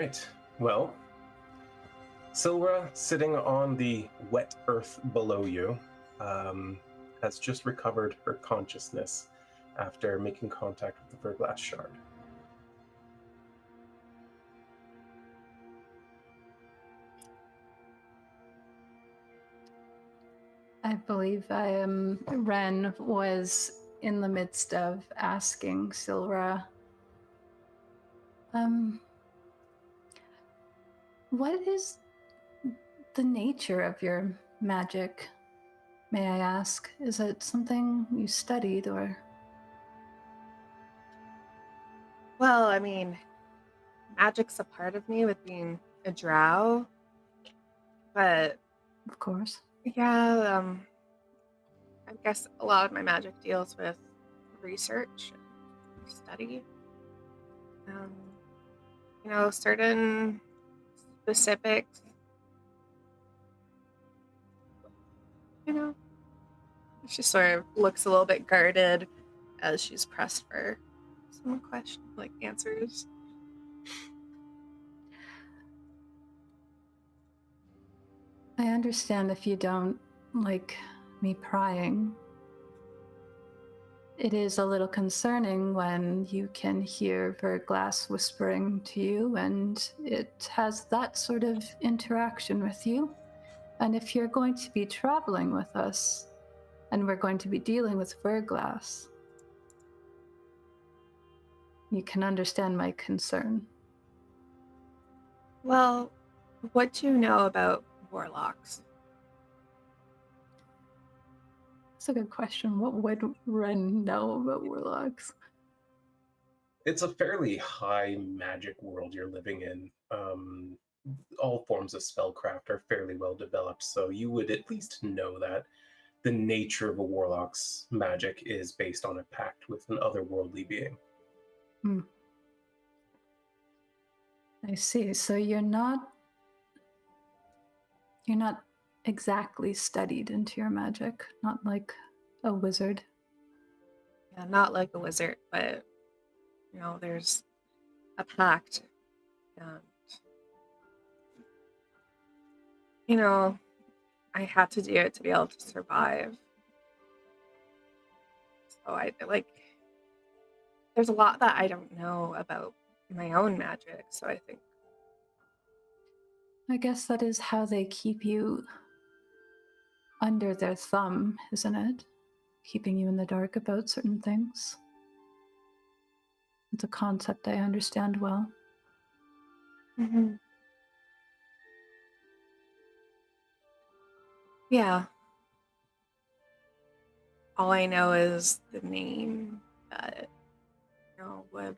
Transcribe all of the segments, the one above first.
right. Well, Silra, sitting on the wet earth below you, um, has just recovered her consciousness after making contact with the Verglass shard. I believe Ren was in the midst of asking Silra, what is the nature of your magic? May I ask? Is it something you studied or? Well, I mean, magic's a part of me with being a drow, but Of course. yeah, I guess a lot of my magic deals with research and study. Certain specifics, she sort of looks a little bit guarded as she's pressed for some answers. I understand if you don't like me prying. It is a little concerning when you can hear Verglass whispering to you, and it has that sort of interaction with you. And if you're going to be traveling with us, and we're going to be dealing with Verglass, you can understand my concern. Well, what do you know about warlocks? That's a good question. What would Ren know about warlocks? It's a fairly high magic world you're living in. All forms of spellcraft are fairly well developed, so you would at least know that the nature of a warlock's magic is based on a pact with an otherworldly being. I see. So you're not exactly studied into your magic, not like a wizard. Yeah, not like a wizard, but there's a pact. And I had to do it to be able to survive. So there's a lot that I don't know about my own magic, so I guess that is how they keep you under their thumb, isn't it? Keeping you in the dark about certain things. It's a concept I understand well. Mm-hmm. Yeah. All I know is the name that would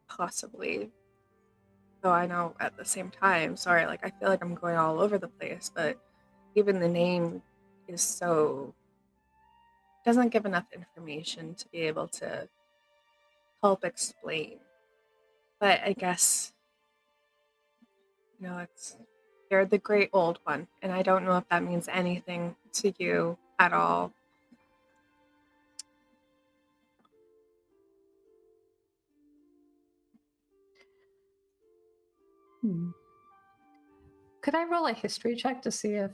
possibly, though I know at the same time, sorry, I feel like I'm going all over the place, but even the name doesn't give enough information to be able to help explain. But I guess, you're the great old one, and I don't know if that means anything to you at all. Could I roll a history check to see if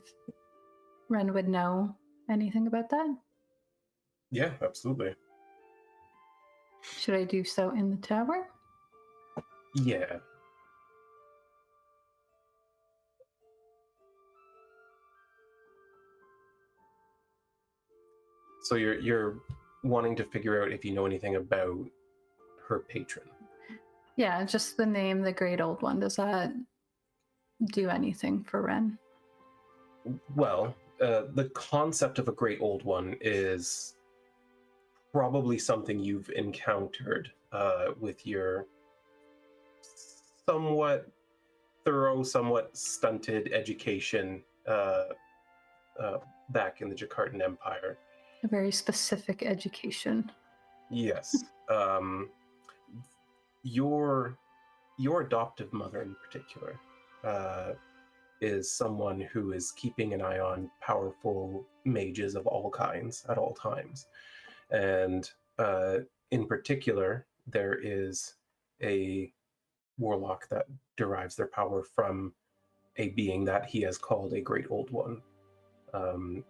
Ren would know anything about that? Yeah, absolutely. Should I do so in the tower? Yeah. So you're wanting to figure out if you know anything about her patron. Yeah, just the name, the Great Old One. Does that do anything for Ren? Well, the concept of a Great Old One is probably something you've encountered with your somewhat thorough, somewhat stunted education back in the Jakartan Empire. A very specific education. Yes. Your adoptive mother in particular is someone who is keeping an eye on powerful mages of all kinds at all times. And in particular, there is a warlock that derives their power from a being that he has called a Great Old One.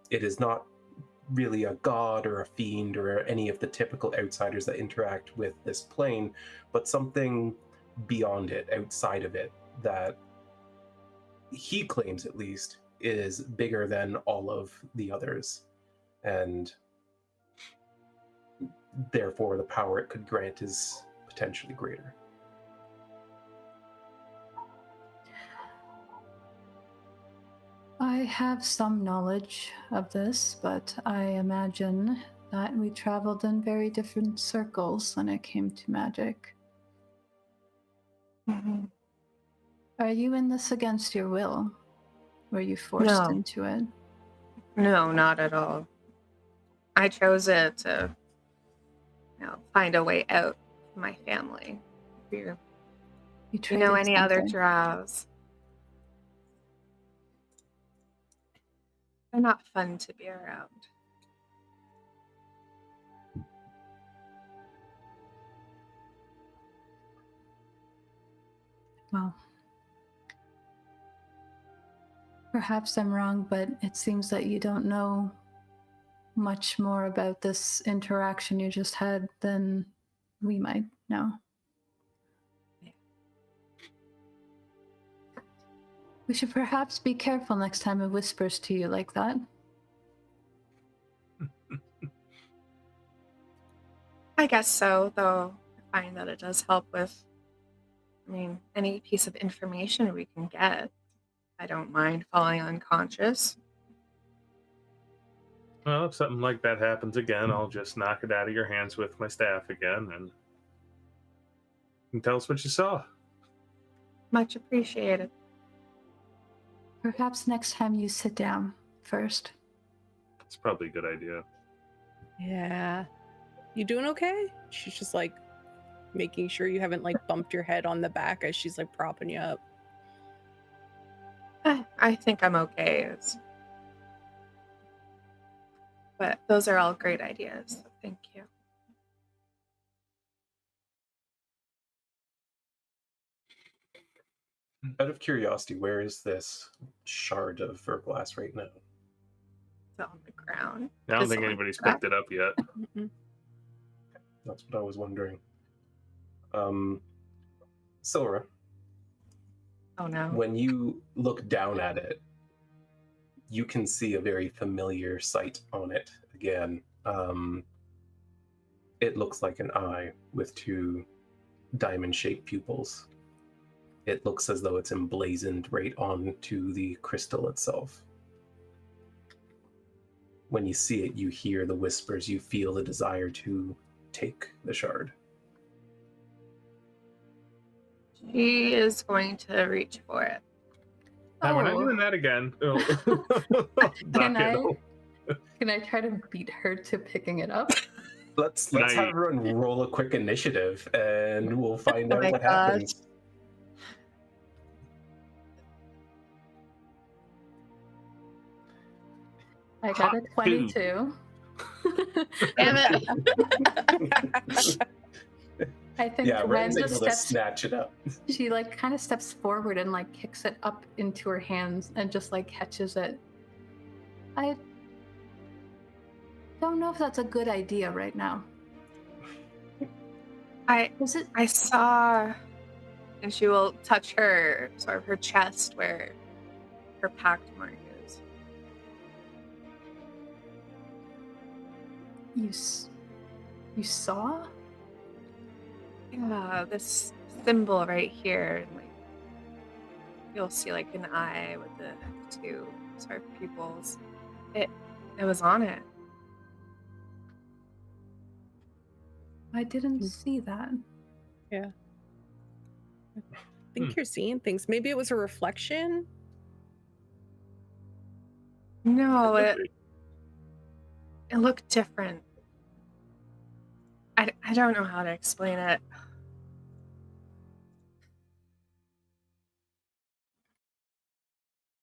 It is not really a god or a fiend or any of the typical outsiders that interact with this plane, but something beyond it, outside of it, that he claims at least is bigger than all of the others, and therefore the power it could grant is potentially greater. I have some knowledge of this, but I imagine that we traveled in very different circles when it came to magic. Mm-hmm. Are you in this against your will? Were you forced into it? No, not at all. I chose it to, find a way out for my family. You know any other drows? They're not fun to be around. Well, perhaps I'm wrong, but it seems that you don't know much more about this interaction you just had than we might know. We should perhaps be careful next time it whispers to you like that. I guess so, though I find that it does help with, any piece of information we can get. I don't mind falling unconscious. Well, if something like that happens again, I'll just knock it out of your hands with my staff again, and you can tell us what you saw. Much appreciated. Perhaps next time you sit down first. It's probably a good idea. Yeah. You doing okay? She's just like making sure you haven't like bumped your head on the back as she's like propping you up. I think I'm okay. But those are all great ideas. So thank you. Out of curiosity, where is this shard of verglass right now? It's on the ground. I don't think anybody's picked it up yet. That's what I was wondering. Silra. Oh no. When you look down at it, you can see a very familiar sight on it again. It looks like an eye with two diamond-shaped pupils. It looks as though it's emblazoned right onto the crystal itself. When you see it, you hear the whispers, you feel the desire to take the shard. She is going to reach for it. No, we're not doing that again. Can I try to beat her to picking it up? Let's have everyone roll a quick initiative, and we'll find out what happens. I got a 22. Damn it. I think Ren's Ren able just to snatch it up. She like kind of steps forward and like kicks it up into her hands and just like catches it. I don't know if that's a good idea right now. I saw, and she will touch her sort of her chest where her pact mark is. You saw? Yeah, this symbol right here, and like you'll see like an eye with the two sort of pupils. It was on it. I didn't see that. Yeah. I think you're seeing things. Maybe it was a reflection. No, it looked different. I don't know how to explain it.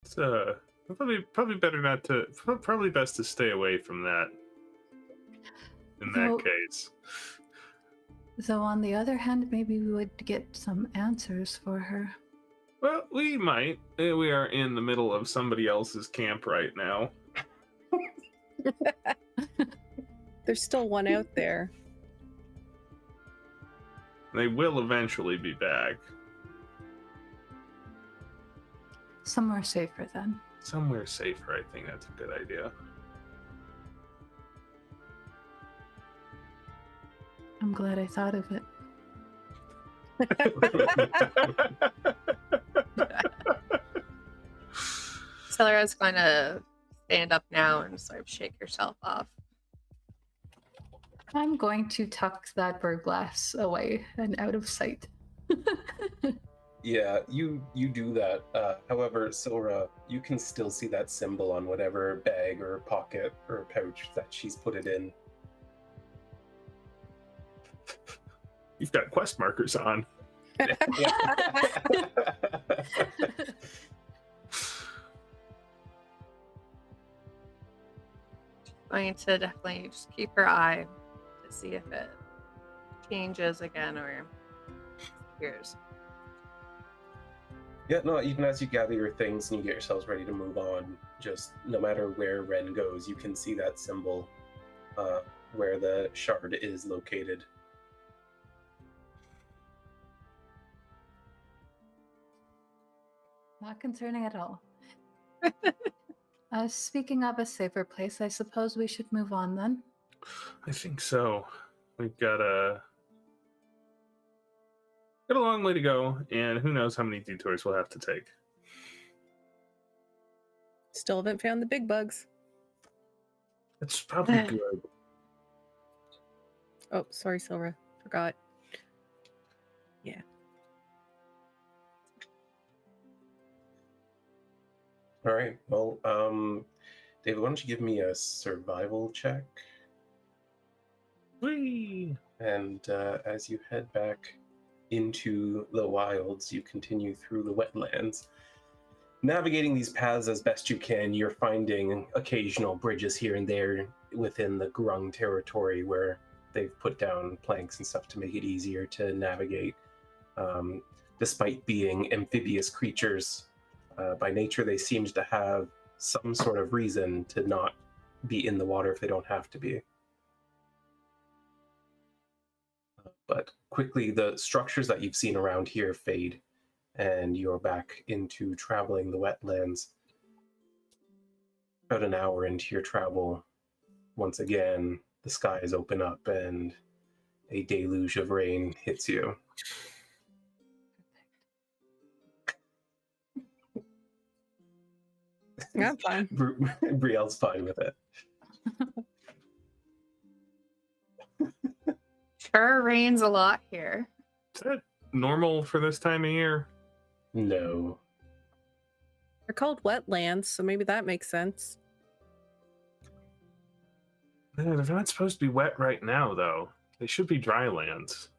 It's probably better not to. Probably best to stay away from that. In that case. Though on the other hand, maybe we would get some answers for her. Well, we might. We are in the middle of somebody else's camp right now. There's still one out there. They will eventually be back. Somewhere safer then. Somewhere safer, I think that's a good idea. I'm glad I thought of it. Celebra's going to stand up now and sort of shake herself off. I'm going to tuck that bird glass away and out of sight. Yeah, you do that. However, Silra, you can still see that symbol on whatever bag or pocket or pouch that she's put it in. You've got quest markers on. Going to definitely just keep her eye to see if it changes again or disappears. Yeah, no, even as you gather your things and you get yourselves ready to move on, just no matter where Ren goes, you can see that symbol where the shard is located. Not concerning at all. Speaking of a safer place, I suppose we should move on then. I think so. We've got a long way to go, and who knows how many detours we'll have to take. Still haven't found the big bugs. It's probably good. Oh, sorry, Silra. Forgot. Yeah. All right. Well, David, why don't you give me a survival check? Whee! And as you head back into the wilds, you continue through the wetlands. Navigating these paths as best you can, you're finding occasional bridges here and there within the Grung territory where they've put down planks and stuff to make it easier to navigate. Despite being amphibious creatures, by nature, they seem to have some sort of reason to not be in the water if they don't have to be. But quickly, the structures that you've seen around here fade, and you're back into traveling the wetlands. About an hour into your travel, once again, the skies open up and a deluge of rain hits you. Yeah, I'm fine. Brielle's fine with it. Sure rains a lot here. Is that normal for this time of year? No. They're called wetlands, so maybe that makes sense. They're not supposed to be wet right now, though. They should be dry lands.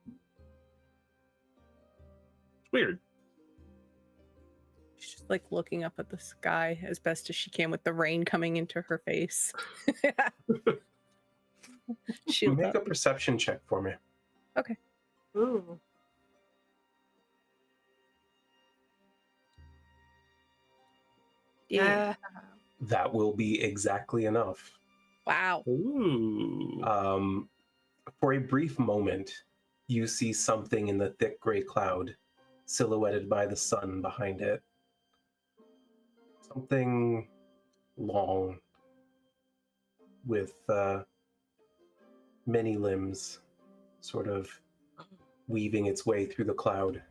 It's weird. She's like looking up at the sky as best as she can with the rain coming into her face. Shield Make up. a perception check for me. Okay. Ooh. Yeah. That will be exactly enough. Wow. Ooh. For a brief moment, you see something in the thick gray cloud, silhouetted by the sun behind it. Something long, with many limbs, sort of weaving its way through the cloud.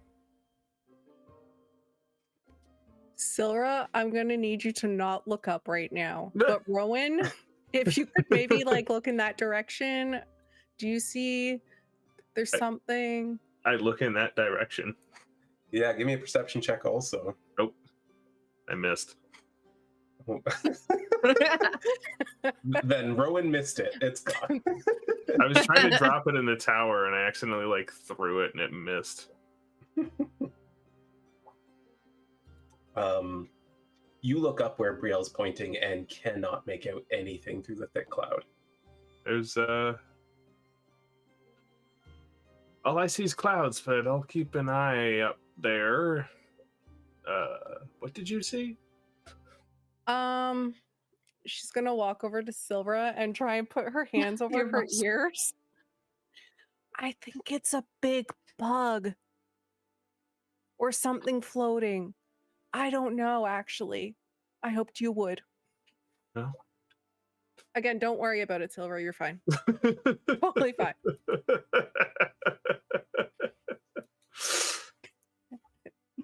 Silra, I'm gonna need you to not look up right now. But Rowan, if you could maybe like look in that direction. Do you see there's something? I look in that direction. Yeah, give me a perception check also. Nope. I missed. Then Rowan missed it. It's gone. I was trying to drop it in the tower and I accidentally like threw it and it missed. You look up where Brielle's pointing and cannot make out anything through the thick cloud. There's All I see is clouds, but I'll keep an eye up there. What did you see? She's gonna walk over to Silvera and try and put her hands over her ears. I think it's a big bug. Or something floating. I don't know, actually. I hoped you would. No. Again, don't worry about it, Silver. You're fine. Totally fine.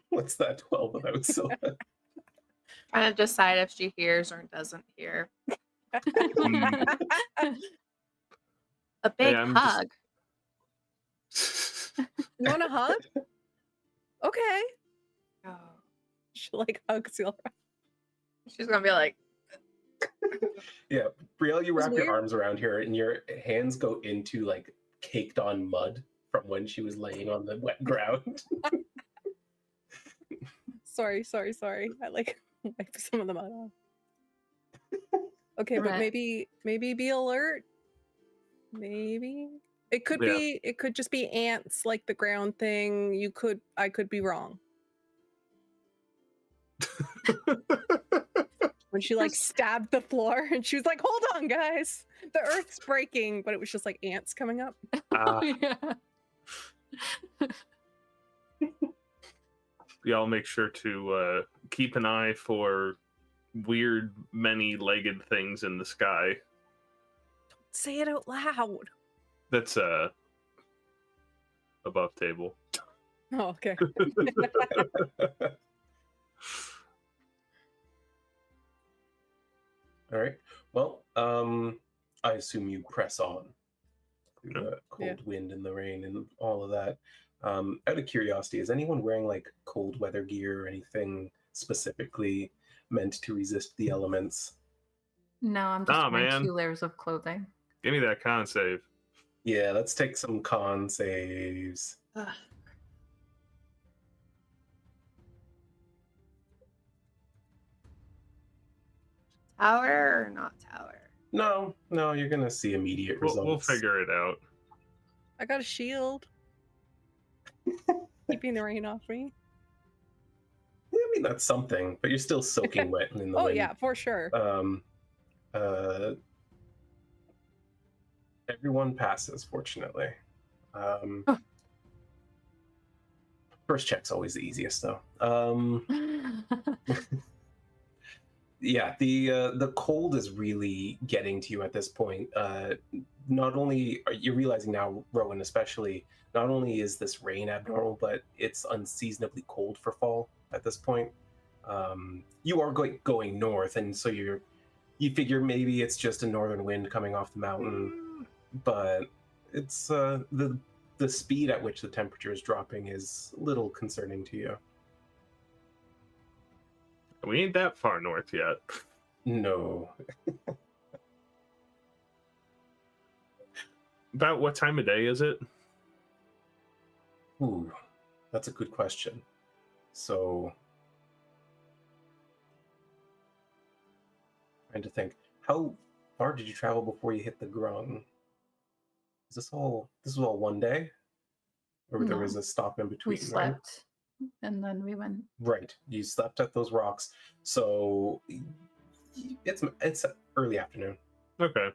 What's that 12 about, Silva? Trying to decide if she hears or doesn't hear. A big hug. You want a hug? Okay. Oh. She like hugs Silver. She's gonna be like, Yeah, Brielle, you wrap your weird. arms around her and your hands go into like caked on mud from when she was laying on the wet ground. Sorry. I like wipe some of the mud off. Okay, but maybe be alert. Maybe. It could be, it could just be ants, like the ground thing. I could be wrong. When she like stabbed the floor and she was like, hold on, guys. The earth's breaking, but it was just like ants coming up. Y'all make sure to keep an eye for weird, many-legged things in the sky. Don't say it out loud. That's above table. Oh, okay. All right. Well, I assume you press on through the cold wind and the rain and all of that. Out of curiosity, is anyone wearing like cold weather gear or anything specifically meant to resist the elements? No, I'm just wearing 2 layers of clothing. Give me that con save. Yeah, let's take some con saves. tower or not tower? No, you're gonna see immediate results. We'll figure it out. I got a shield. Keeping the rain off me. Yeah, I mean, that's something, but you're still soaking wet in the wind. Oh, yeah, for sure. Everyone passes, fortunately. First check's always the easiest, though. Yeah, the cold is really getting to you at this point. Not only are you realizing now, Rowan especially, not only is this rain abnormal, but it's unseasonably cold for fall at this point. You are going north, and so you figure maybe it's just a northern wind coming off the mountain, but it's the speed at which the temperature is dropping is a little concerning to you. We ain't that far north yet. No. About what time of day is it? Ooh, that's a good question. So, trying to think, how far did you travel before you hit the Grung? This was all one day? Or there was a stop in between? We slept, and then we went. Right, you slept at those rocks. So, it's early afternoon. Okay.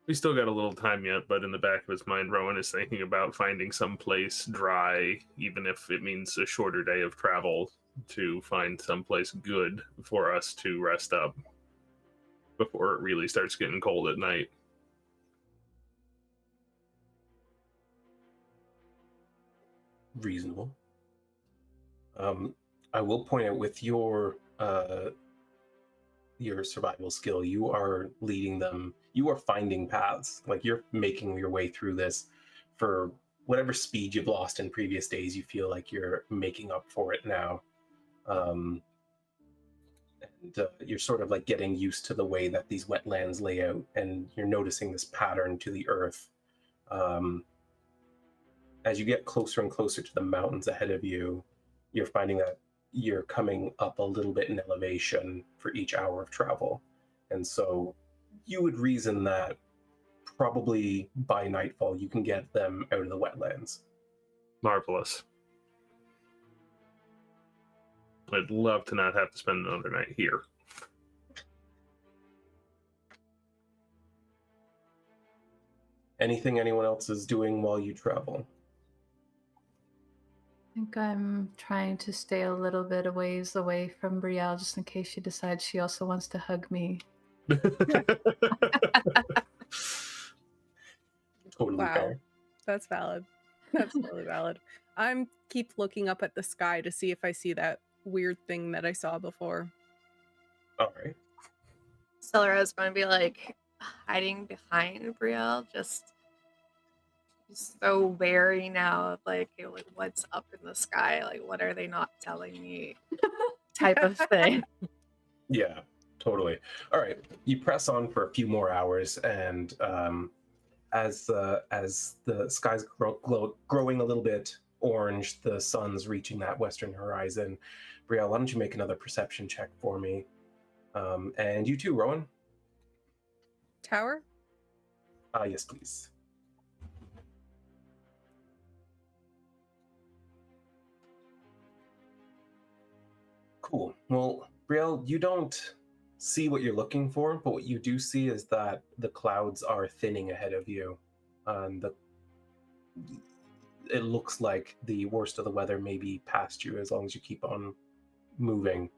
We still got a little time yet, but in the back of his mind, Rowan is thinking about finding some place dry, even if it means a shorter day of travel, to find someplace good for us to rest up before it really starts getting cold at night. Reasonable. I will point out with your survival skill, you are leading them. You are finding paths. Like, you're making your way through this. For whatever speed you've lost in previous days, you feel like you're making up for it now. And you're sort of like getting used to the way that these wetlands lay out, and you're noticing this pattern to the earth. As you get closer and closer to the mountains ahead of you, you're finding that you're coming up a little bit in elevation for each hour of travel. And so you would reason that probably by nightfall you can get them out of the wetlands. Marvelous. I'd love to not have to spend another night here. Anything anyone else is doing while you travel? I think I'm trying to stay a little bit a ways away from Brielle just in case she decides she also wants to hug me. Totally Wow. fair. That's valid. That's totally valid. I'm keep looking up at the sky to see if I see that weird thing that I saw before. All right. Silra's going to be like hiding behind Brielle, just so wary now of like what's up in the sky, like what are they not telling me, type of thing. Yeah, totally. All right. You press on for a few more hours, and as the sky's growing a little bit orange, the sun's reaching that western horizon. Brielle, why don't you make another perception check for me? And you too, Rowan. Tower? Yes, please. Cool. Well, Brielle, you don't see what you're looking for, but what you do see is that the clouds are thinning ahead of you. It looks like the worst of the weather may be past you as long as you keep on moving.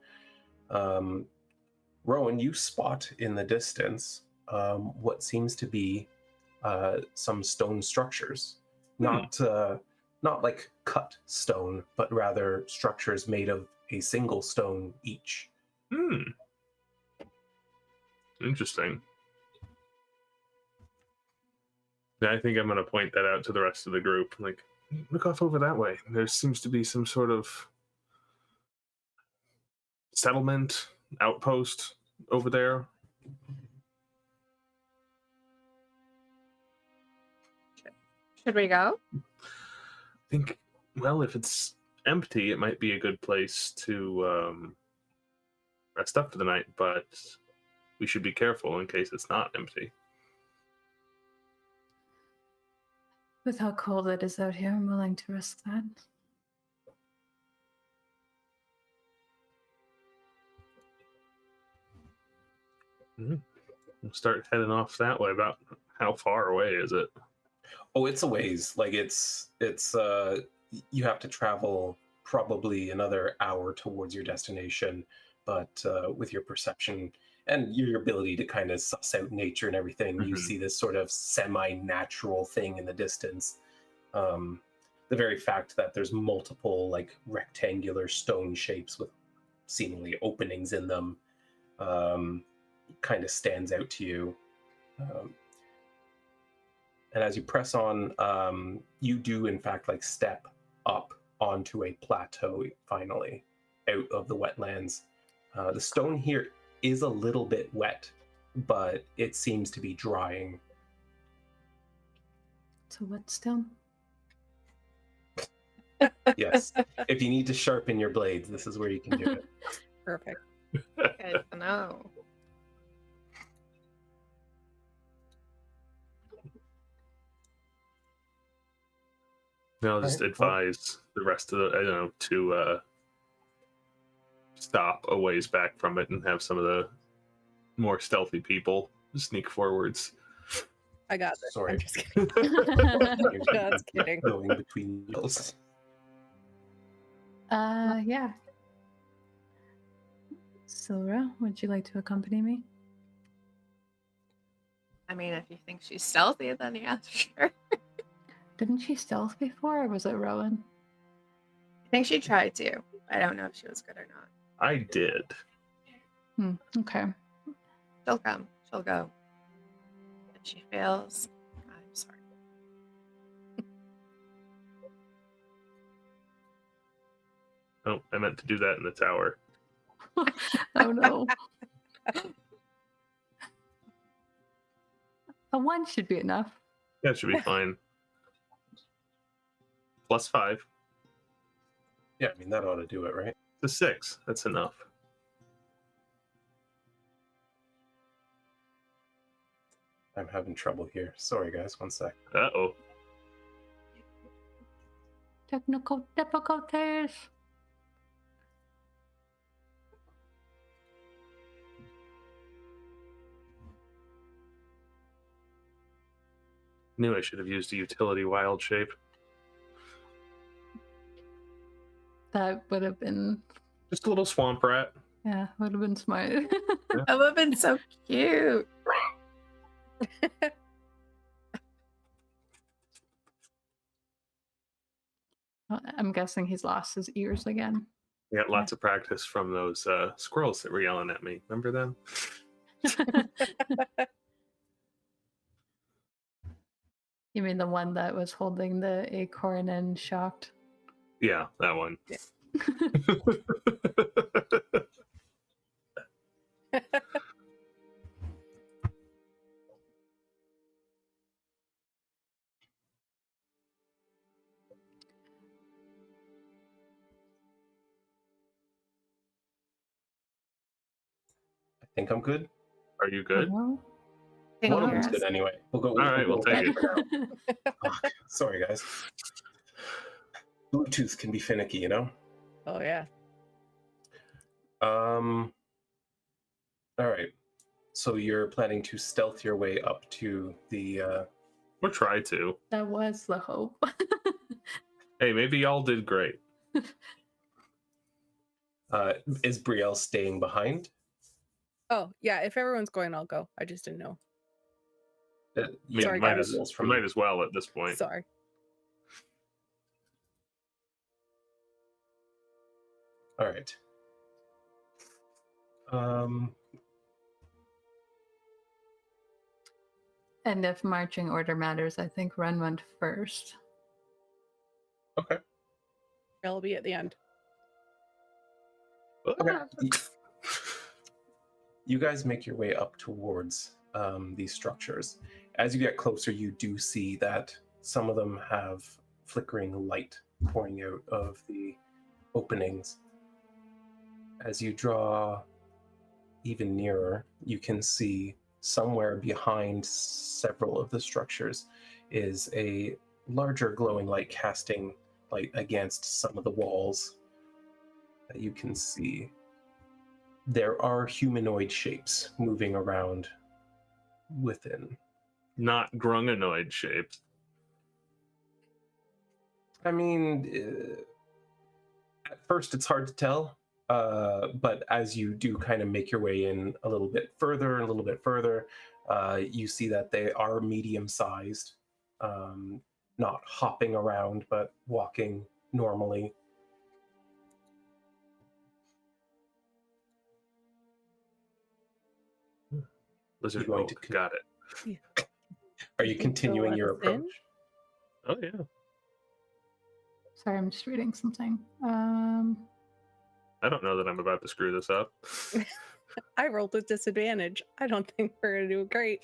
Rowan, you spot in the distance what seems to be some stone structures. Not like cut stone, but rather structures made of a single stone each. Interesting. Yeah, I think I'm going to point that out to the rest of the group. Like, look off over that way. There seems to be some sort of settlement, outpost over there. Should we go? I think, well, if it's empty, it might be a good place to rest up for the night, but we should be careful in case it's not empty. With how cold it is out here, I'm willing to risk that. We'll start heading off that way. About how far away is it? Oh, it's a ways. Like it's you have to travel probably another hour towards your destination, but with your perception and your ability to kind of suss out nature and everything, you see this sort of semi-natural thing in the distance. The very fact that there's multiple like rectangular stone shapes with seemingly openings in them kind of stands out to you. And as you press on, you do in fact like step up onto a plateau finally out of the wetlands. The stone here is a little bit wet, but it seems to be drying. It's a whetstone. Yes. If you need to sharpen your blades, this is where you can do it. Perfect. Good to know. I'll just advise the rest of the, to stop a ways back from it and have some of the more stealthy people sneak forwards. I got this. Sorry. I'm just kidding. Just kidding. Going between wheels. Yeah. Silra, would you like to accompany me? I mean, if you think she's stealthy, then yeah, sure. Didn't she stealth before, or was it Rowan? I think she tried to. I don't know if she was good or not. I did. Okay. She'll come. She'll go. If she fails, I'm sorry. Oh, I meant to do that in the tower. Oh no. A 1 should be enough. That should be fine. +5. Yeah, I mean, that ought to do it, right? The 6. That's enough. I'm having trouble here. Sorry, guys. One sec. Uh-oh. Technical difficulties. Knew I should have used a utility wild shape. That would have been, Just a little swamp rat. yeah, would have been smart. That would have been so cute. I'm guessing he's lost his ears again. I got lots of practice from those squirrels that were yelling at me. Remember them? You mean the one that was holding the acorn and shocked? Yeah, that one. Yeah. I think I'm good. Are you good? Hello? Can One you of hear them's us? good anyway. We'll go. All right, we'll take it. for now. Fuck. Sorry, guys. Bluetooth can be finicky, you know. Oh yeah. All right. So you're planning to stealth your way up to the. Or try to. That was the hope. Hey, maybe y'all did great. Is Brielle staying behind? Oh yeah. If everyone's going, I'll go. I just didn't know. You Sorry, might guys. as well at this point. Sorry. All right. And if marching order matters, I think Ren went first. Okay. I'll be at the end. Okay. You guys make your way up towards these structures. As you get closer, you do see that some of them have flickering light pouring out of the openings. As you draw even nearer, you can see somewhere behind several of the structures is a larger glowing light casting light against some of the walls that you can see. There are humanoid shapes moving around within. Not grunganoid shapes. I mean, at first it's hard to tell, but as you do kind of make your way in a little bit further, you see that they are medium-sized, not hopping around, but walking normally. Lizard You're going folk, to- got it. Are you continuing your let us in? approach? Oh yeah. Sorry, I'm just reading something. I don't know that I'm about to screw this up. I rolled with disadvantage. I don't think we're gonna do great.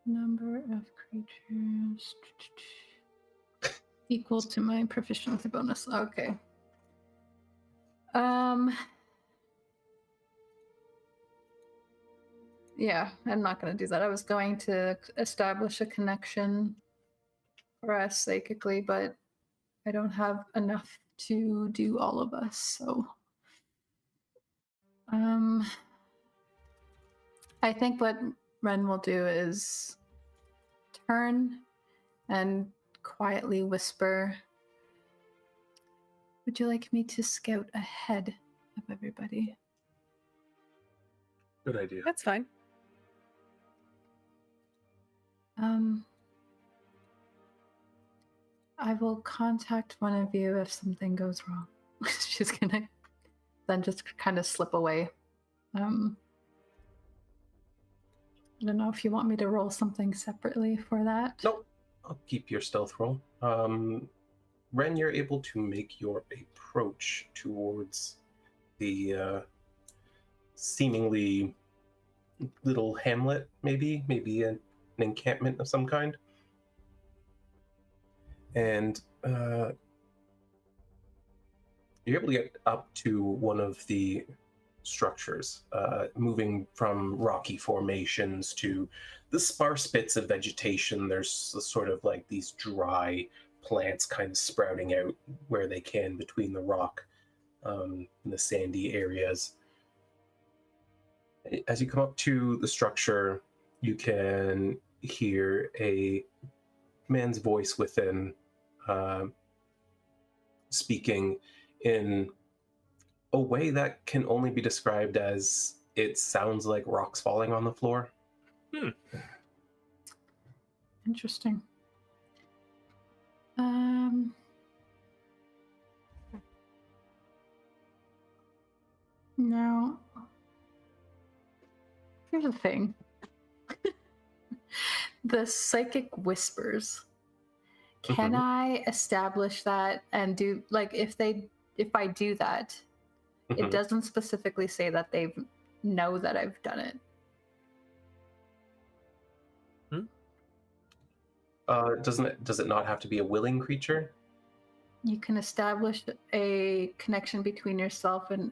Number of creatures equal to my proficiency bonus. Okay. Yeah, I'm not going to do that. I was going to establish a connection for us psychically, but I don't have enough to do all of us, so I think what Ren will do is turn and quietly whisper, "Would you like me to scout ahead of everybody?" Good idea. That's fine. I will contact one of you if something goes wrong. She's gonna then just kind of slip away. I don't know if you want me to roll something separately for that. Nope. I'll keep your stealth roll. Ren, you're able to make your approach towards the seemingly little hamlet, maybe an encampment of some kind. And you're able to get up to one of the structures, moving from rocky formations to the sparse bits of vegetation. There's sort of like these dry plants kind of sprouting out where they can between the rock and the sandy areas. As you come up to the structure, you can hear a man's voice within, speaking in a way that can only be described as it sounds like rocks falling on the floor. Interesting. Now, here's the thing. The psychic whispers. Can I establish that and do, like, if I do that, it doesn't specifically say that they know that I've done it. Does it not have to be a willing creature? You can establish a connection between yourself and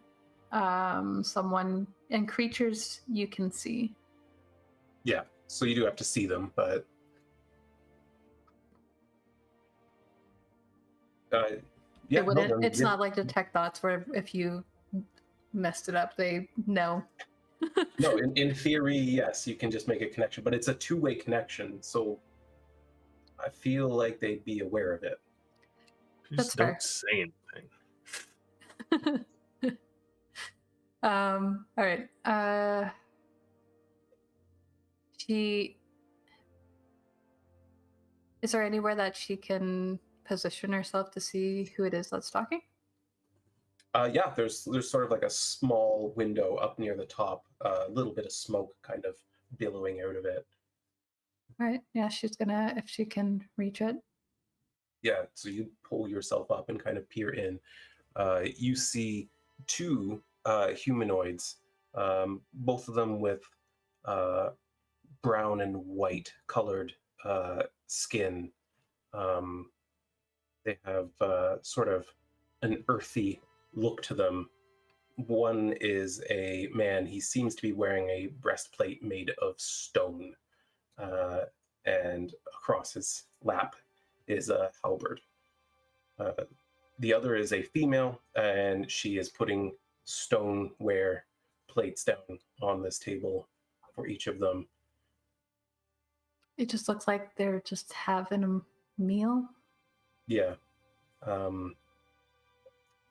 someone and creatures you can see. Yeah, so you do have to see them, but yeah, it's not like detect thoughts where if you messed it up, they know. No, in theory, yes, you can just make a connection, but it's a two-way connection, so I feel like they'd be aware of it. Just don't say anything. All right. Is there anywhere that she can position herself to see who it is that's talking? Yeah, there's sort of like a small window up near the top, a little bit of smoke kind of billowing out of it. All right. Yeah, she's gonna, if she can reach it. Yeah, so you pull yourself up and kind of peer in. You see two humanoids, both of them with brown and white colored skin. They have sort of an earthy look to them. One is a man. He seems to be wearing a breastplate made of stone, and across his lap is a halberd. The other is a female, and she is putting stoneware plates down on this table for each of them. It just looks like they're just having a meal. Yeah.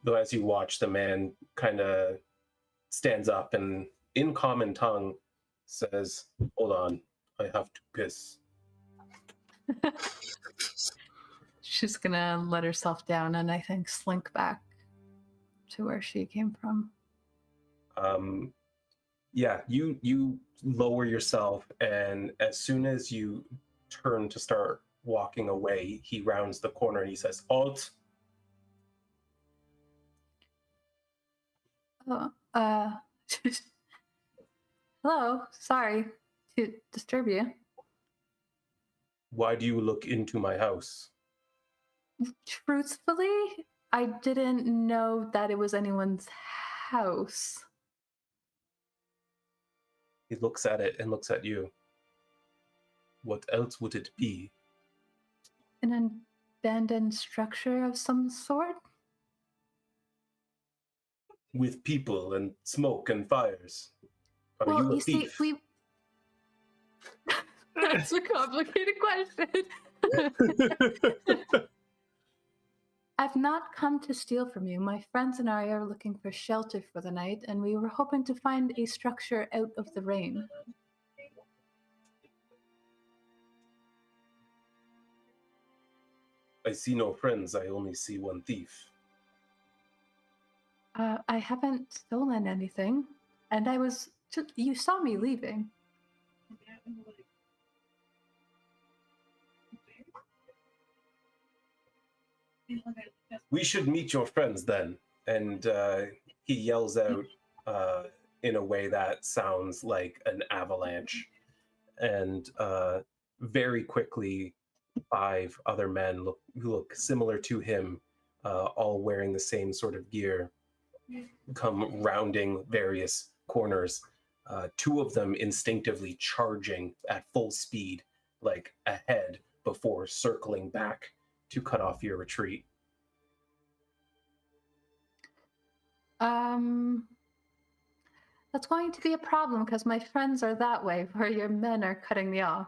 Though as you watch, the man kind of stands up and in common tongue says, "Hold on, I have to piss." She's gonna let herself down and I think slink back to where she came from. Yeah, you lower yourself, and as soon as you turn to start walking away, he rounds the corner and he says, "Halt!" Hello, sorry to disturb you. "Why do you look into my house?" Truthfully, I didn't know that it was anyone's house. He looks at it and looks at you. "What else would it be?" An abandoned structure of some sort? "With people and smoke and fires. Are Well, you a you see, thief?" That's a complicated question. I've not come to steal from you. My friends and I are looking for shelter for the night, and we were hoping to find a structure out of the rain. "I see no friends, I only see one thief." I haven't stolen anything, and you saw me leaving. "We should meet your friends then." And he yells out in a way that sounds like an avalanche. And very quickly, 5 other men who look similar to him, all wearing the same sort of gear, come rounding various corners, two of them instinctively charging at full speed, like ahead, before circling back to cut off your retreat. That's going to be a problem because my friends are that way, where your men are cutting me off.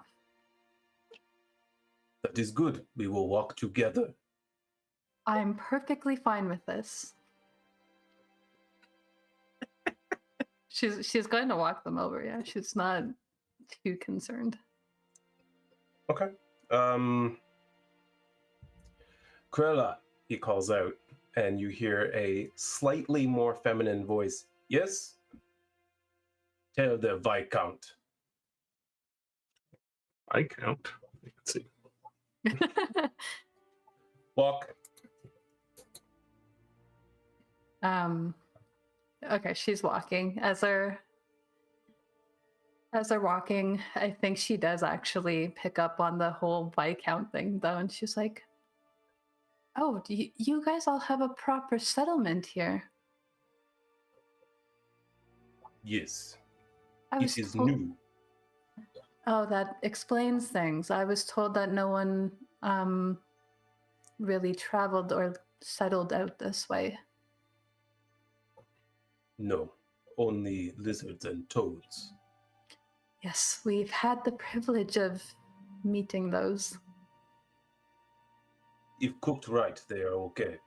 That is good. We will walk together. I'm perfectly fine with this. She's going to walk them over, yeah. She's not too concerned. Okay. Krella, he calls out, and you hear a slightly more feminine voice. Yes? Tell the Viscount. Viscount? Let's see. Walk. Okay, she's walking. As they're walking, I think she does actually pick up on the whole Viscount thing, though, and she's like, "Oh, do you guys all have a proper settlement here?" Yes. I It is new. Oh, that explains things. I was told that no one really traveled or settled out this way. No. Only lizards and toads. Yes, we've had the privilege of meeting those. If cooked right, they are okay.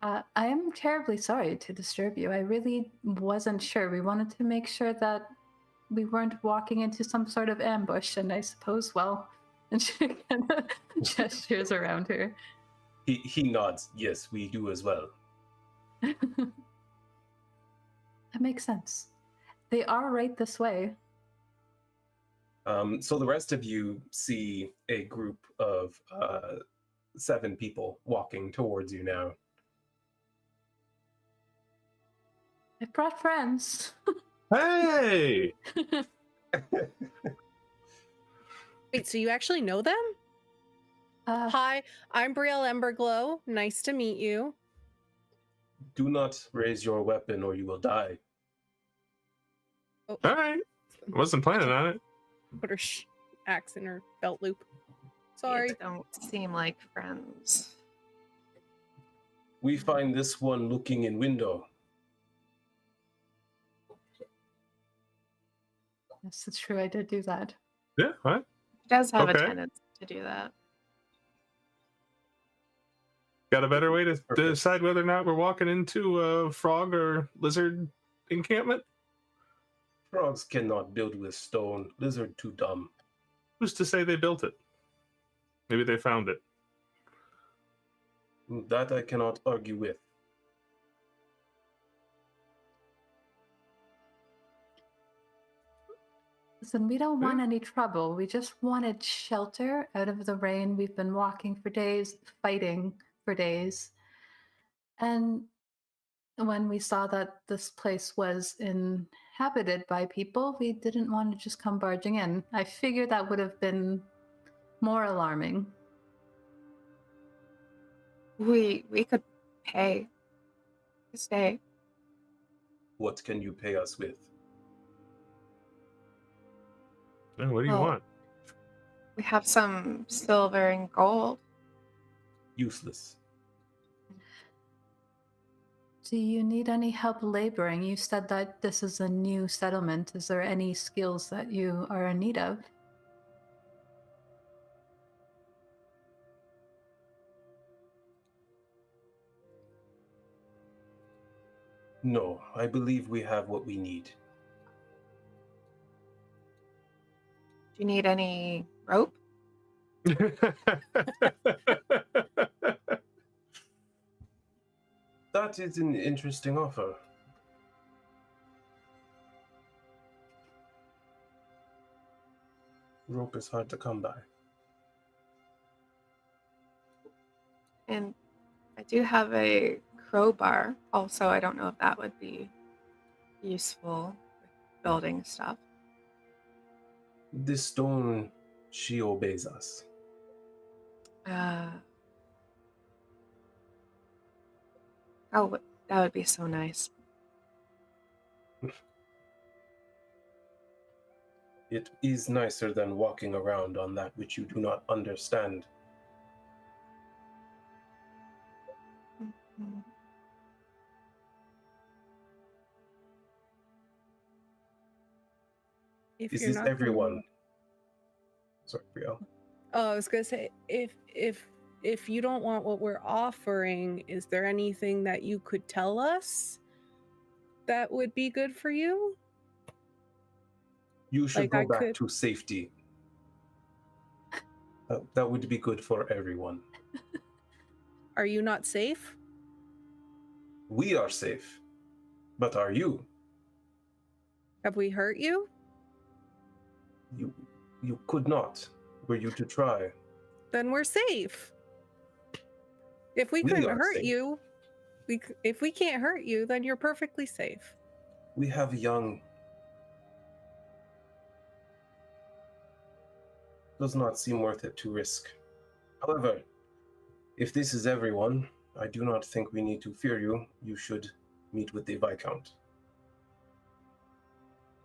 I am terribly sorry to disturb you. I really wasn't sure. We wanted to make sure that we weren't walking into some sort of ambush, and I suppose, well, and she kind of gestures around her. He nods. Yes, we do as well. That makes sense. They are right this way. So the rest of you see a group of 7 people walking towards you now. I brought friends. Hey! Wait, so you actually know them? Hi, I'm Brielle Emberglow. Nice to meet you. Do not raise your weapon or you will die. Oh, All right. Wasn't planning on it. put her axe in her belt loop. Sorry. These don't seem like friends. We find this one looking in window. Yes, it's true. I did do that. Yeah, what? It does have Okay. a tendency to do that. Got a better way to Perfect. decide whether or not we're walking into a frog or lizard encampment? Frogs cannot build with stone. Lizard too dumb. Who's to say they built it? Maybe they found it. That I cannot argue with. Listen, we don't want any trouble. We just wanted shelter out of the rain. We've been walking for days, fighting for days. And when we saw that this place was inhabited by people, we didn't want to just come barging in. I figured that would have been more alarming. We could pay to stay. What can you pay us with? Oh, what do you Well, want? We have some silver and gold. Useless. Do you need any help laboring? You said that this is a new settlement. Is there any skills that you are in need of? No, I believe we have what we need. Do you need any rope? That is an interesting offer. Rope is hard to come by. And I do have a crowbar. Also, I don't know if that would be useful with building stuff. This stone, she obeys us. Oh, that would be so nice. It is nicer than walking around on that which you do not understand. Mhm. If This you're is not everyone. gonna... Sorry, Brielle. Oh, I was gonna say, if you don't want what we're offering, is there anything that you could tell us that would be good for you? You should Like, go I back could... to safety. That would be good for everyone. Are you not safe? We are safe. But are you? Have we hurt you? You could not. Were you to try? Then we're safe. If we We couldn't are hurt safe. you, if we can't hurt you, then you're perfectly safe. We have young. Does not seem worth it to risk. However, if this is everyone, I do not think we need to fear you. You should meet with the Viscount.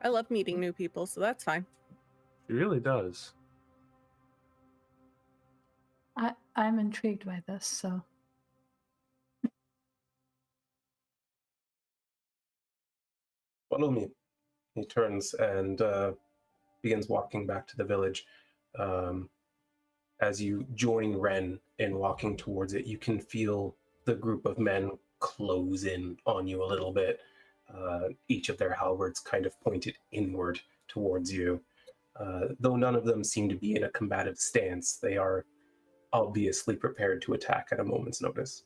I love meeting new people, so that's fine. It really does. I'm intrigued by this, so. Follow me. He turns and begins walking back to the village. As you join Ren in walking towards it, you can feel the group of men close in on you a little bit. Each of their halberds kind of pointed inward towards you. Though none of them seem to be in a combative stance, they are obviously prepared to attack at a moment's notice.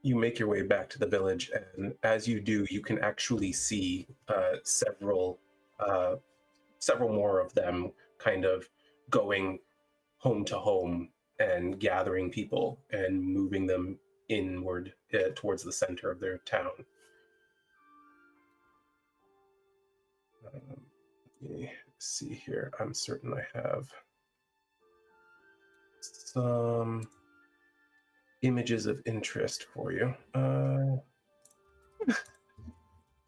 You make your way back to the village, and as you do, you can actually see several more of them kind of going home to home and gathering people and moving them inward towards the center of their town. Let me see here. I'm certain I have some images of interest for you.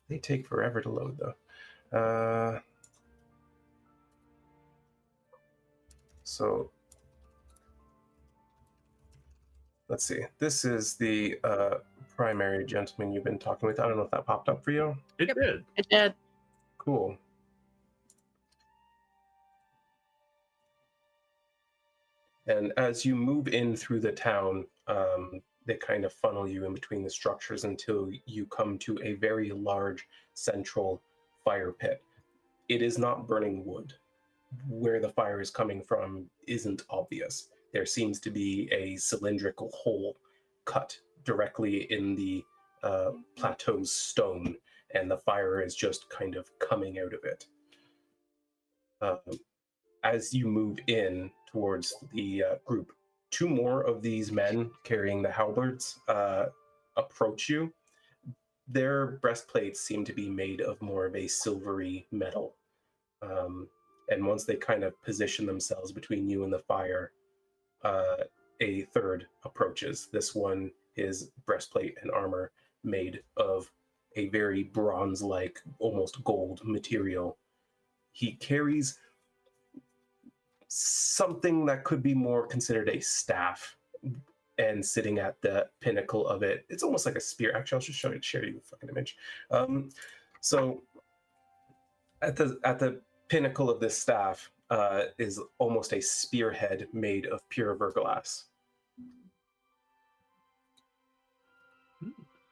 They take forever to load, though. So let's see. This is the primary gentleman you've been talking with. I don't know if that popped up for you. It Yep. did. It did. Cool. And as you move in through the town, they kind of funnel you in between the structures until you come to a very large central fire pit. It is not burning wood. Where the fire is coming from isn't obvious. There seems to be a cylindrical hole cut directly in the plateau's stone, and the fire is just kind of coming out of it. As you move in towards the group, two more of these men carrying the halberds approach you. Their breastplates seem to be made of more of a silvery metal. And once they kind of position themselves between you and the fire, a third approaches. This one is breastplate and armor made of a very bronze-like, almost gold material. He carries something that could be more considered a staff, and sitting at the pinnacle of it, it's almost like a spear. Actually, I'll just share you the fucking image. So at the pinnacle of this staff is almost a spearhead made of pure verglass.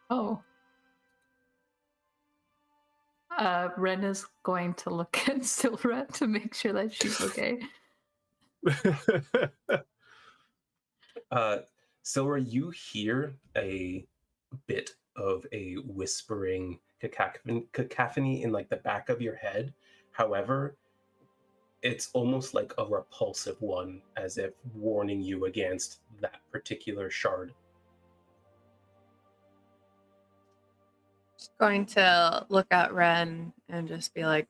Oh. Ren is going to look at Silra to make sure that she's okay. Silra, you hear a bit of a whispering cacophony in like the back of your head. However, it's almost like a repulsive one, as if warning you against that particular shard. Just going to look at Ren and just be like,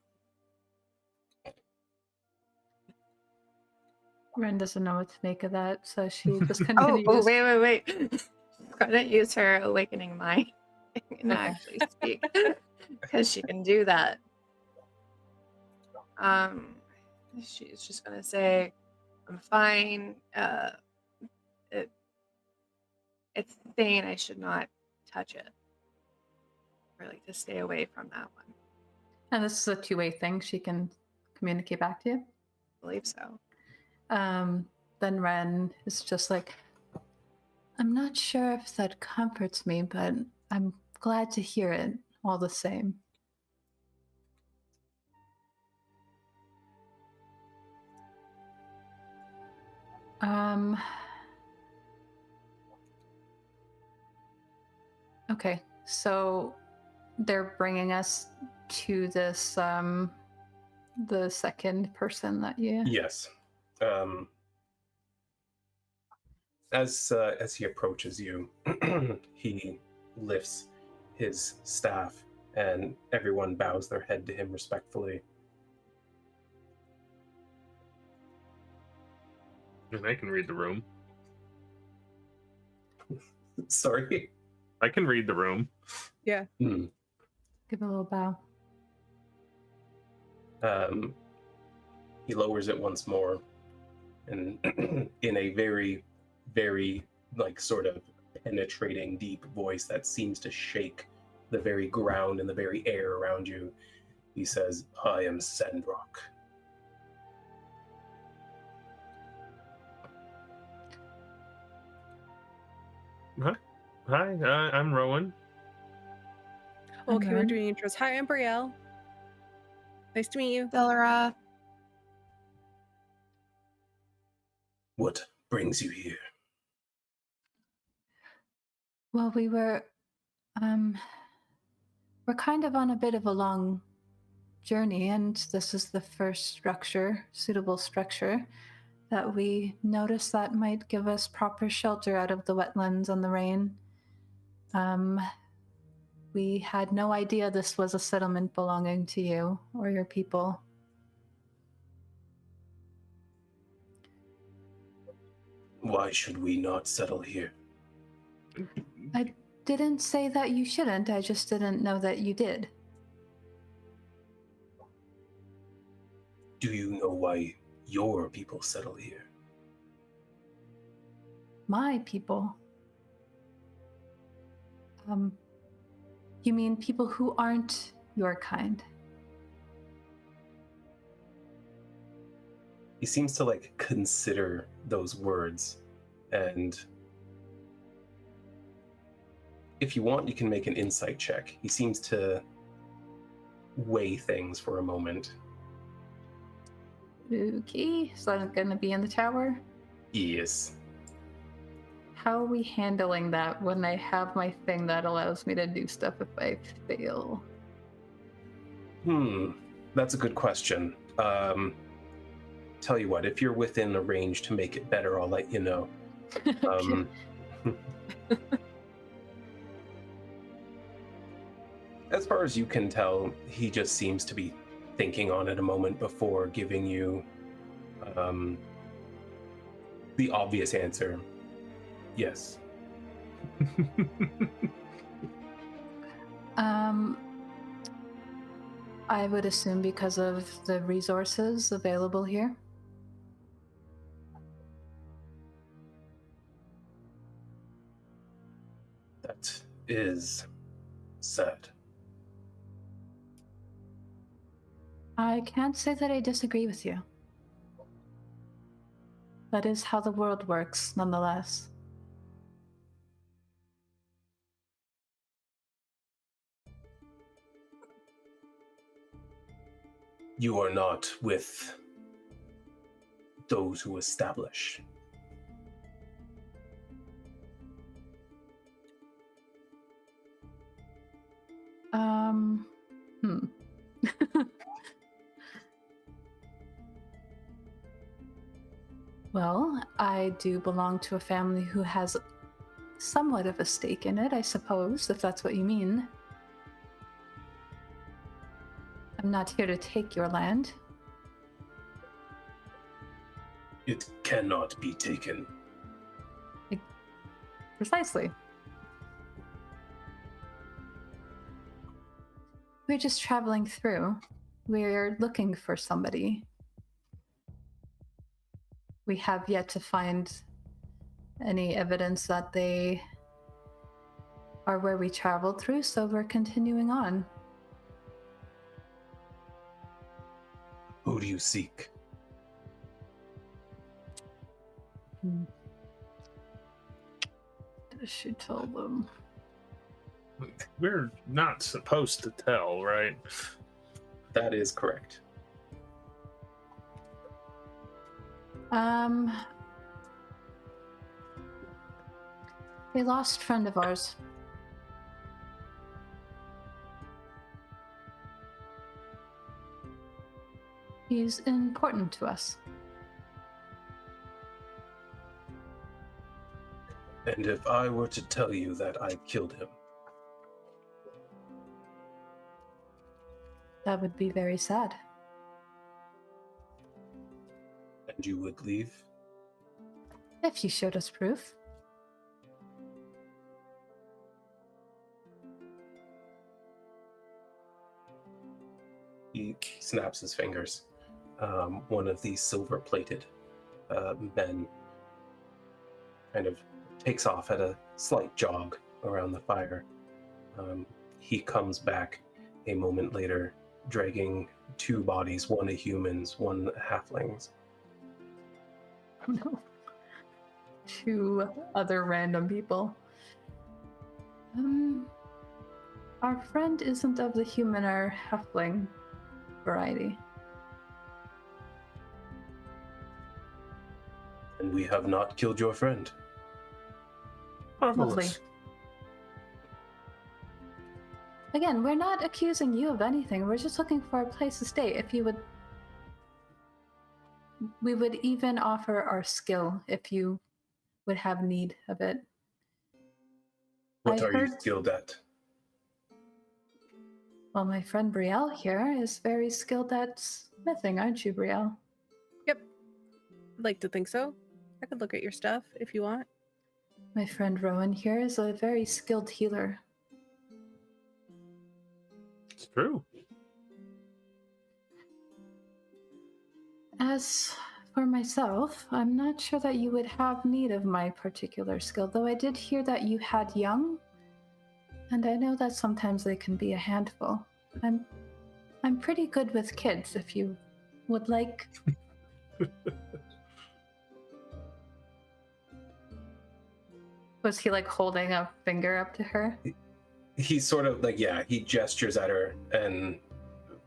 Ren doesn't know what to make of that, so she just Oh, continues. wait. Couldn't use her awakening mind and Okay. actually speak because she can do that. She's just gonna say, "I'm fine. It's saying I should not touch it, or like to stay away from that one. And this is a two-way thing. She can communicate back to you. I believe so." Then Ren is just like, I'm not sure if that comforts me, but I'm glad to hear it all the same. Okay, so they're bringing us to this, the second person that you... Yes. As he approaches you, he lifts his staff, and everyone bows their head to him respectfully. And I can read the room. Sorry. I can read the room. Yeah. Give a little bow. He lowers it once more, and in a very, very, like, sort of penetrating, deep voice that seems to shake the very ground and the very air around you, he says, I am Sandrock. Hi, I'm Rowan. Okay, we're doing intros. Hi, I'm Brielle. Nice to meet you. Delra. What brings you here? Well, we're kind of on a bit of a long journey, and this is the first suitable structure that we noticed that might give us proper shelter out of the wetlands and the rain. We had no idea this was a settlement belonging to you or your people. Why should we not settle here? I didn't say that you shouldn't, I just didn't know that you did. Do you know why your people settle here? My people? You mean people who aren't your kind? He seems to, like, consider those words, and if you want, you can make an insight check. He seems to weigh things for a moment. Okay, so I'm gonna be in the tower? Yes. How are we handling that when I have my thing that allows me to do stuff if I fail? That's a good question. Tell you what, if you're within a range to make it better, I'll let you know. As far as you can tell, he just seems to be thinking on it a moment before giving you the obvious answer. Yes. I would assume because of the resources available here. That is sad. I can't say that I disagree with you. That is how the world works, nonetheless. You are not with those who establish. Well, I do belong to a family who has somewhat of a stake in it, I suppose, if that's what you mean. I'm not here to take your land. It cannot be taken. Precisely. We're just traveling through. We're looking for somebody. We have yet to find any evidence that they are where we traveled through, so we're continuing on. Who do you seek? She told them. We're not supposed to tell, right? That is correct. A lost friend of ours. He's important to us. And if I were to tell you that I killed him, That would be very sad. and you would leave? If you showed us proof. He snaps his fingers. One of these silver-plated men kind of takes off at a slight jog around the fire. He comes back a moment later, dragging two bodies, one a human's, one a halfling's. Oh no. Two other random people. Our friend isn't of the human or halfling variety. And we have not killed your friend. Lovely. Marvelous. Again, we're not accusing you of anything. We're just looking for a place to stay. If you would... We would even offer our skill if you would have need of it. What I are you heard- skilled at? Well, my friend Brielle here is very skilled at smithing, aren't you, Brielle? Yep. I'd like to think so. I could look at your stuff if you want. My friend Rowan here is a very skilled healer. It's true. As for myself, I'm not sure that you would have need of my particular skill, though I did hear that you had young, and I know that sometimes they can be a handful. I'm pretty good with kids, if you would like. Was he like holding a finger up to her? He sort of like, yeah, he gestures at her and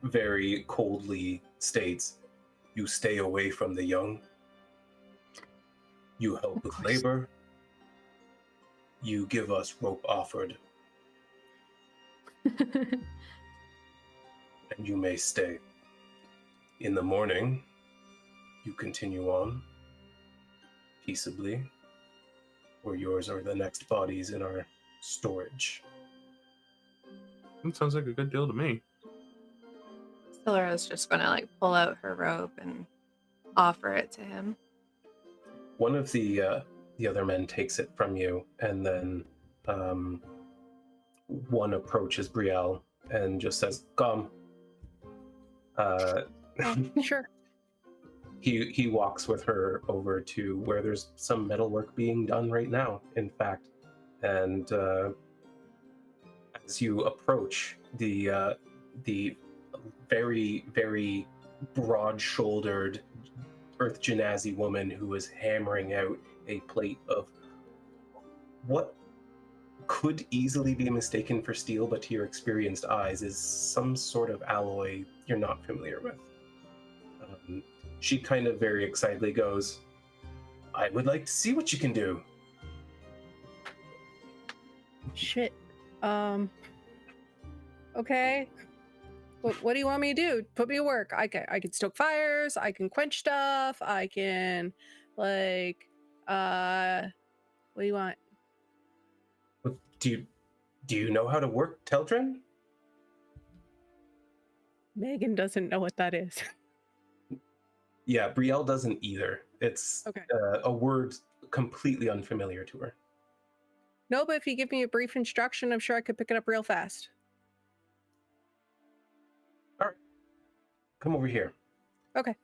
very coldly states, "You stay away from the young. You help Of with course. labor. You give us rope offered, and you may stay. In the morning, you continue on peaceably, or yours are the next bodies in our storage." That sounds like a good deal to me. Silara's just gonna like pull out her robe and offer it to him. One of the other men takes it from you, and then one approaches Brielle and just says, "Come." Sure. He walks with her over to where there's some metalwork being done right now, in fact. And as you approach, the very, very broad-shouldered Earth Genasi woman who is hammering out a plate of what could easily be mistaken for steel, but to your experienced eyes is some sort of alloy you're not familiar with. She kind of very excitedly goes, "I would like to see what you can do." Shit. Okay. What do you want me to do? Put me to work. I can stoke fires. I can quench stuff. I can, like, what do you want? Do you know how to work Teldrin? Megan doesn't know what that is. Yeah, Brielle doesn't either. It's Okay. a word completely unfamiliar to her. No, but if you give me a brief instruction, I'm sure I could pick it up real fast. All right, come over here. Okay.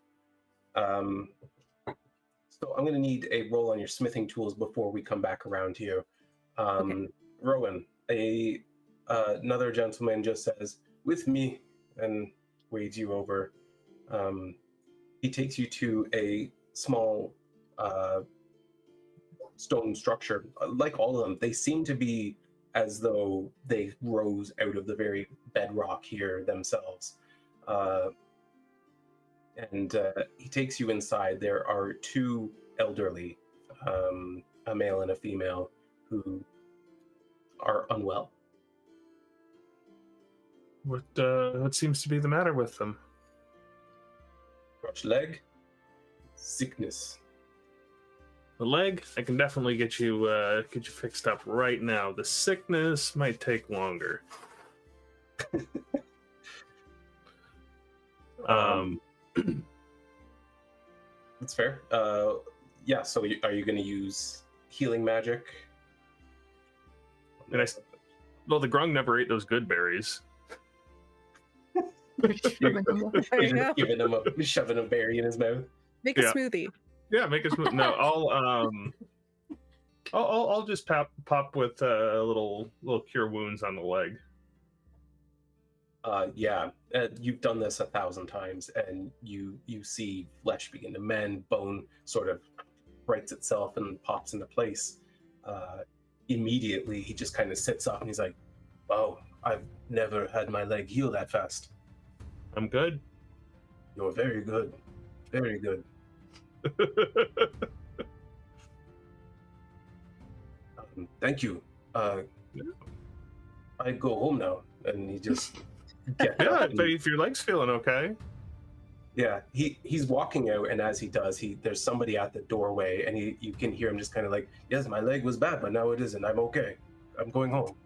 So I'm going to need a roll on your smithing tools before we come back around to you. Okay. Rowan, another gentleman just says, "With me," and wades you over. He takes you to a small stone structure. Like all of them, they seem to be as though they rose out of the very bedrock here themselves. And he takes you inside. There are two elderly, a male and a female, who are unwell. What seems to be the matter with them? Crushed leg, sickness. The leg, I can definitely get you fixed up right now. The sickness might take longer. That's fair. Yeah. So, are you going to use healing magic? And well, the grung never ate those good berries. There you go. Shoving a berry in his mouth. Make a smoothie. Yeah, make us. No, I'll just pop with a little cure wounds on the leg. Yeah, you've done this 1,000 times, and you see flesh begin to mend, bone sort of rights itself and pops into place. Immediately, he just kind of sits up and he's like, "Oh, I've never had my leg heal that fast." I'm good. You're very good, very good. Thank you. I go home now, and he just gets up but if your leg's feeling okay. Yeah, he's walking out, and as he does, there's somebody at the doorway, and you can hear him just kind of like, "Yes, my leg was bad, but now it isn't. I'm okay. I'm going home."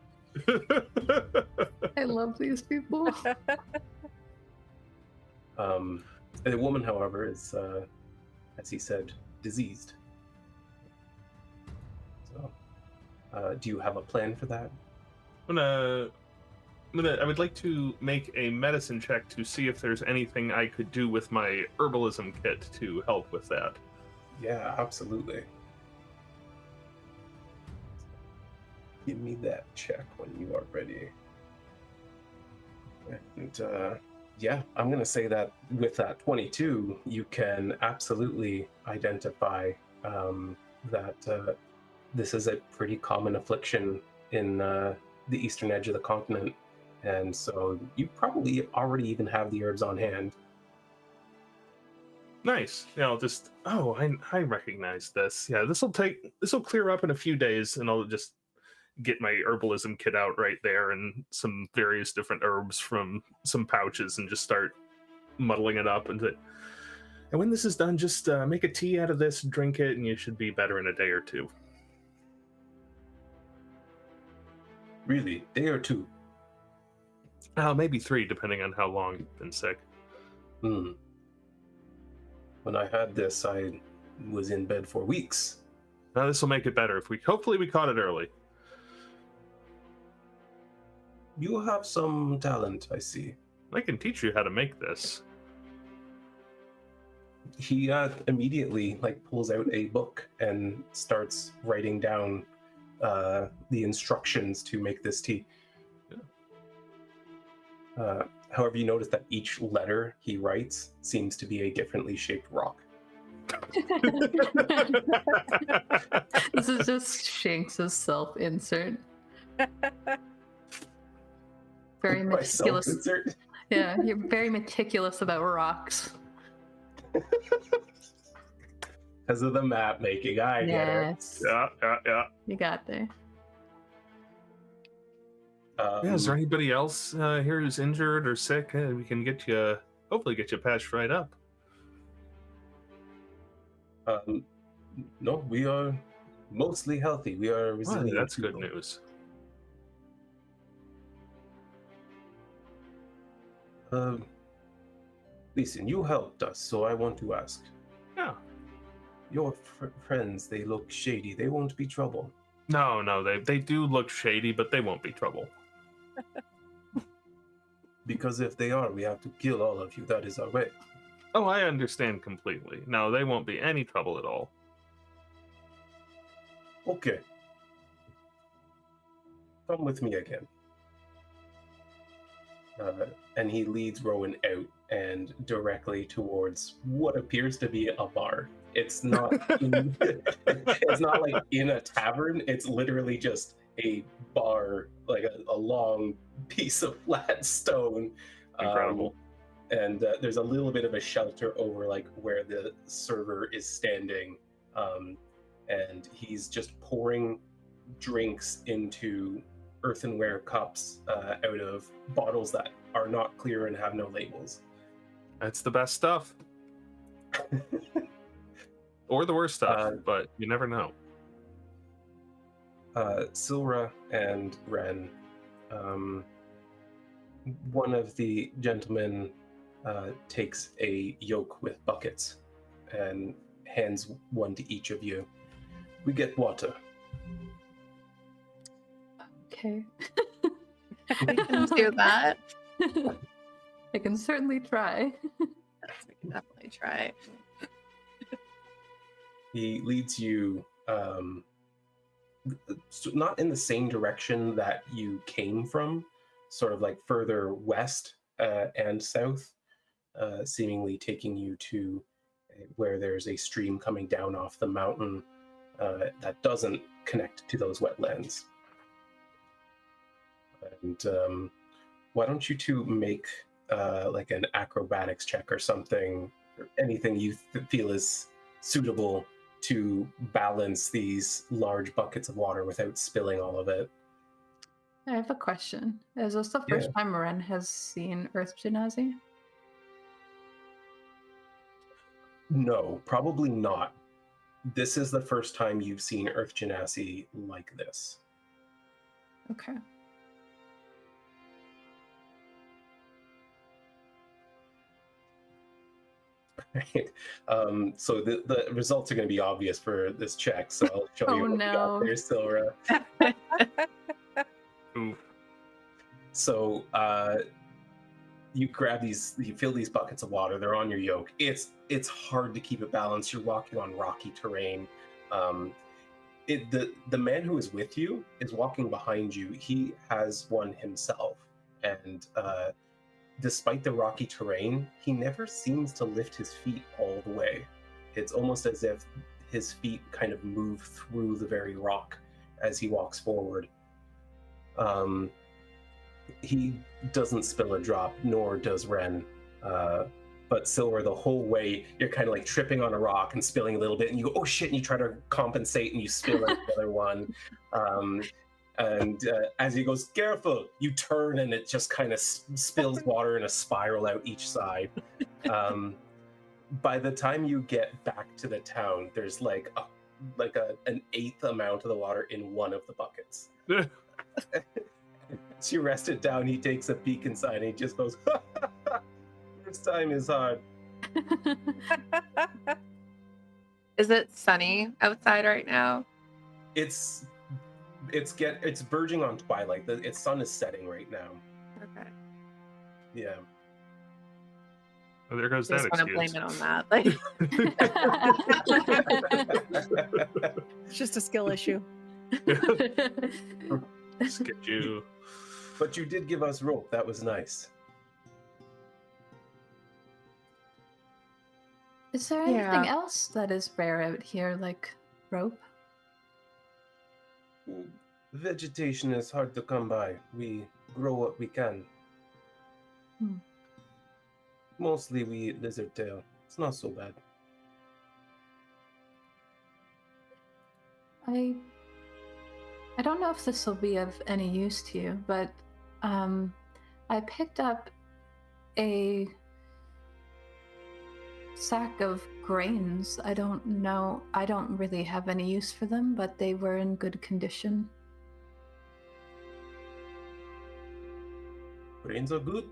I love these people. The woman, however, is, as he said, diseased. So, do you have a plan for that? I would like to make a medicine check to see if there's anything I could do with my herbalism kit to help with that. Yeah, absolutely. Give me that check when you are ready. And yeah, I'm going to say that with that 22, you can absolutely identify that this is a pretty common affliction in the eastern edge of the continent. And so you probably already even have the herbs on hand. Nice. Yeah, I'll just. Oh, I recognize this. Yeah, this will clear up in a few days, and I'll just get my herbalism kit out right there and some various different herbs from some pouches and just start muddling it up. And when this is done, just make a tea out of this, drink it, and you should be better in a day or two. Really? Day or two? Maybe 3, depending on how long you've been sick. When I had this, I was in bed for weeks. Now this will make it better. Hopefully we caught it early. You have some talent, I see. I can teach you how to make this. He immediately pulls out a book and starts writing down the instructions to make this tea. However, you notice that each letter he writes seems to be a differently shaped rock. This is just Shanks' self-insert. Very meticulous. Self-insert? Yeah, you're very meticulous about rocks. Because of the map making, I get it. Yes. Yeah. You got there. Is there anybody else here who's injured or sick? We can hopefully get you patched right up. No, we are mostly healthy. We are resilient. That's good news. Listen, you helped us, so I want to ask. Yeah. Your friends, they look shady. They won't be trouble. No, they do look shady, but they won't be trouble. Because if they are, we have to kill all of you. That is our way. Oh, I understand completely. No, they won't be any trouble at all. Okay. Come with me again. And he leads Rowan out and directly towards what appears to be a bar. It's not it's not like in a tavern. It's literally just a bar, like a long piece of flat stone. Incredible. And there's a little bit of a shelter over like where the server is standing. And he's just pouring drinks into earthenware cups out of bottles that are not clear and have no labels. That's the best stuff. Or the worst stuff, but you never know. Silra and Ren, one of the gentlemen takes a yoke with buckets and hands one to each of you. We get water. Okay. We can do that. I can certainly try. We can definitely try. He leads you not in the same direction that you came from, sort of like further west and south, seemingly taking you to where there's a stream coming down off the mountain that doesn't connect to those wetlands. And why don't you two make like an acrobatics check or something, or anything you feel is suitable to balance these large buckets of water without spilling all of it. I have a question. Is this the first time Ren has seen Earth Genasi? No, probably not. This is the first time you've seen Earth Genasi like this. Okay. Right. So the results are going to be obvious for this check, so I'll show you what you got there, Silra. So you grab these, you fill these buckets of water. They're on your yoke. It's hard to keep it balanced. You're walking on rocky terrain. The man who is with you is walking behind you. He has one himself, and despite the rocky terrain, he never seems to lift his feet all the way. It's almost as if his feet kind of move through the very rock as he walks forward. He doesn't spill a drop, nor does Ren. But Silver, the whole way, you're kind of like tripping on a rock and spilling a little bit, and you go, oh shit, and you try to compensate, and you spill another one. And as he goes, careful, you turn and it just kind of spills water in a spiral out each side. By the time you get back to the town, there's like an eighth amount of the water in one of the buckets. As you rest it down, he takes a peek inside and he just goes, first time is hard. Is it sunny outside right now? It's verging on twilight. Its sun is setting right now. Okay. Yeah. Oh, there goes Just that want to excuse. blame it on that. It's just a skill issue. Skip you. But you did give us rope. That was nice. Is there anything else that is rare out here, like rope? Vegetation is hard to come by. We grow what we can. Mostly we eat lizard tail. It's not so bad. I don't know if this will be of any use to you, but I picked up a sack of grains. I don't know. I don't really have any use for them, but they were in good condition. Grains are good.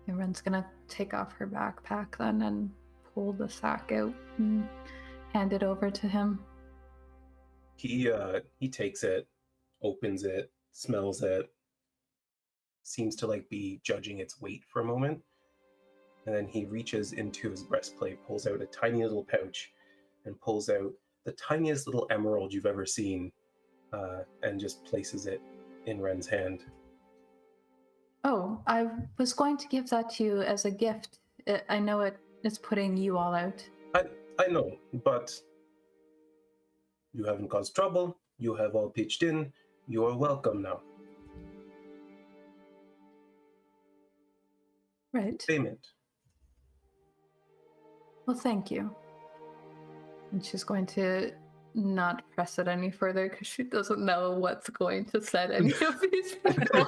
Everyone's gonna take off her backpack then and pull the sack out and hand it over to him. He takes it, opens it, smells it, seems to like be judging its weight for a moment, and then he reaches into his breastplate, pulls out a tiny little pouch, and pulls out the tiniest little emerald you've ever seen, and just places it in Ren's hand. Oh, I was going to give that to you as a gift. I know it's putting you all out. I know, but you haven't caused trouble. You have all pitched in. You are welcome now. Right. Payment. Well, thank you. And she's going to not press it any further because she doesn't know what's going to set any of these people.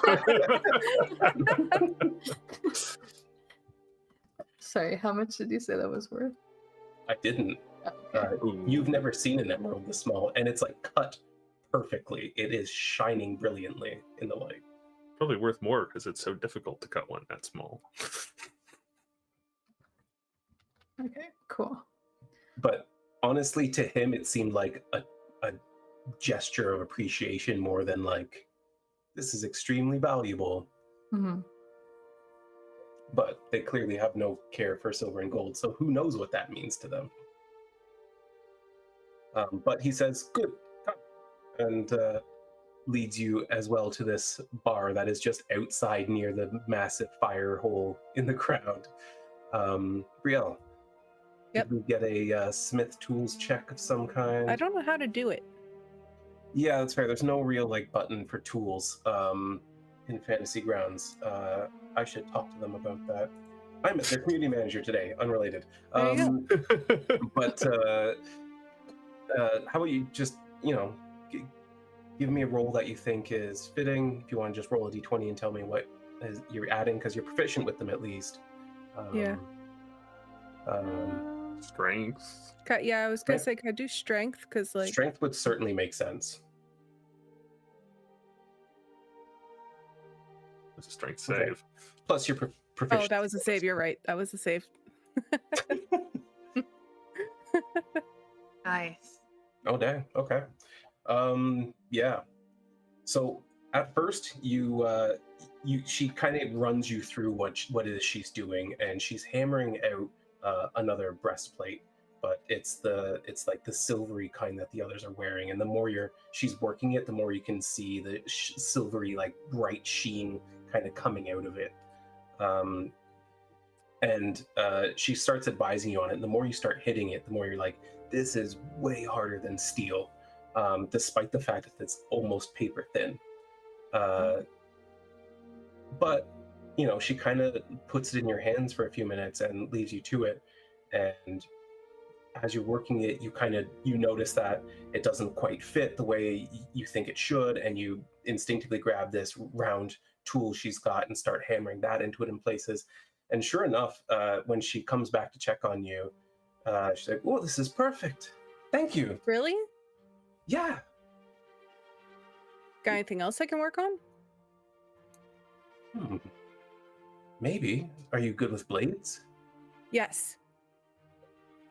Sorry, how much did you say that was worth? I didn't. Okay. You've never seen an emerald this small, and it's like cut perfectly. It is shining brilliantly in the light. Probably worth more because it's so difficult to cut one that small. Okay, cool. But honestly, to him, it seemed like a gesture of appreciation more than like, this is extremely valuable. Mm-hmm. But they clearly have no care for silver and gold, so who knows what that means to them. But he says, good, come, and leads you as well to this bar that is just outside near the massive fire hole in the ground. Brielle, Yep. did we get a smith tools check of some kind? I don't know how to do it. Yeah, that's fair. There's no real like button for tools in Fantasy Grounds. I should talk to them about that. I met their community manager today, unrelated. There you But how about you just, give me a roll that you think is fitting. If you want to just roll a d20 and tell me what you're adding, because you're proficient with them at least. Yeah. Strength. Yeah, I was gonna say, can I do strength? Because like Strength would certainly make sense. It's a strength Okay. save. Plus your proficient. oh, that was a save. You're right. That was a save. Nice. Oh, dang. Okay. Yeah. So at first, she kind of runs you through what it is she's doing, and she's hammering out another breastplate, but it's like the silvery kind that the others are wearing, and the more she's working it, the more you can see the silvery, like bright sheen kind of coming out of it. And she starts advising you on it, and the more you start hitting it, the more you're like, this is way harder than steel, despite the fact that it's almost paper thin. But, she kind of puts it in your hands for a few minutes and leaves you to it. And as you're working it, you notice that it doesn't quite fit the way you think it should, and you instinctively grab this round tool she's got and start hammering that into it in places. And sure enough, when she comes back to check on you, she's like, "Oh, this is perfect. Thank you." Really? Yeah. Got anything else I can work on? Maybe. Are you good with blades? Yes.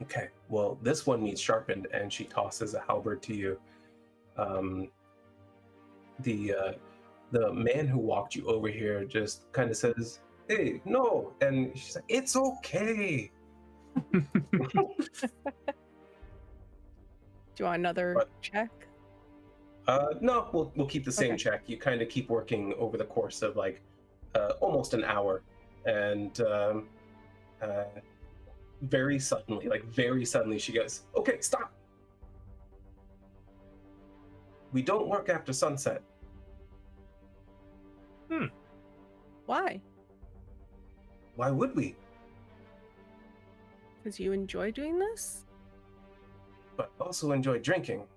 Okay. Well, this one needs sharpened, and she tosses a halberd to you. The man who walked you over here just kind of says, "Hey, no," and she's like, "It's okay." Do you want another check? No, we'll keep the same Okay. check. You kind of keep working over the course of like almost an hour, and very suddenly, she goes, "Okay, stop. We don't work after sunset." Why? Why would we? Because you enjoy doing this? But also enjoy drinking.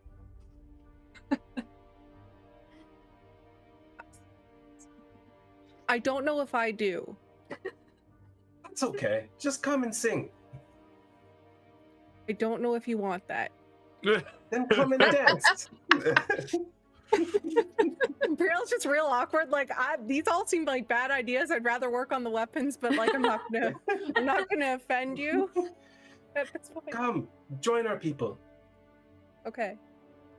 I don't know if I do. That's okay. Just come and sing. I don't know if you want that. Then come and dance. Brielle's just real awkward. Like, these all seem like bad ideas. I'd rather work on the weapons, but like, I'm not gonna offend you. That's fine. Come, join our people. Okay.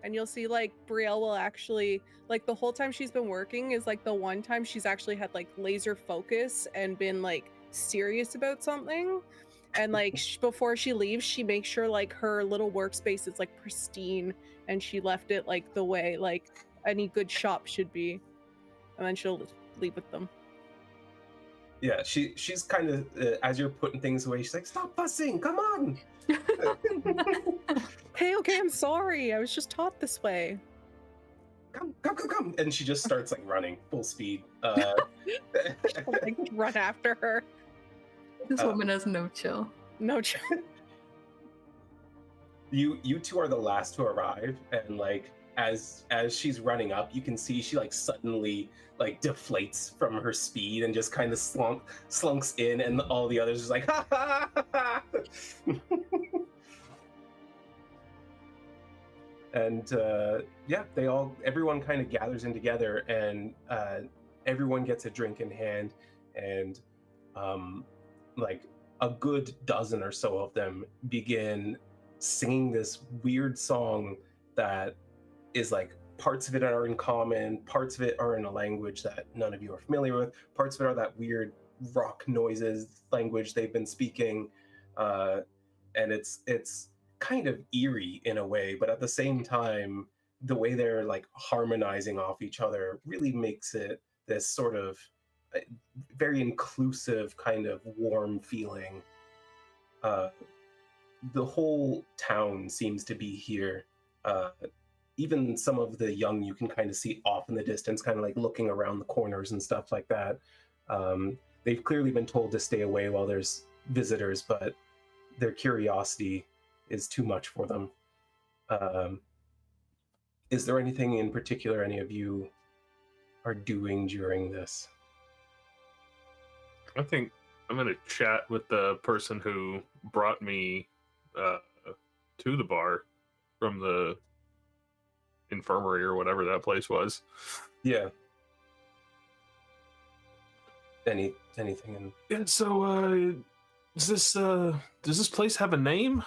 And you'll see, like, Brielle will actually, like, the whole time she's been working is like the one time she's actually had like laser focus and been like serious about something. And like before she leaves, she makes sure like her little workspace is like pristine, and she left it like the way like any good shop should be. And then she'll leave with them. Yeah, she's kind of as you're putting things away, she's like, "Stop fussing! Come on!" Hey, okay, I'm sorry. I was just taught this way. Come! And she just starts like running full speed. Like, run after her. This woman has no chill. No chill. You two are the last to arrive, and like as she's running up, you can see she like suddenly like deflates from her speed and just kind of slunks in, and all the others just like ha ha ha ha. And yeah, everyone kind of gathers in together, and everyone gets a drink in hand, and like a good dozen or so of them begin singing this weird song that is like parts of it are in common, parts of it are in a language that none of you are familiar with, parts of it are that weird rock noises language they've been speaking, and it's kind of eerie in a way, but at the same time the way they're like harmonizing off each other really makes it this sort of very inclusive kind of warm feeling. The whole town seems to be here. Even some of the young you can kind of see off in the distance, kind of like looking around the corners and stuff like that. They've clearly been told to stay away while there's visitors, but their curiosity is too much for them. Is there anything in particular any of you are doing during this? I think I'm going to chat with the person who brought me to the bar from the infirmary or whatever that place was. Yeah. Anything in... Yeah, so does this place have a name?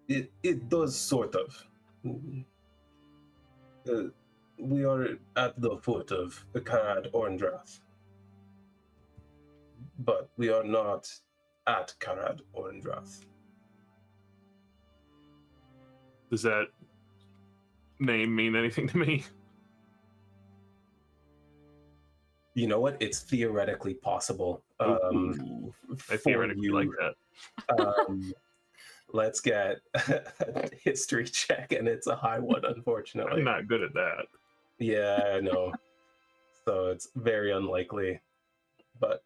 It does, sort of. We are at the foot of the Karad Orandrath, but we are not at Karad Orandrath. Does that name mean anything to me? You know what? It's theoretically possible. I theoretically like that. Let's get a history check, and it's a high one, unfortunately. I'm not good at that. Yeah, I know. So it's very unlikely, but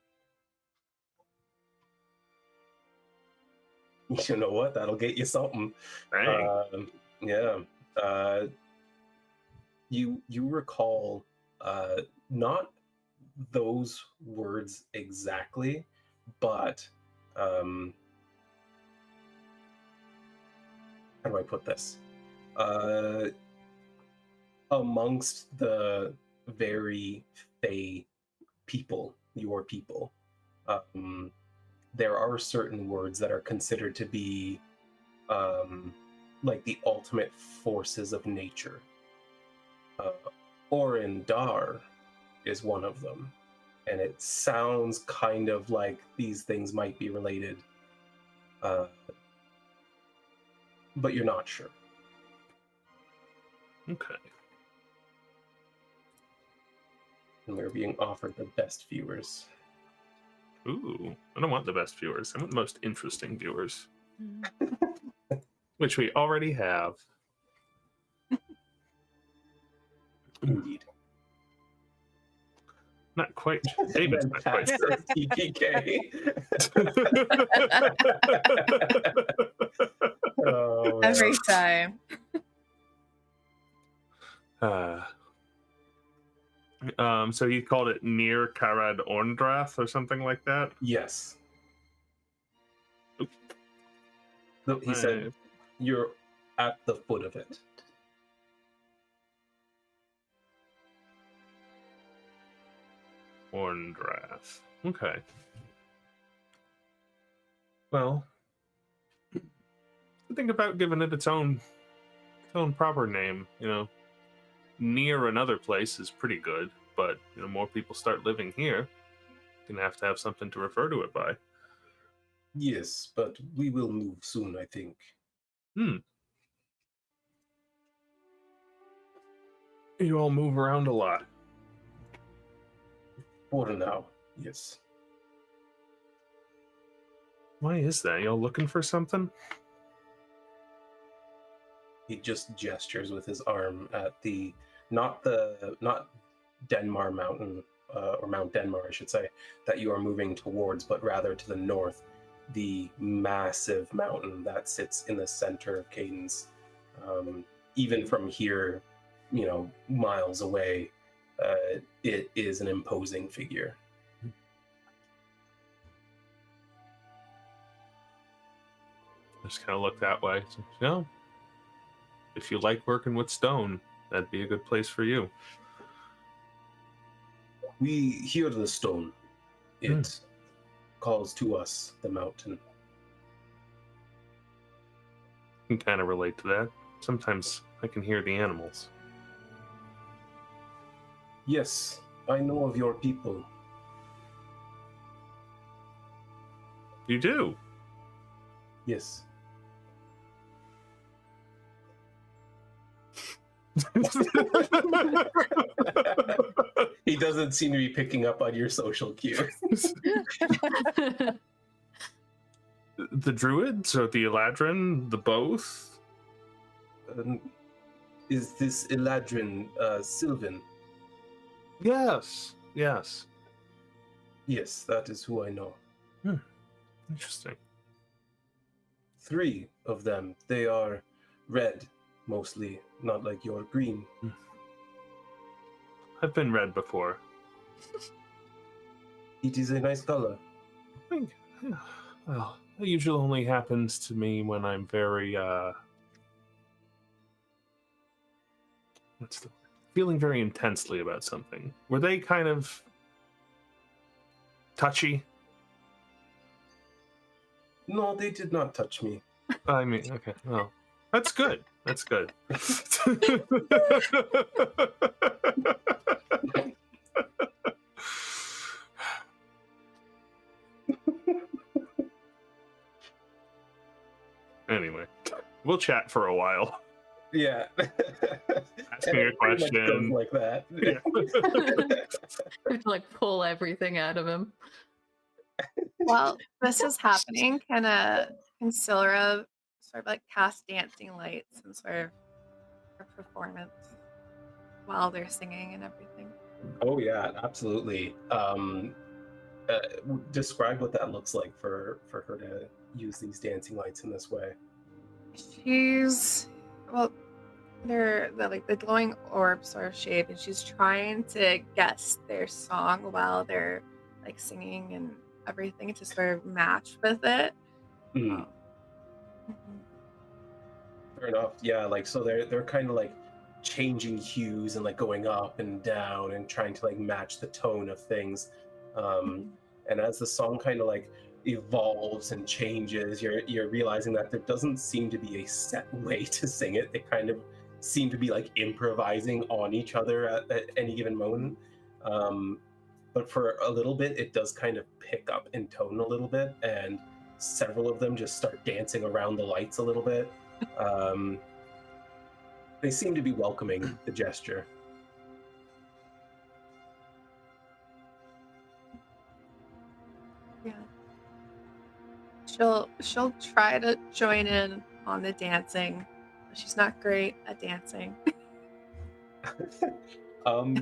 you know what? That'll get you something. Yeah. You recall not those words exactly, but how do I put this? Amongst the very fey people, your people, there are certain words that are considered to be like the ultimate forces of nature. Orindar is one of them, and it sounds kind of like these things might be related, but you're not sure. Okay. And we're being offered the best viewers. Ooh, I don't want the best viewers. I want the most interesting viewers. Which we already have. Indeed. Not quite. David's not quite sure. TPK. Oh, Every time. So you called it near Karad Orndrath or something like that? Yes. No, he said you're at the foot of it. Horndrath. Okay. Well, think about giving it its own proper name. Near another place is pretty good, but more people start living here, you're gonna have to have something to refer to it by. Yes, but we will move soon, I think. You all move around a lot. For now, yes. Why is that? Y'all looking for something? He just gestures with his arm at not Denmar Mountain, or Mount Denmar, I should say, that you are moving towards, but rather to the north, the massive mountain that sits in the center of Cadence. Even from here, miles away, it is an imposing figure. Just kind of look that way. So, if you like working with stone, that'd be a good place for you. We hear the stone. It calls to us, the mountain. I can kind of relate to that. Sometimes I can hear the animals. Yes, I know of your people. You do? Yes. He doesn't seem to be picking up on your social cues. The druids or the Eladrin, the both? Is this Eladrin Sylvan? Yes. Yes, that is who I know. Interesting. 3 of them. They are red, mostly, not like your green. I've been red before. It is a nice color. Well, it usually only happens to me when I'm very, feeling very intensely about something. Were they kind of touchy? No, they did not touch me. I mean, okay, well, that's good. That's good. Anyway, we'll chat for a while. Yeah. Ask me a question. Like that. Yeah. You have to pull everything out of him. While this is happening, can Silra sort of cast dancing lights and sort of a performance while they're singing and everything? Oh yeah, absolutely. Describe what that looks like for her to use these dancing lights in this way. They're the glowing orb sort of shape, and she's trying to guess their song while they're singing and everything to sort of match with it. Fair enough. Yeah, so they're kind of changing hues and going up and down and trying to match the tone of things. And as the song kind of evolves and changes, you're realizing that there doesn't seem to be a set way to sing it. They kind of seem to be improvising on each other at any given moment. But for a little bit, it does kind of pick up in tone a little bit, and several of them just start dancing around the lights a little bit. They seem to be welcoming the gesture. Yeah. She'll try to join in on the dancing. She's not great at dancing.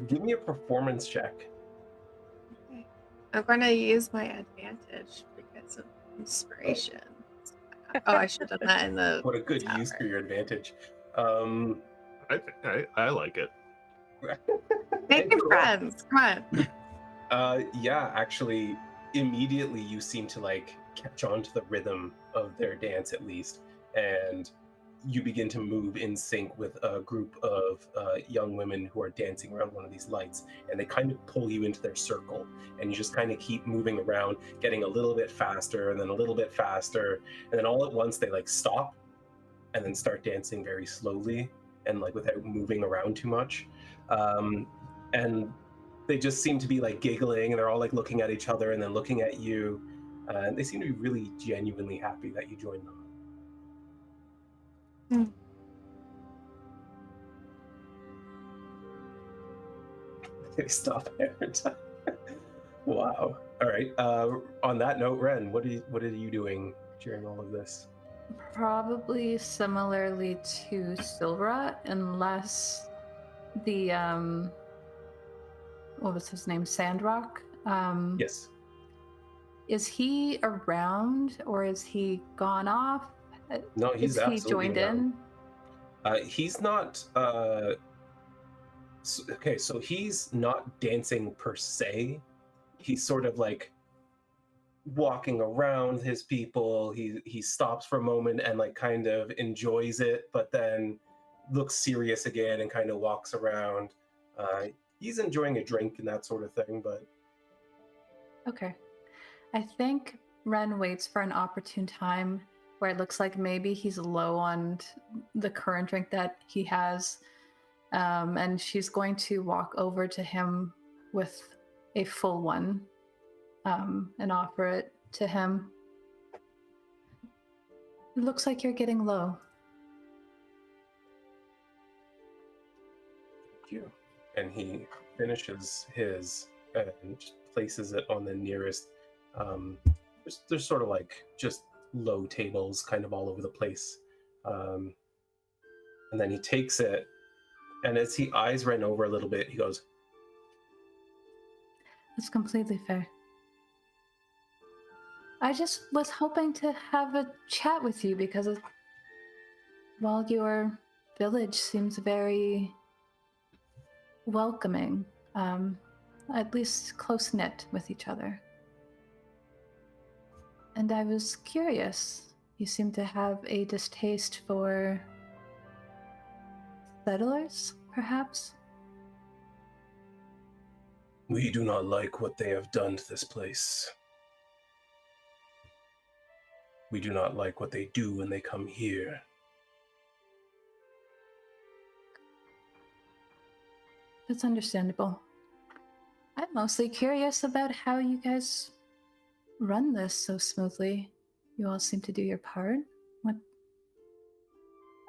Give me a performance check. Okay. I'm going to use my advantage because of inspiration. Oh, I should have done that in the What a good tower. use for your advantage. I like it. Making friends. Come on. Yeah, actually, immediately you seem to catch on to the rhythm of their dance at least, and you begin to move in sync with a group of young women who are dancing around one of these lights, and they kind of pull you into their circle, and you just kind of keep moving around, getting a little bit faster and then a little bit faster, and then all at once they like stop and then start dancing very slowly and like without moving around too much. And they just seem to be like giggling, and they're all like looking at each other and then looking at you. And they seem to be really genuinely happy that you joined them. They stop every time. Wow. All right. On that note, Ren, what are you doing during all of this? Probably similarly to Silvera, unless the what was his name, Sandrock? Yes. Is he around, or is he gone off? No, he's is he absolutely joined around. in? He's not. Okay, so he's not dancing per se. He's sort of like walking around his people. He stops for a moment and like kind of enjoys it, but then looks serious again and kind of walks around. He's enjoying a drink and that sort of thing, but Okay. I think Ren waits for an opportune time where it looks like maybe he's low on the current drink that he has. And she's going to walk over to him with a full one and offer it to him. It looks like you're getting low. thank you. And he finishes his and just places it on the nearest. There's sort of like just low tables kind of all over the place. And then he takes it, and as he eyes Ren over a little bit, he goes, That's completely fair. I just was hoping to have a chat with you because, well, your village seems very welcoming, at least close-knit with each other. And I was curious. You seem to have a distaste for settlers, perhaps? "We do not like what they have done to this place. We do not like what they do when they come here." That's understandable. I'm mostly curious about how you guys run this so smoothly. You all seem to do your part. What?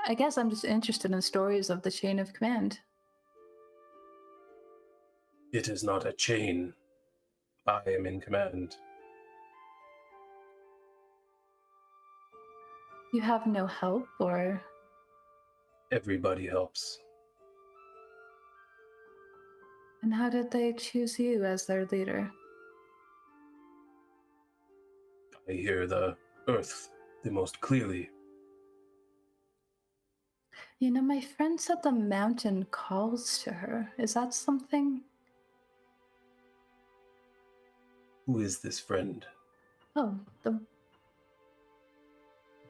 I guess I'm just interested in stories of the chain of command. It is not a chain. I am in command. You have no help, or Everybody helps. and how did they choose you as their leader? I hear the earth the most clearly. You know, my friend said the mountain calls to her. Is that something? Who is this friend? Oh, the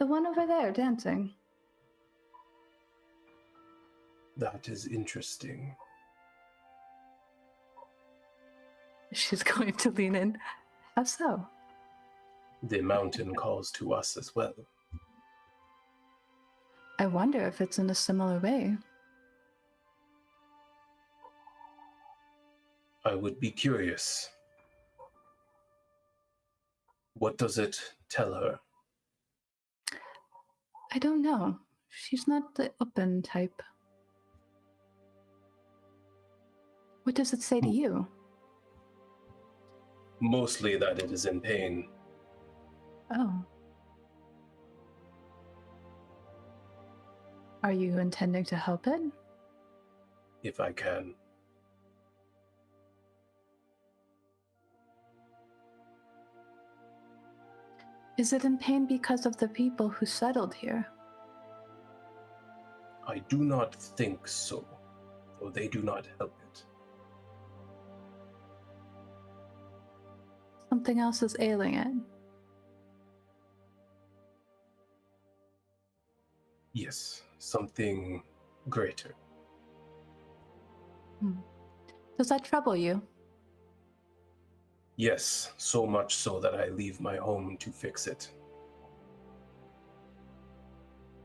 one over there dancing. That is interesting. She's going to lean in. How so? The mountain calls to us as well. I wonder if it's in a similar way. I would be curious. What does it tell her? I don't know. She's not the open type. What does it say to you? Mostly that it is in pain. Oh. Are you intending to help it? If I can. Is it in pain because of the people who settled here? I do not think so, though they do not help it. Something else is ailing it. Yes, Yes, something greater. Does that trouble you? Yes, so much so that I leave my home to fix it.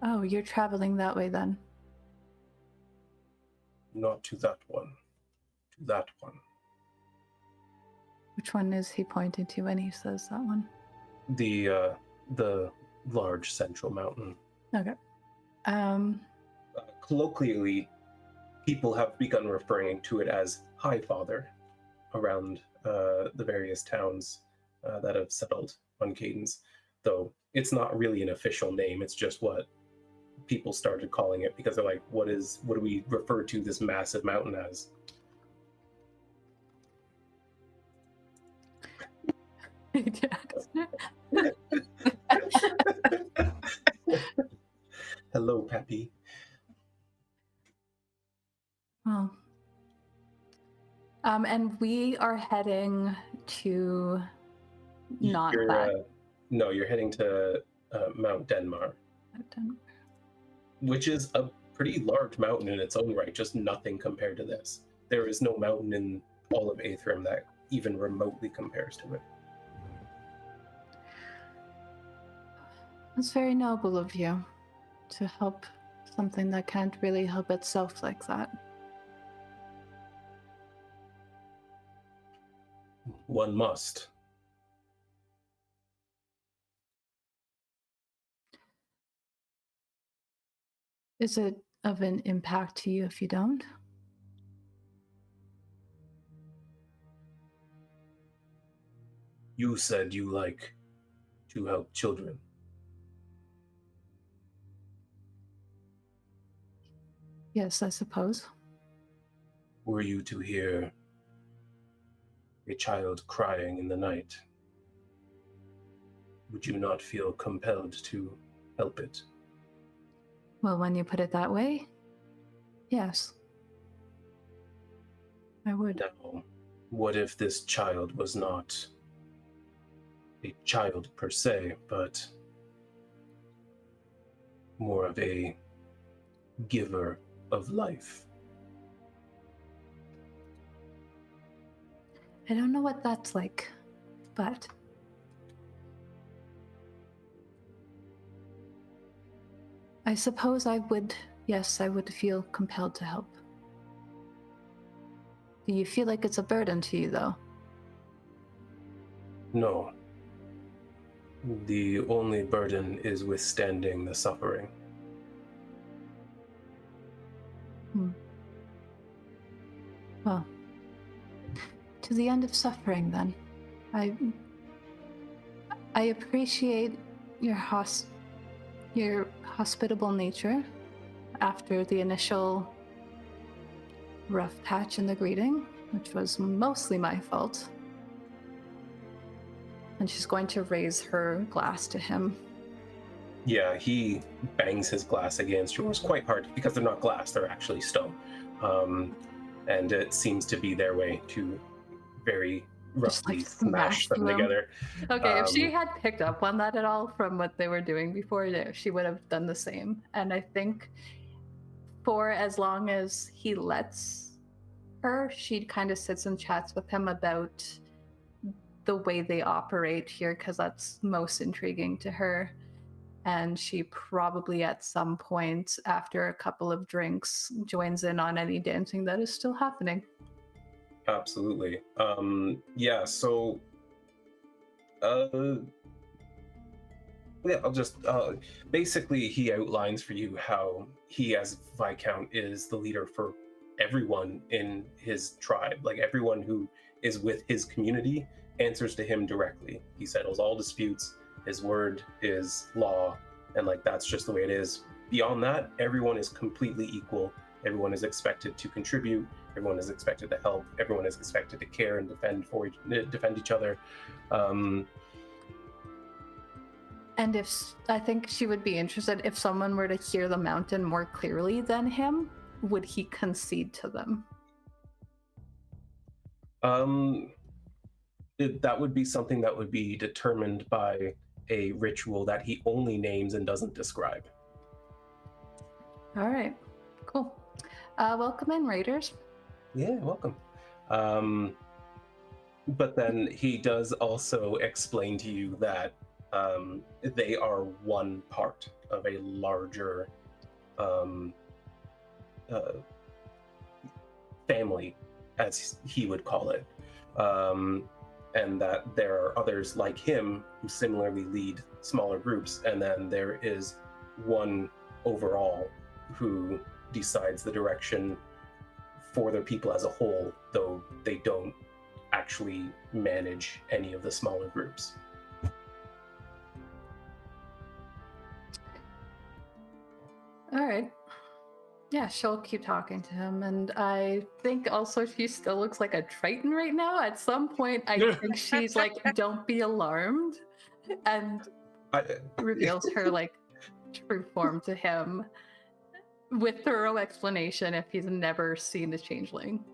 Oh, you're traveling that way then. Not to that one. To that one. Which one is he pointing to when he says that one? The large central mountain. Okay. Colloquially, people have begun referring to it as High Father around the various towns that have settled on Cadence, though it's not really an official name. It's just what people started calling it because they're like, what do we refer to this massive mountain as? Hello, Peppy. Well, and we are heading to not that. No, you're heading to Mount Denmar, which is a pretty large mountain in its own right, just nothing compared to this. There is no mountain in all of Aethrim that even remotely compares to it. It's very noble of you to help something that can't really help itself like that. One must. Is it of an impact to you if you don't? You said you like to help children. Yes, I suppose. Were you to hear a child crying in the night, would you not feel compelled to help it? Well, when you put it that way, yes. I would. Now, what if this child was not a child per se, but more of a giver of life? I don't know what that's like, but I suppose I would, yes, I would feel compelled to help. Do you feel like it's a burden to you, though? No. The only burden is withstanding the suffering. Well, to the end of suffering, then. I appreciate your hospitable nature after the initial rough patch in the greeting, which was mostly my fault. And she's going to raise her glass to him. Yeah, he bangs his glass against yours quite hard because they're not glass, they're actually stone. And it seems to be their way to very roughly smash them together. Okay, if she had picked up on that at all from what they were doing before, she would have done the same. And I think for as long as he lets her, she kind of sits and chats with him about the way they operate here, because that's most intriguing to her. And she probably at some point after a couple of drinks joins in on any dancing that is still happening. Absolutely. Yeah, so yeah, I'll just basically he outlines for you how he as Viscount is the leader for everyone in his tribe. Like everyone who is with his community answers to him directly. He settles all disputes. His word is law, and like that's just the way it is. Beyond that, everyone is completely equal. Everyone is expected to contribute. Everyone is expected to help. Everyone is expected to care and defend each other. And I think she would be interested if someone were to hear the mountain more clearly than him, would he concede to them? That would be something that would be determined by a ritual that he only names and doesn't describe. All right, cool. Welcome in, Raiders. Yeah, welcome. But then he does also explain to you that they are one part of a larger family, as he would call it. And that there are others like him who similarly lead smaller groups, and then there is one overall who decides the direction for their people as a whole, though they don't actually manage any of the smaller groups. All right. Yeah, she'll keep talking to him, and I think also she still looks like a Triton right now. At some point, I think she's like, "Don't be alarmed," and reveals her like true form to him with thorough explanation if he's never seen the changeling.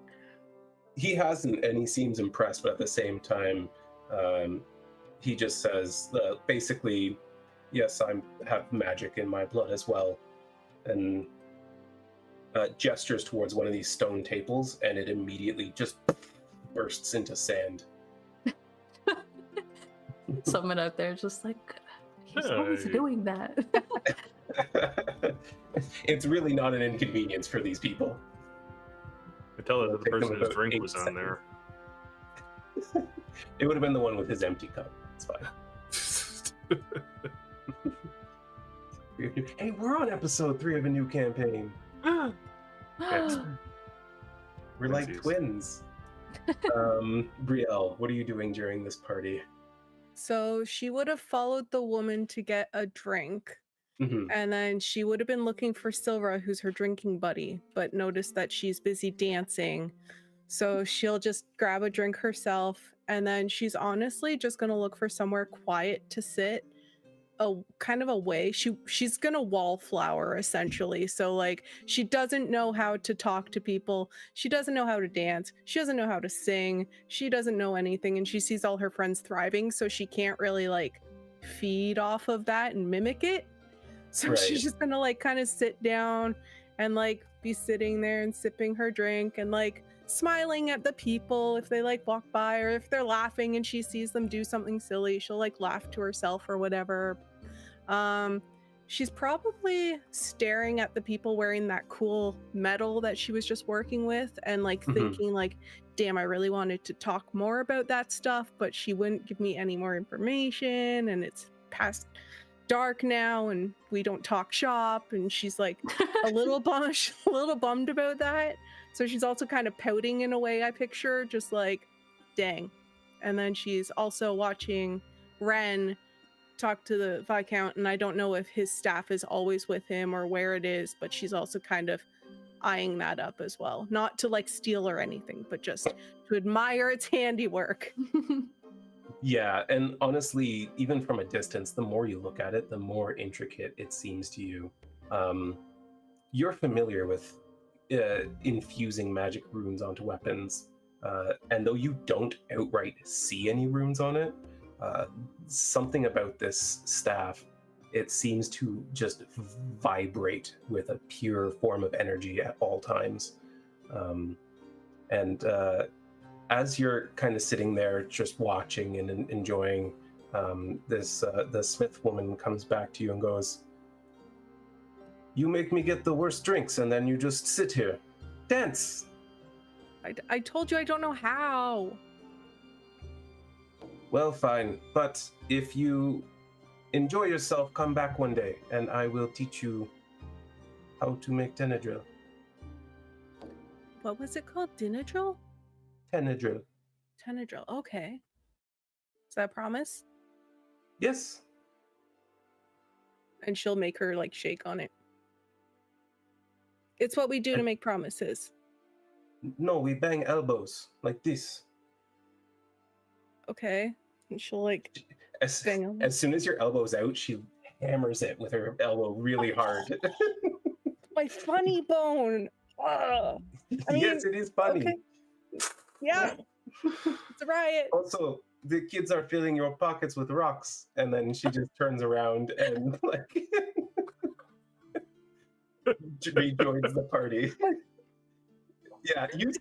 He hasn't, and he seems impressed, but at the same time, he just says, basically, yes, I have magic in my blood as well, and gestures towards one of these stone tables, and it immediately just bursts into sand. Someone out there just like, he's always doing that. It's really not an inconvenience for these people. I tell her that the person whose drink was on there. It would have been the one with his empty cup. It's fine. Hey, we're on episode 3 of a new campaign. We're like twins. Brielle, what are you doing during this party? So she would have followed the woman to get a drink. Mm-hmm. And then she would have been looking for Silra, who's her drinking buddy, but noticed that she's busy dancing. So she'll just grab a drink herself. And then she's honestly just going to look for somewhere quiet to sit, kind of away. She's going to wallflower, essentially. So like, she doesn't know how to talk to people. She doesn't know how to dance. She doesn't know how to sing. She doesn't know anything. And she sees all her friends thriving. So she can't really like feed off of that and mimic it. So Right. She's just gonna like kind of sit down and like be sitting there and sipping her drink and like smiling at the people if they like walk by, or if they're laughing and she sees them do something silly, she'll like laugh to herself or whatever. She's probably staring at the people wearing that cool medal that she was just working with and like thinking like, damn, I really wanted to talk more about that stuff, but she wouldn't give me any more information, and it's past dark now and we don't talk shop, and she's like a little bummed about that. So she's also kind of pouting in a way, I picture, just like, dang. And then she's also watching Ren talk to the Viscount, and I don't know if his staff is always with him or where it is, but she's also kind of eyeing that up as well, not to like steal or anything, but just to admire its handiwork. Yeah, and honestly, even from a distance, the more you look at it, the more intricate it seems to you. You're familiar with infusing magic runes onto weapons, and though you don't outright see any runes on it, something about this staff, it seems to just vibrate with a pure form of energy at all times. As you're kind of sitting there just watching and enjoying this, the smith woman comes back to you and goes, "You make me get the worst drinks and then you just sit here. Dance!" I told you I don't know how. Well, fine, but if you enjoy yourself, come back one day and I will teach you how to make Tenedril. What was it called? Dinadril? Tenedril. Tenedril, okay. Is that a promise? Yes. And she'll make her like shake on it. It's what we do to make promises. No, we bang elbows like this. Okay. And she'll like bang on. As soon as your elbow's out, she hammers it with her elbow really hard. My funny bone. Ugh. I mean, yes, it is funny. Okay. Yeah. It's a riot. Also, the kids are filling your pockets with rocks, and then she just turns around and like rejoins the party. Yeah, you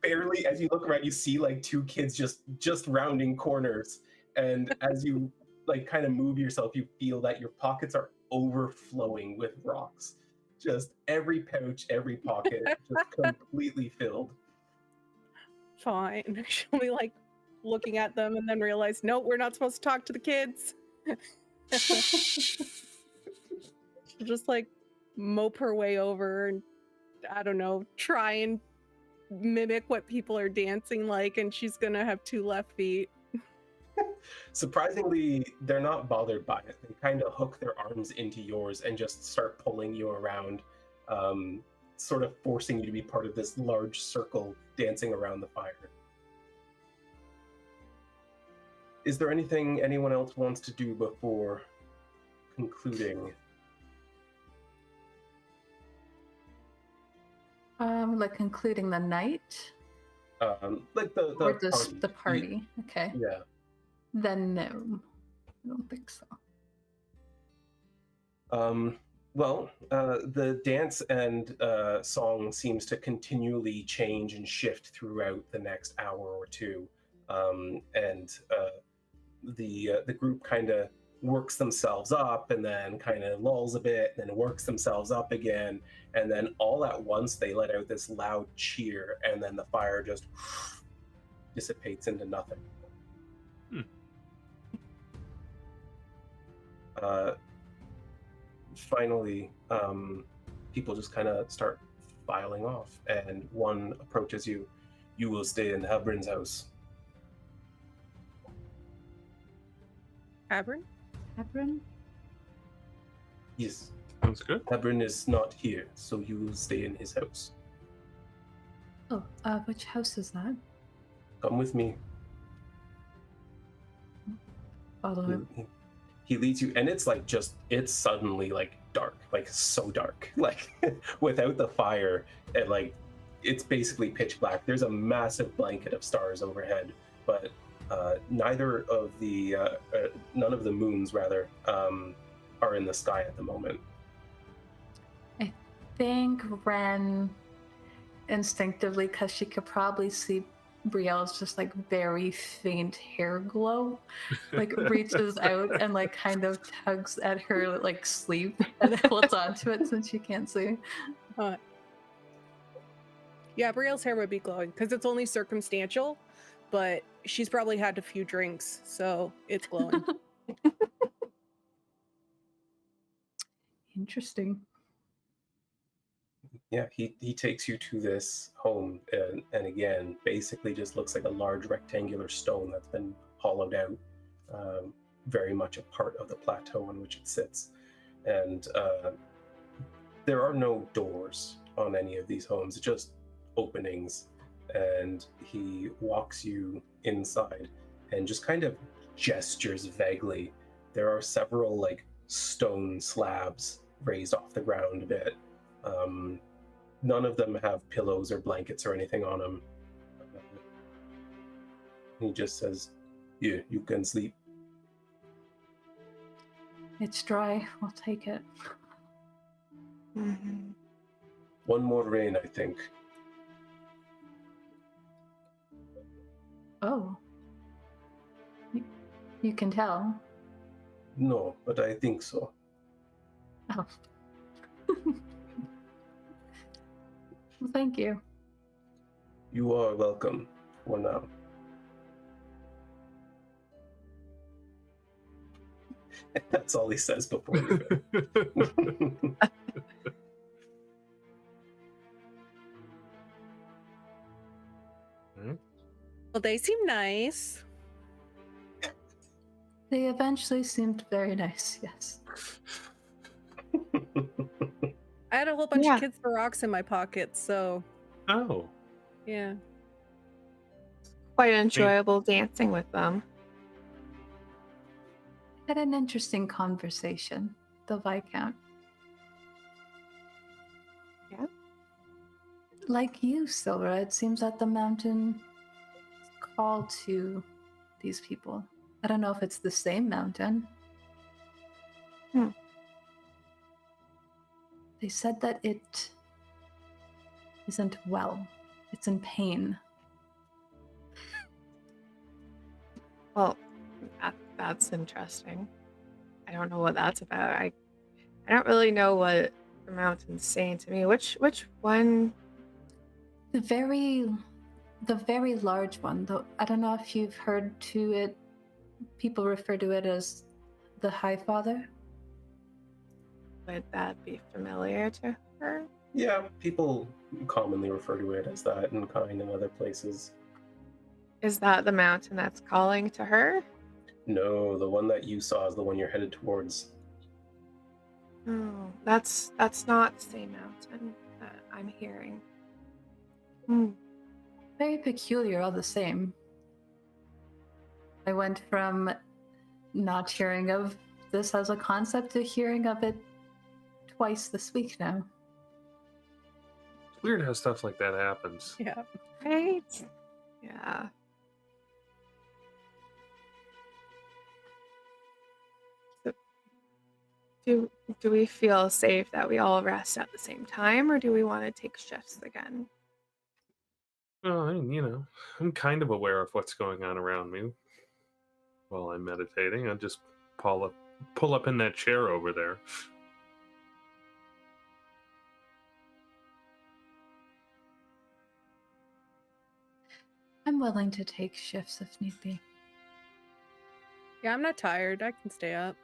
barely, as you look around, you see like two kids just rounding corners, and as you like kind of move yourself, you feel that your pockets are overflowing with rocks. Just every pouch, every pocket, just completely filled. Fine. She'll be like looking at them and then realize, no, we're not supposed to talk to the kids. She'll just like mope her way over and I don't know, try and mimic what people are dancing like, and she's gonna have 2 left feet. Surprisingly, they're not bothered by it. They kind of hook their arms into yours and just start pulling you around, sort of forcing you to be part of this large circle dancing around the fire. Is there anything anyone else wants to do before concluding? Like concluding the night? Like the Or party. just the party? Okay. Yeah. Then no. I don't think so. Well, the dance and song seems to continually change and shift throughout the next hour or two, and the group kind of works themselves up and then kind of lulls a bit, and then works themselves up again, and then all at once they let out this loud cheer, and then the fire just dissipates into nothing. Finally, people just kind of start filing off, and one approaches you. You will stay in Habrin's house. Abern? Hebron? Yes, Sounds good. Habrin is not here, so you will stay in his house. Oh, which house is that? Come with me. Follow him. He leads you, and it's like it's suddenly like dark, like so dark, like without the fire, and like it's basically pitch black. There's a massive blanket of stars overhead, but none of the moons rather are in the sky at the moment. I think Ren instinctively, because she could probably see Brielle's just like very faint hair glow, like reaches out and like kind of tugs at her like sleeve and holds onto it since she can't see. Yeah, Brielle's hair would be glowing because it's only circumstantial, but she's probably had a few drinks, so it's glowing. Interesting. Yeah, he takes you to this home, and again, basically just looks like a large rectangular stone that's been hollowed out, very much a part of the plateau on which it sits. And there are no doors on any of these homes, just openings. And he walks you inside and just kind of gestures vaguely. There are several like stone slabs raised off the ground a bit. None of them have pillows or blankets or anything on them. He just says, "Yeah, you can sleep." It's dry. We'll take it. Mm-hmm. One more rain, I think. Oh. You can tell. No, but I think so. Oh. Well, thank you. You are welcome for now. That's all he says before you go. Well, they seem nice. They eventually seemed very nice, yes. I had a whole bunch of kids for rocks in my pockets, so Oh, yeah. Quite enjoyable dancing with them. Had an interesting conversation, the Viscount. Yeah. Like you, Silra, it seems that the mountain called to these people. I don't know if it's the same mountain. They said that it isn't well. It's in pain. Well, that's interesting. I don't know what that's about. I don't really know what the mountain's saying to me. Which one? The very large one, though. I don't know if you've heard to it. People refer to it as the High Father. Would that be familiar to her? Yeah, people commonly refer to it as that in kind in other places. Is that the mountain that's calling to her? No, the one that you saw is the one you're headed towards. Oh, that's not the same mountain that I'm hearing. Very peculiar, all the same. I went from not hearing of this as a concept to hearing of it twice this week now. It's weird how stuff like that happens. Yeah. Right? Yeah. So, do we feel safe that we all rest at the same time, or do we want to take shifts again? Well, I mean, I'm kind of aware of what's going on around me while I'm meditating. I'll just pull up in that chair over there. I'm willing to take shifts if need be. Yeah, I'm not tired. I can stay up.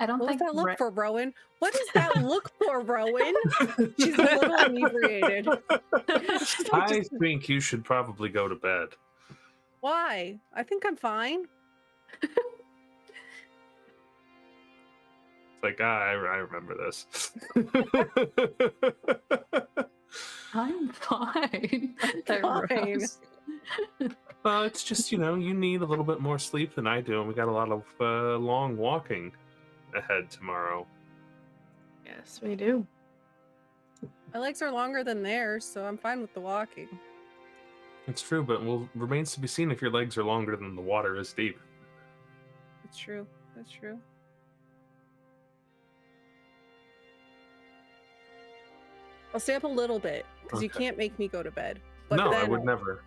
I don't What was think that look for, Rowan? What is that look for, Rowan? She's a little inebriated. I think you should probably go to bed. Why? I think I'm fine. It's like, I remember this. I'm fine. Fine. It's just, you need a little bit more sleep than I do, and we got a lot of long walking ahead tomorrow. Yes, we do. My legs are longer than theirs, so I'm fine with the walking. It's true, but remains to be seen if your legs are longer than the water is deep. That's true. That's true. I'll stay up a little bit, because you Okay. can't make me go to bed. But No, I then would never.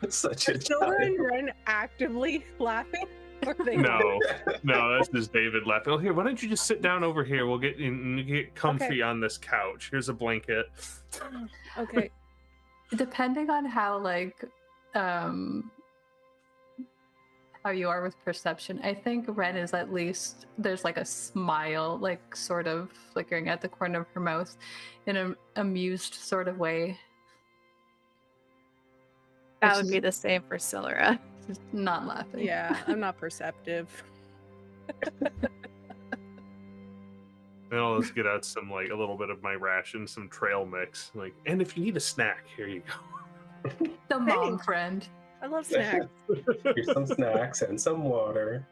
Such a Are Silver child. and Ren actively laughing? Or are they No, that's just David laughing. Oh, here, why don't you just sit down over here? We'll get comfy Okay. on this couch. Here's a blanket. Okay. Depending on how how you are with perception, I think Ren is at least there's like a smile, like sort of flickering at the corner of her mouth in an amused sort of way. That Which would be the same for Silura. is not laughing. Yeah, I'm not perceptive. Now let's get out some a little bit of my ration, some trail mix. And if you need a snack, here you go. The mom Thanks. friend. I love snacks. Here's some snacks and some water.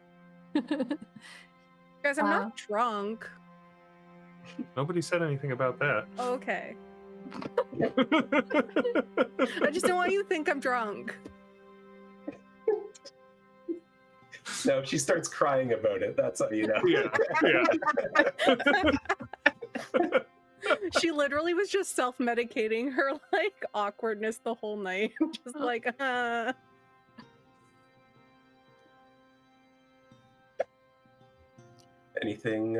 Guys, I'm not drunk. Nobody said anything about that. Oh, okay. I just don't want you to think I'm drunk. No, if she starts crying about it, that's how you know. Yeah. She literally was just self-medicating her awkwardness the whole night. Just Anything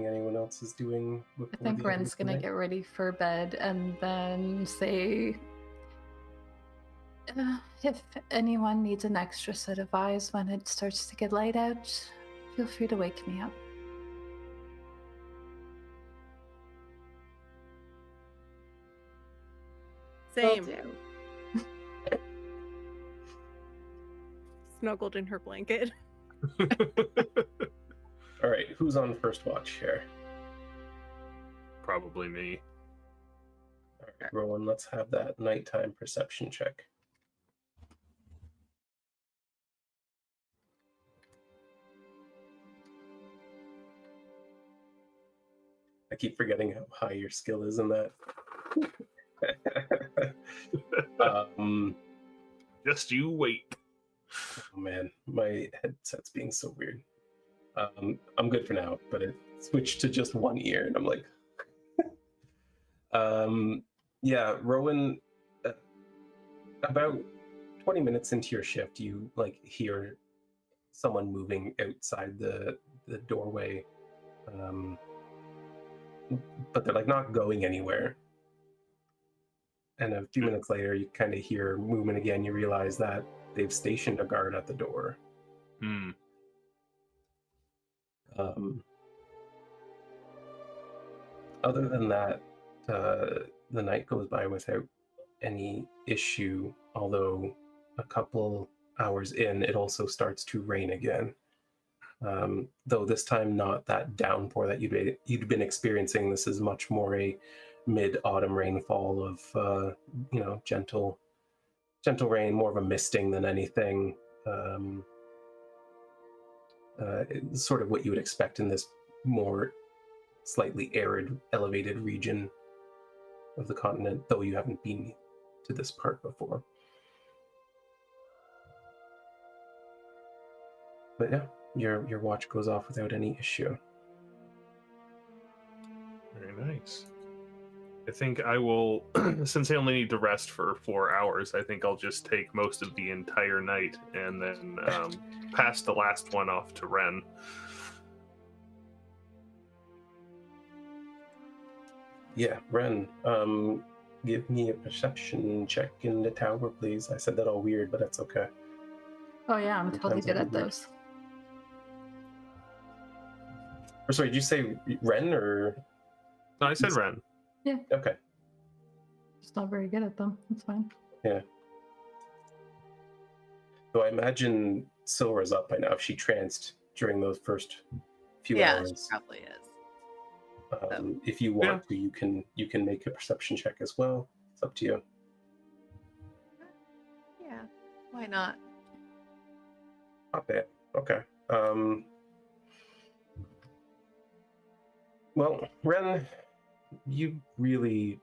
anyone else is doing? I think Ren's gonna get ready for bed and then say, if anyone needs an extra set of eyes when it starts to get light out, feel free to wake me up. Same. Will do. Snuggled in her blanket. All right, who's on first watch here? Probably me. All right, Rowan, let's have that nighttime perception check. I keep forgetting how high your skill is in that. Just you wait. Oh man, my headset's being so weird. I'm good for now, but it switched to just one ear, and I'm like, yeah, Rowan. About 20 minutes into your shift, you like hear someone moving outside the doorway, but they're like not going anywhere. And a few minutes later, you kind of hear movement again. You realize that they've stationed a guard at the door. Hmm. Other than that, the night goes by without any issue, although a couple hours in, it also starts to rain again. Though this time not that downpour that you'd been experiencing. This is much more a mid-autumn rainfall of gentle rain, more of a misting than anything. It's sort of what you would expect in this more slightly arid, elevated region of the continent, though you haven't been to this part before. But yeah, your watch goes off without any issue. Very nice. I think I will, since I only need to rest for 4 hours, I think I'll just take most of the entire night and then pass the last one off to Ren. Yeah, Ren, give me a perception check in the tower, please. I said that all weird, but that's okay. Oh yeah, I'm totally Sometimes good I at do weird. those. Or sorry, did you say Ren or? No, I said Ren. Yeah. Okay. Just not very good at them. That's fine. Yeah. So I imagine Silra's up by now if she tranced during those first few hours. She probably is. If you want to, you can make a perception check as well. It's up to you. Yeah, why not? Not bad. Okay. Well, Ren, you really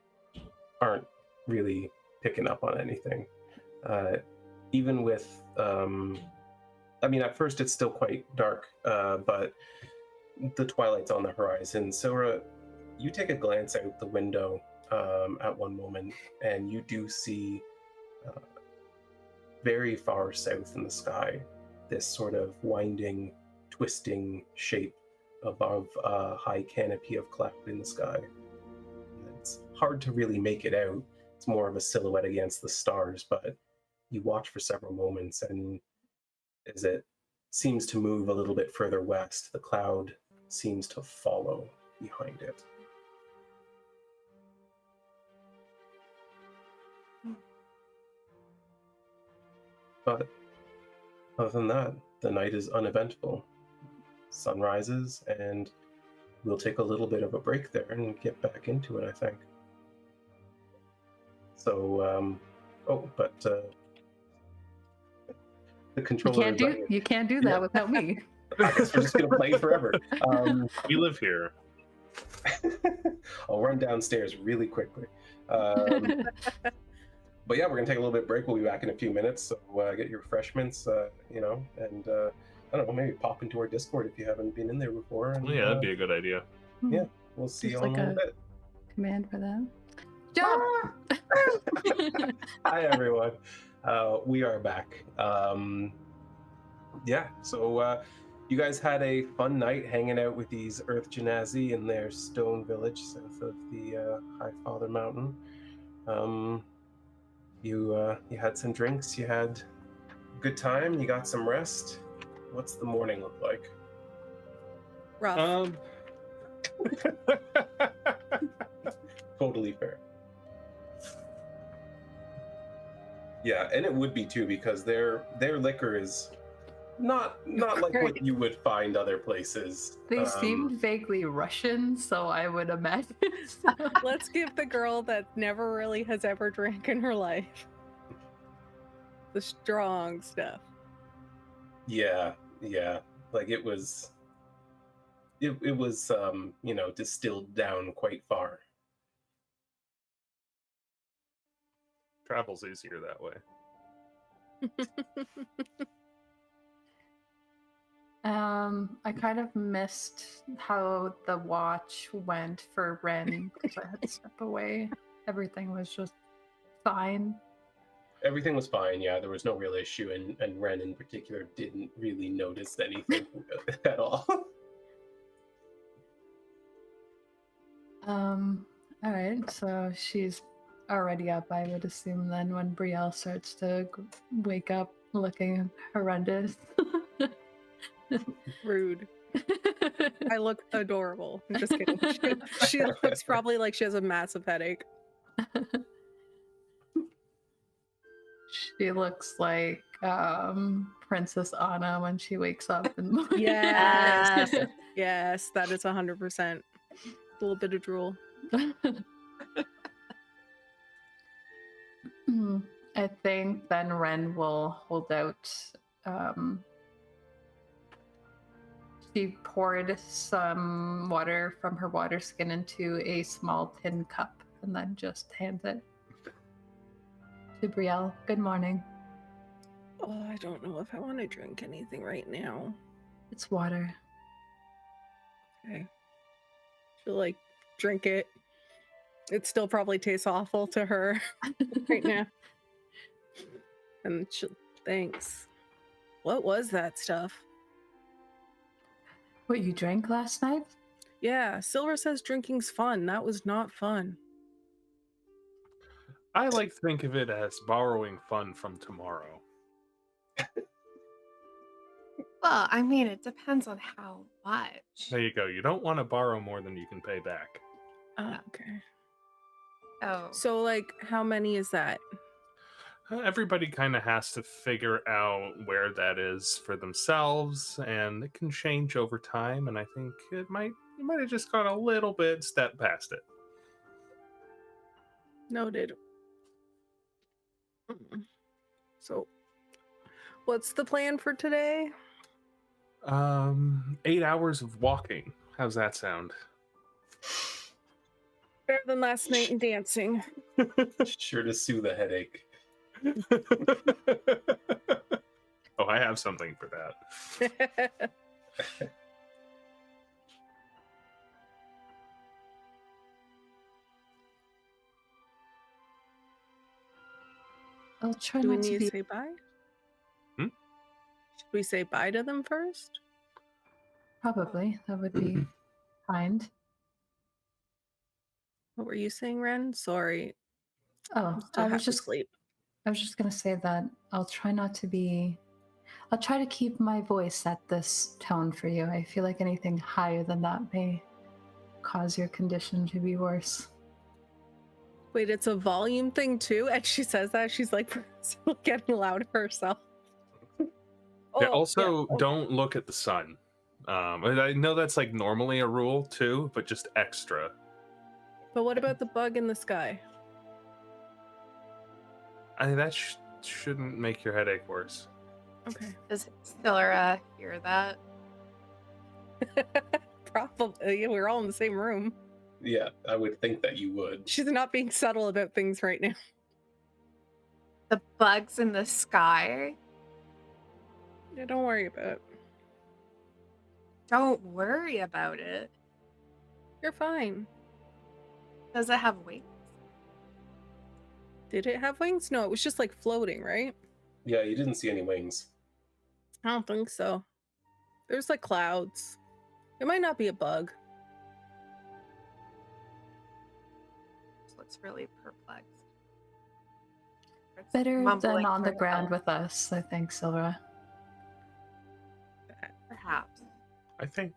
aren't really picking up on anything. Even with, I mean, at first it's still quite dark, but the twilight's on the horizon. Silra, you take a glance out the window at one moment, and you do see very far south in the sky this sort of winding, twisting shape above a high canopy of cloud in the sky. It's hard to really make it out. It's more of a silhouette against the stars, but you watch for several moments, and as it seems to move a little bit further west, the cloud seems to follow behind it. But other than that, the night is uneventful. Sun rises, and we'll take a little bit of a break there and get back into it, I think. So, the controller. You can't do that without me. I guess we're just gonna play forever. We live here. I'll run downstairs really quickly. But yeah, we're gonna take a little bit of break. We'll be back in a few minutes. So get your refreshments, and I don't know, maybe pop into our Discord if you haven't been in there before. And, Yeah, that'd be a good idea. Yeah, we'll see you Just all in a like little bit. Command for them. Jump! Hi everyone, we are back. Yeah, so you guys had a fun night hanging out with these Earth Genasi in their stone village south of the High Father Mountain. You had some drinks, you had a good time, you got some rest. What's the morning look like? Rough. Totally fair. Yeah, and it would be too, because their liquor is not like what you would find other places. They seem vaguely Russian, so I would imagine. Let's give the girl that never really has ever drank in her life the strong stuff. Yeah. Like it was distilled down quite far. Travel's easier that way. I kind of missed how the watch went for Ren because I had to step away. Everything was just fine. Everything was fine, yeah. There was no real issue, and Ren in particular didn't really notice anything at all. All right, so she's already up, I would assume, then when Brielle starts to wake up looking horrendous. Rude. I look adorable. I'm just kidding. She looks probably like she has a massive headache. She looks like Princess Anna when she wakes up in the morning. Yes. Yes, that is 100%. A little bit of drool. I think then Ren will hold out. She poured some water from her water skin into a small tin cup and then just hands it to Brielle. Good morning. Oh, I don't know if I want to drink anything right now. It's water. Okay. She'll like drink it. It still probably tastes awful to her right now. And she'll, thanks. What was that stuff? What you drank last night? Yeah, Silver says drinking's fun. That was not fun. I like to think of it as borrowing fun from tomorrow. Well, I mean, it depends on how much. There you go. You don't want to borrow more than you can pay back. Okay. Oh, So, like, how many is that? Everybody kind of has to figure out where that is for themselves, and it can change over time. And I think you might have just gone a little bit step past it. Noted. So, what's the plan for today? 8 hours of walking. How's that sound? Better than last night in dancing. Sure to soothe the headache. Oh, I have something for that. I'll try Do we not to need be. to say bye? Hmm? Should we say bye to them first? Probably. That would be kind. What were you saying, Ren? Sorry. Oh, Still half asleep. I was just gonna say that I'll try not to be. I'll try to keep my voice at this tone for you. I feel like anything higher than that may cause your condition to be worse. Wait, it's a volume thing too? And she says that she's like getting loud herself. Yeah, also, don't look at the sun. I know that's like normally a rule too, but just extra. But what about the bug in the sky? That shouldn't make your headache worse. Okay. does Silra hear that? Probably. We're all in the same room. Yeah, I would think that you would. She's not being subtle about things right now. The bugs in the sky? Yeah, don't worry about it. Don't worry about it. You're fine. Does it have wings? Did it have wings? No, it was just like floating, right? Yeah, you didn't see any wings. I don't think so. There's like clouds. It might not be a bug. This looks really perplexed. It's Better than mumbling on the for ground help, with us, I think, Silra. perhaps. I think.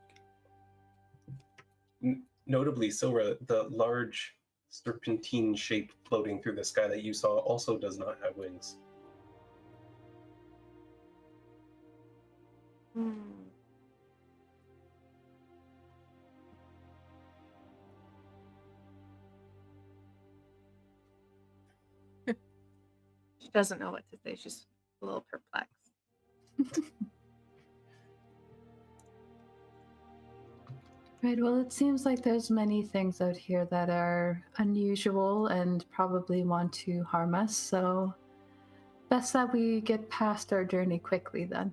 Notably, Silra, the large serpentine shape floating through the sky that you saw also does not have wings. She doesn't know what to say. She's a little perplexed. Right, well, it seems like there's many things out here that are unusual and probably want to harm us, so best that we get past our journey quickly then.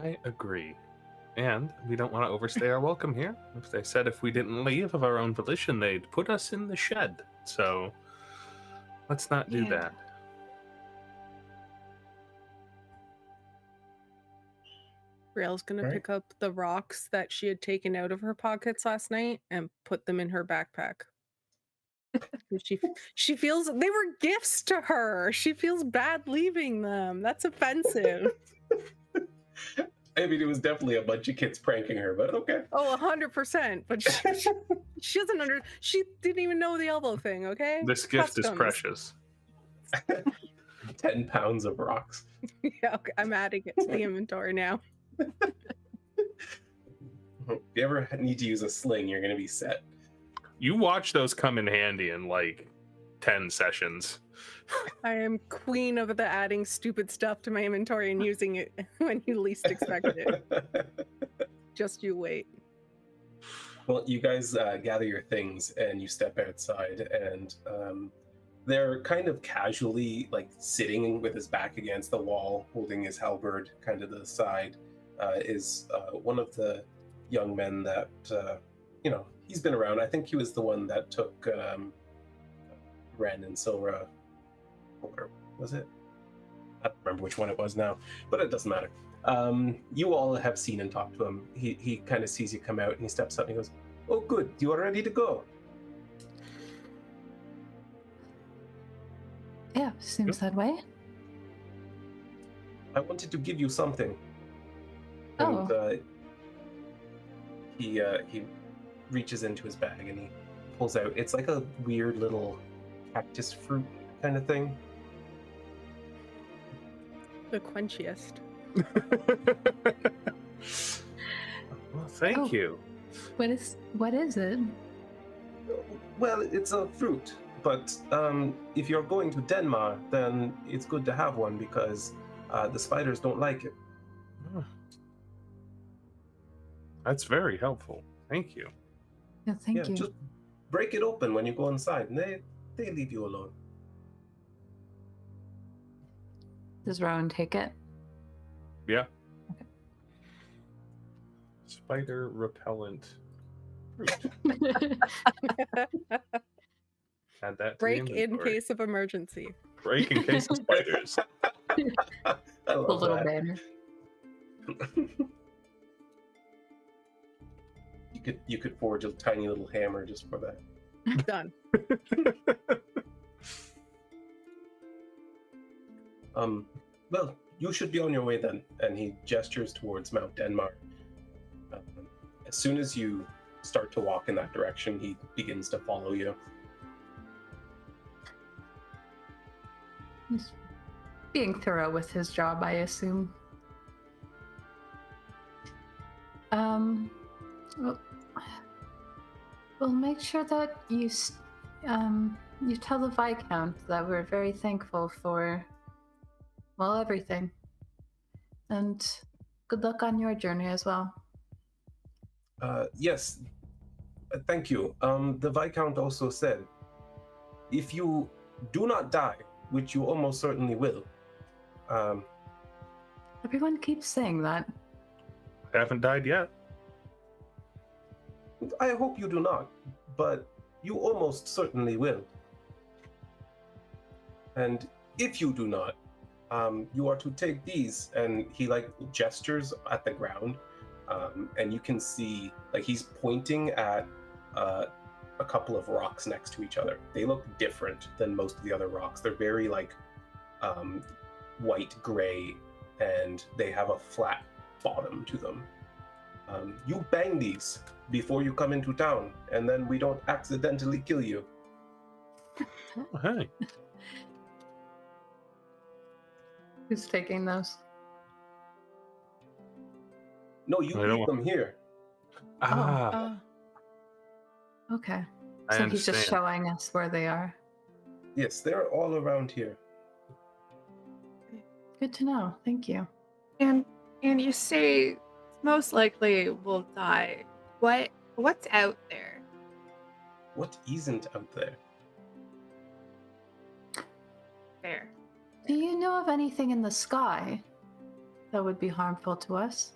I agree. And we don't want to overstay our welcome here. If they said if we didn't leave of our own volition, they'd put us in the shed. So let's not do that. Rael's gonna Right. pick up the rocks that she had taken out of her pockets last night and put them in her backpack. she feels they were gifts to her. She feels bad leaving them. That's offensive. I mean, it was definitely a bunch of kids pranking her, but okay. Oh, 100%. But she doesn't she didn't even know the elbow thing, okay? This gift is Customs. precious. 10 pounds of rocks. Yeah, okay, I'm adding it to the inventory now. If you ever need to use a sling, you're going to be set. You watch those come in handy in like 10 sessions. I am queen of the adding stupid stuff to my inventory and using it when you least expect it. Just you wait. Well, you guys gather your things and you step outside, and they're kind of casually like sitting with his back against the wall, holding his halberd kind of to the side, is one of the young men that, he's been around. I think he was the one that took Ren and Silra, or was it? I don't remember which one it was now, but it doesn't matter. You all have seen and talked to him. He kind of sees you come out and he steps up and he goes, "Oh, good, you are ready to go." Yeah, seems that way. I wanted to give you something. Oh. And he reaches into his bag and he pulls out. It's like a weird little cactus fruit kind of thing. The quenchiest. Well, thank you. What is it? Well, it's a fruit, but if you're going to Denmar, then it's good to have one because the spiders don't like it. Oh. That's very helpful. Thank you. Yeah, thank you. Just break it open when you go inside, and they leave you alone. Does Rowan take it? Yeah. Okay. Spider repellent fruit. Add that to Break the in inventory. case of emergency. Break in case of spiders. I The love little that. banner. You could forge a tiny little hammer just for that. Done. Well, you should be on your way then. And he gestures towards Mount Denmar. As soon as you start to walk in that direction, he begins to follow you. He's being thorough with his job, I assume. We'll make sure that you tell the Viscount that we're very thankful for, well, everything. And good luck on your journey as well. Yes, thank you. The Viscount also said, if you do not die, which you almost certainly will. Everyone keeps saying that. I haven't died yet. I hope you do not, but you almost certainly will. And if you do not, you are to take these, and he gestures at the ground, and you can see he's pointing at a couple of rocks next to each other. They look different than most of the other rocks. They're very white gray, and they have a flat bottom to them. You bang these before you come into town, and then we don't accidentally kill you. Oh, hey. Who's taking those? No, you leave them here. Ah, Okay. I So he's just understand. showing us where they are. Yes, they're all around here. Good to know. Thank you. And you say most likely will die. What's out there? What isn't out there? There. Do you know of anything in the sky that would be harmful to us?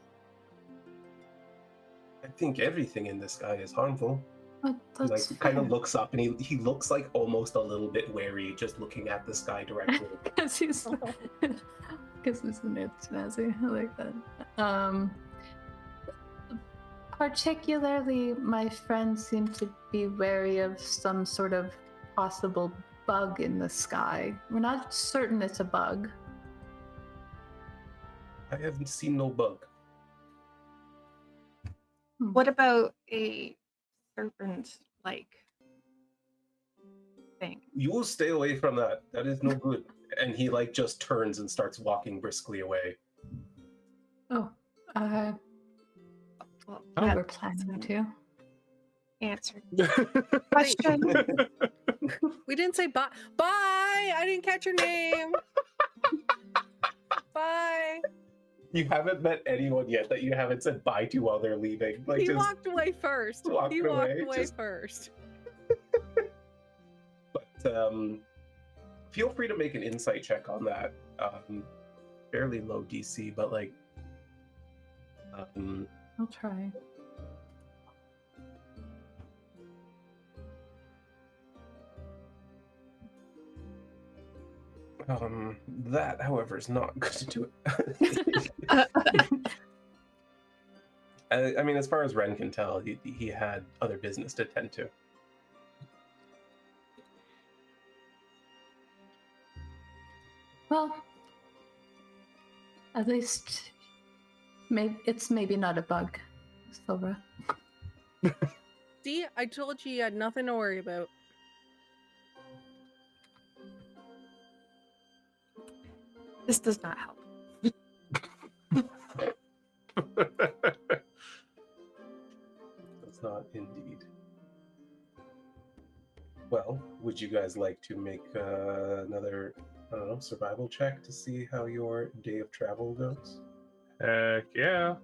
I think everything in the sky is harmful. That's Like, kind of looks up, and he looks like almost a little bit wary, just looking at the sky directly. Because he's an Earth Genasi. I like that. Particularly, my friends seem to be wary of some sort of possible bug in the sky. We're not certain it's a bug. I haven't seen no bug. What about a serpent-like thing? You will stay away from that. That is no good. And he like just turns and starts walking briskly away. Oh, Well, we that were planning to. answer question. We didn't say bye. Bye! I didn't catch your name. Bye. You haven't met anyone yet that you haven't said bye to while they're leaving. Like, He just walked away first. walked He walked away, away just- first. But feel free to make an insight check on that. Fairly low DC, but like, I'll try. that, however, is not going to do it. I mean, as far as Ren can tell, he had other business to tend to. Well, at least it's maybe not a bug, Silva. See, I told you had nothing to worry about. This does not help. That's not indeed. Well, would you guys like to make another, I don't know, survival check to see how your day of travel goes? Heck yeah.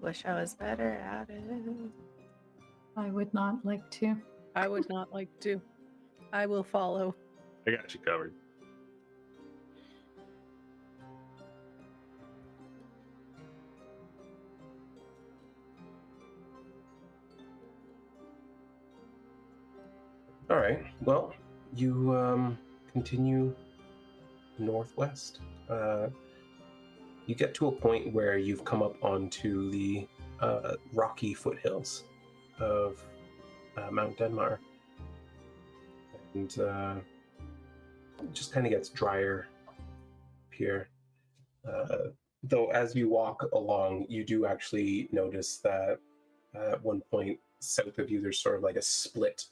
Wish I was better at it. I would not like to. I would not like to. I will follow. I got you covered. All right. Well, you continue northwest. You get to a point where you've come up onto the rocky foothills of Mount Denmar, and it just kind of gets drier here. Though as you walk along, you do actually notice that at one point south of you, there's sort of like a split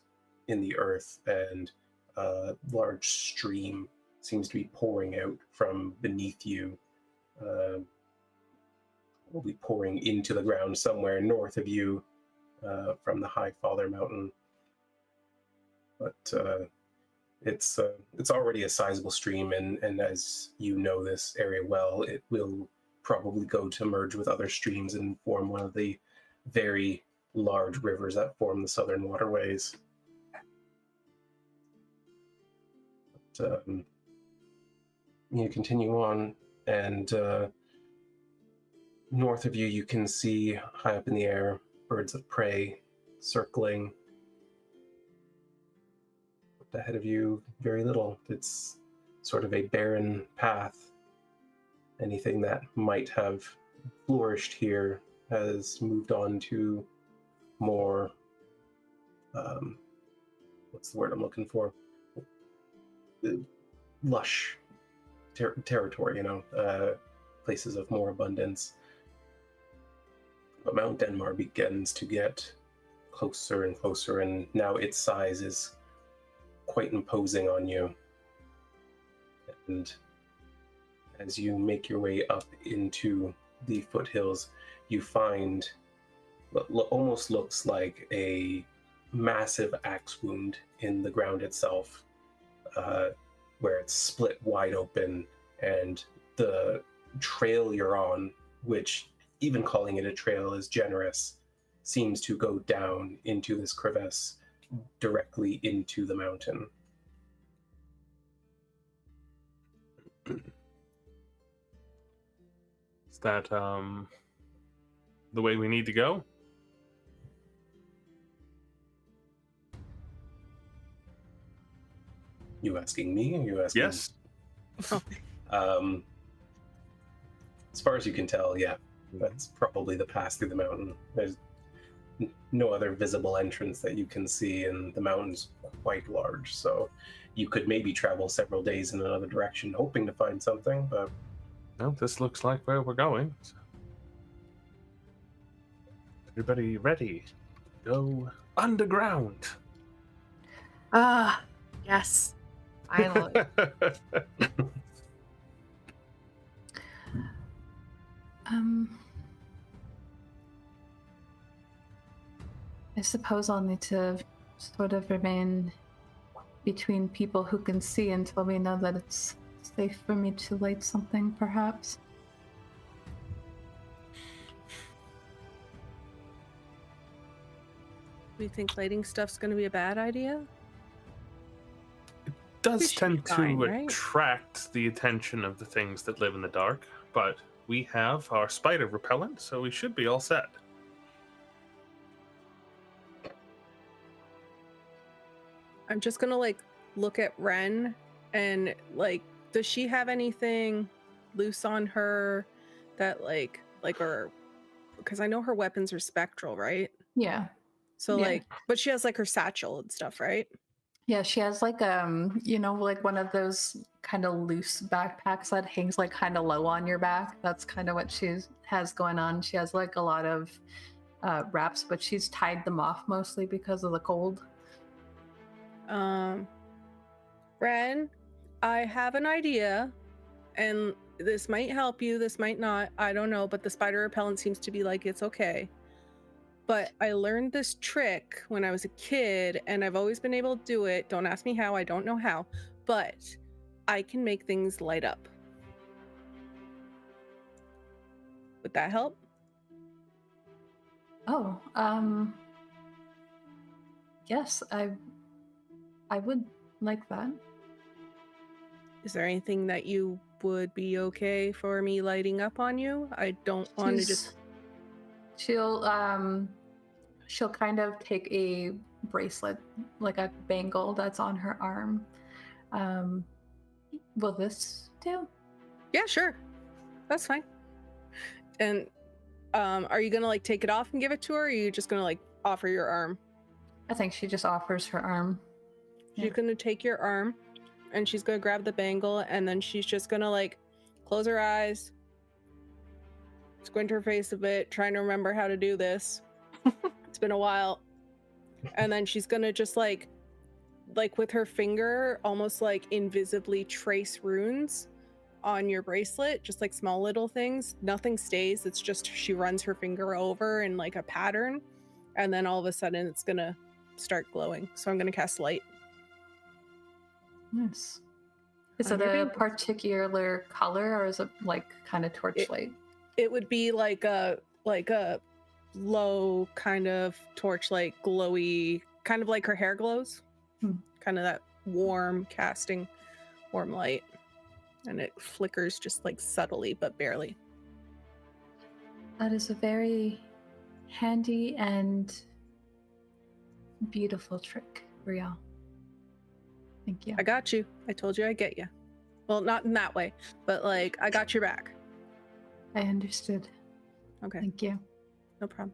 in the earth, and a large stream seems to be pouring out from beneath you. Will be pouring into the ground somewhere north of you from the High Father Mountain. But it's already a sizable stream, and as you know this area well, it will probably go to merge with other streams and form one of the very large rivers that form the southern waterways. But, you continue on, and north of you, you can see high up in the air birds of prey circling. Ahead of you, very little. It's sort of a barren path. Anything that might have flourished here has moved on to more, what's the word I'm looking for? Lush territory, places of more abundance. But Mount Denmar begins to get closer and closer, and now its size is quite imposing on you. And as you make your way up into the foothills, you find what almost looks like a massive axe wound in the ground itself, where it's split wide open, and the trail you're on, which even calling it a trail is generous, seems to go down into this crevice directly into the mountain. Is that the way we need to go? You asking me? Or you asking? Yes. As far as you can tell, yeah, that's probably the pass through the mountain. There's no other visible entrance that you can see, and the mountain's quite large, so you could maybe travel several days in another direction hoping to find something, but... No, this looks like where we're going. So. Everybody ready? Go underground. Ah, yes. Finally. I suppose I'll need to sort of remain between people who can see until we know that it's safe for me to light something, perhaps. Do you think lighting stuff's going to be a bad idea? It does We should tend be fine, to right? attract the attention of the things that live in the dark, but we have our spider repellent, so we should be all set. I'm just going to like look at Ren and like, does she have anything loose on her that like, or because I know her weapons are spectral, right? Yeah. So Yeah. like, but she has like her satchel and stuff, right? Yeah, she has like like one of those kind of loose backpacks that hangs like kind of low on your back. That's kind of what she has going on. She has like a lot of wraps, but she's tied them off mostly because of the cold. Ren, I have an idea, and this might help you, this might not, I don't know, but the spider repellent seems to be like it's okay. But I learned this trick when I was a kid, and I've always been able to do it. Don't ask me how, I don't know how, but I can make things light up. Would that help? Oh, yes, I would like that. Is there anything that you would be okay for me lighting up on you? I don't want to just... She'll kind of take a bracelet, like a bangle that's on her arm. Will this do? Yeah, sure. That's fine. And are you gonna like take it off and give it to her, or are you just gonna like offer your arm? I think she just offers her arm. She's gonna take your arm and she's gonna grab the bangle, and then she's just gonna like close her eyes, squint her face a bit, trying to remember how to do this. It's been a while. And then she's gonna just like with her finger almost like invisibly trace runes on your bracelet, just like small little things. Nothing stays, it's just she runs her finger over in like a pattern, and then all of a sudden it's gonna start glowing. So I'm gonna cast light. Nice. Is On it your a fingers. particular color, or is it like kind of torchlight? It would be like a low kind of torchlight, glowy, kind of like her hair glows. Kind of that warm casting, warm light. And it flickers just like subtly, but barely. That is a very handy and beautiful trick, Brielle. Thank you. I got you. I told you I'd get you. Well, not in that way, but like I got your back. I understood. Okay, Thank you. no problem.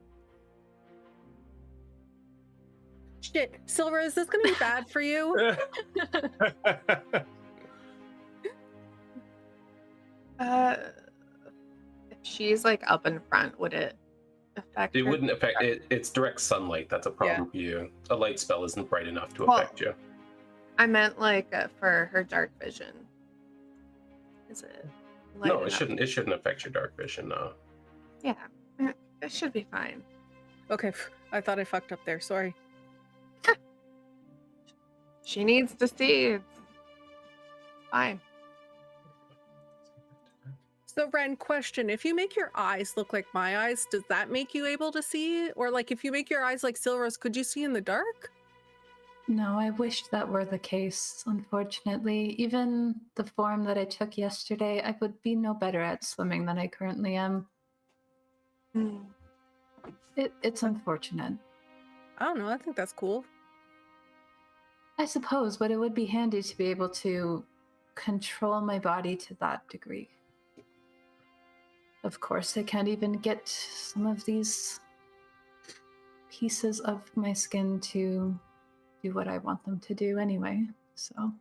Shit, Silver, is this gonna be bad for you? If she's like up in front, would it affect It her? wouldn't affect it. It's direct sunlight. That's a problem for you. A light spell isn't bright enough to Well, affect you. I meant like for her dark vision. Is it? light No, it enough? shouldn't. It shouldn't affect your dark vision. No. Yeah, it should be fine. Okay, I thought I fucked up there. Sorry. She needs to see. It's fine. So, Ren, question: if you make your eyes look like my eyes, does that make you able to see? Or, like, if you make your eyes like Silra's, could you see in the dark? No, I wish that were the case, unfortunately. Even the form that I took yesterday, I would be no better at swimming than I currently am. It's unfortunate. I don't know. I think that's cool. I suppose, but it would be handy to be able to control my body to that degree. Of course, I can't even get some of these pieces of my skin to do what I want them to do anyway, so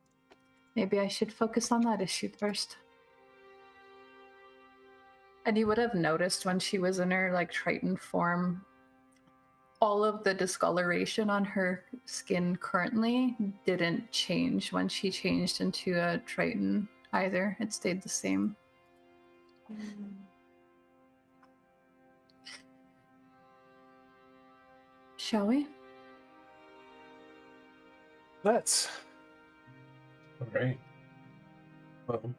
maybe I should focus on that issue first. And you would have noticed when she was in her like Triton form, all of the discoloration on her skin currently didn't change when she changed into a Triton either. It stayed the same. Shall we? Let's. All right. Well,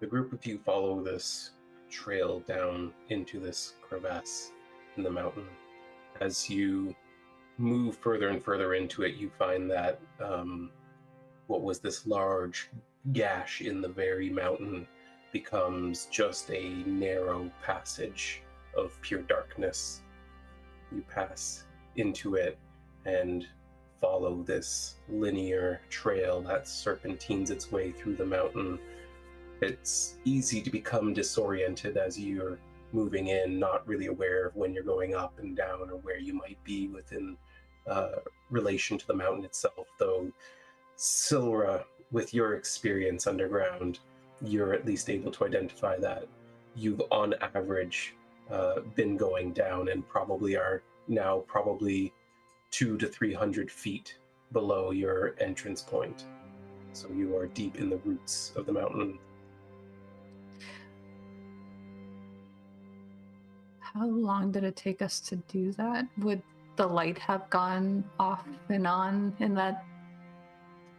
the group of you follow this trail down into this crevasse in the mountain. As you move further and further into it, you find that what was this large gash in the very mountain becomes just a narrow passage of pure darkness. You pass into it and follow this linear trail that serpentines its way through the mountain. It's easy to become disoriented as you're moving in, not really aware of when you're going up and down or where you might be within relation to the mountain itself, though Silra, with your experience underground, you're at least able to identify that you've on average been going down and probably are now probably 200 to 300 feet below your entrance point. So you are deep in the roots of the mountain. How long did it take us to do that? Would the light have gone off and on in that?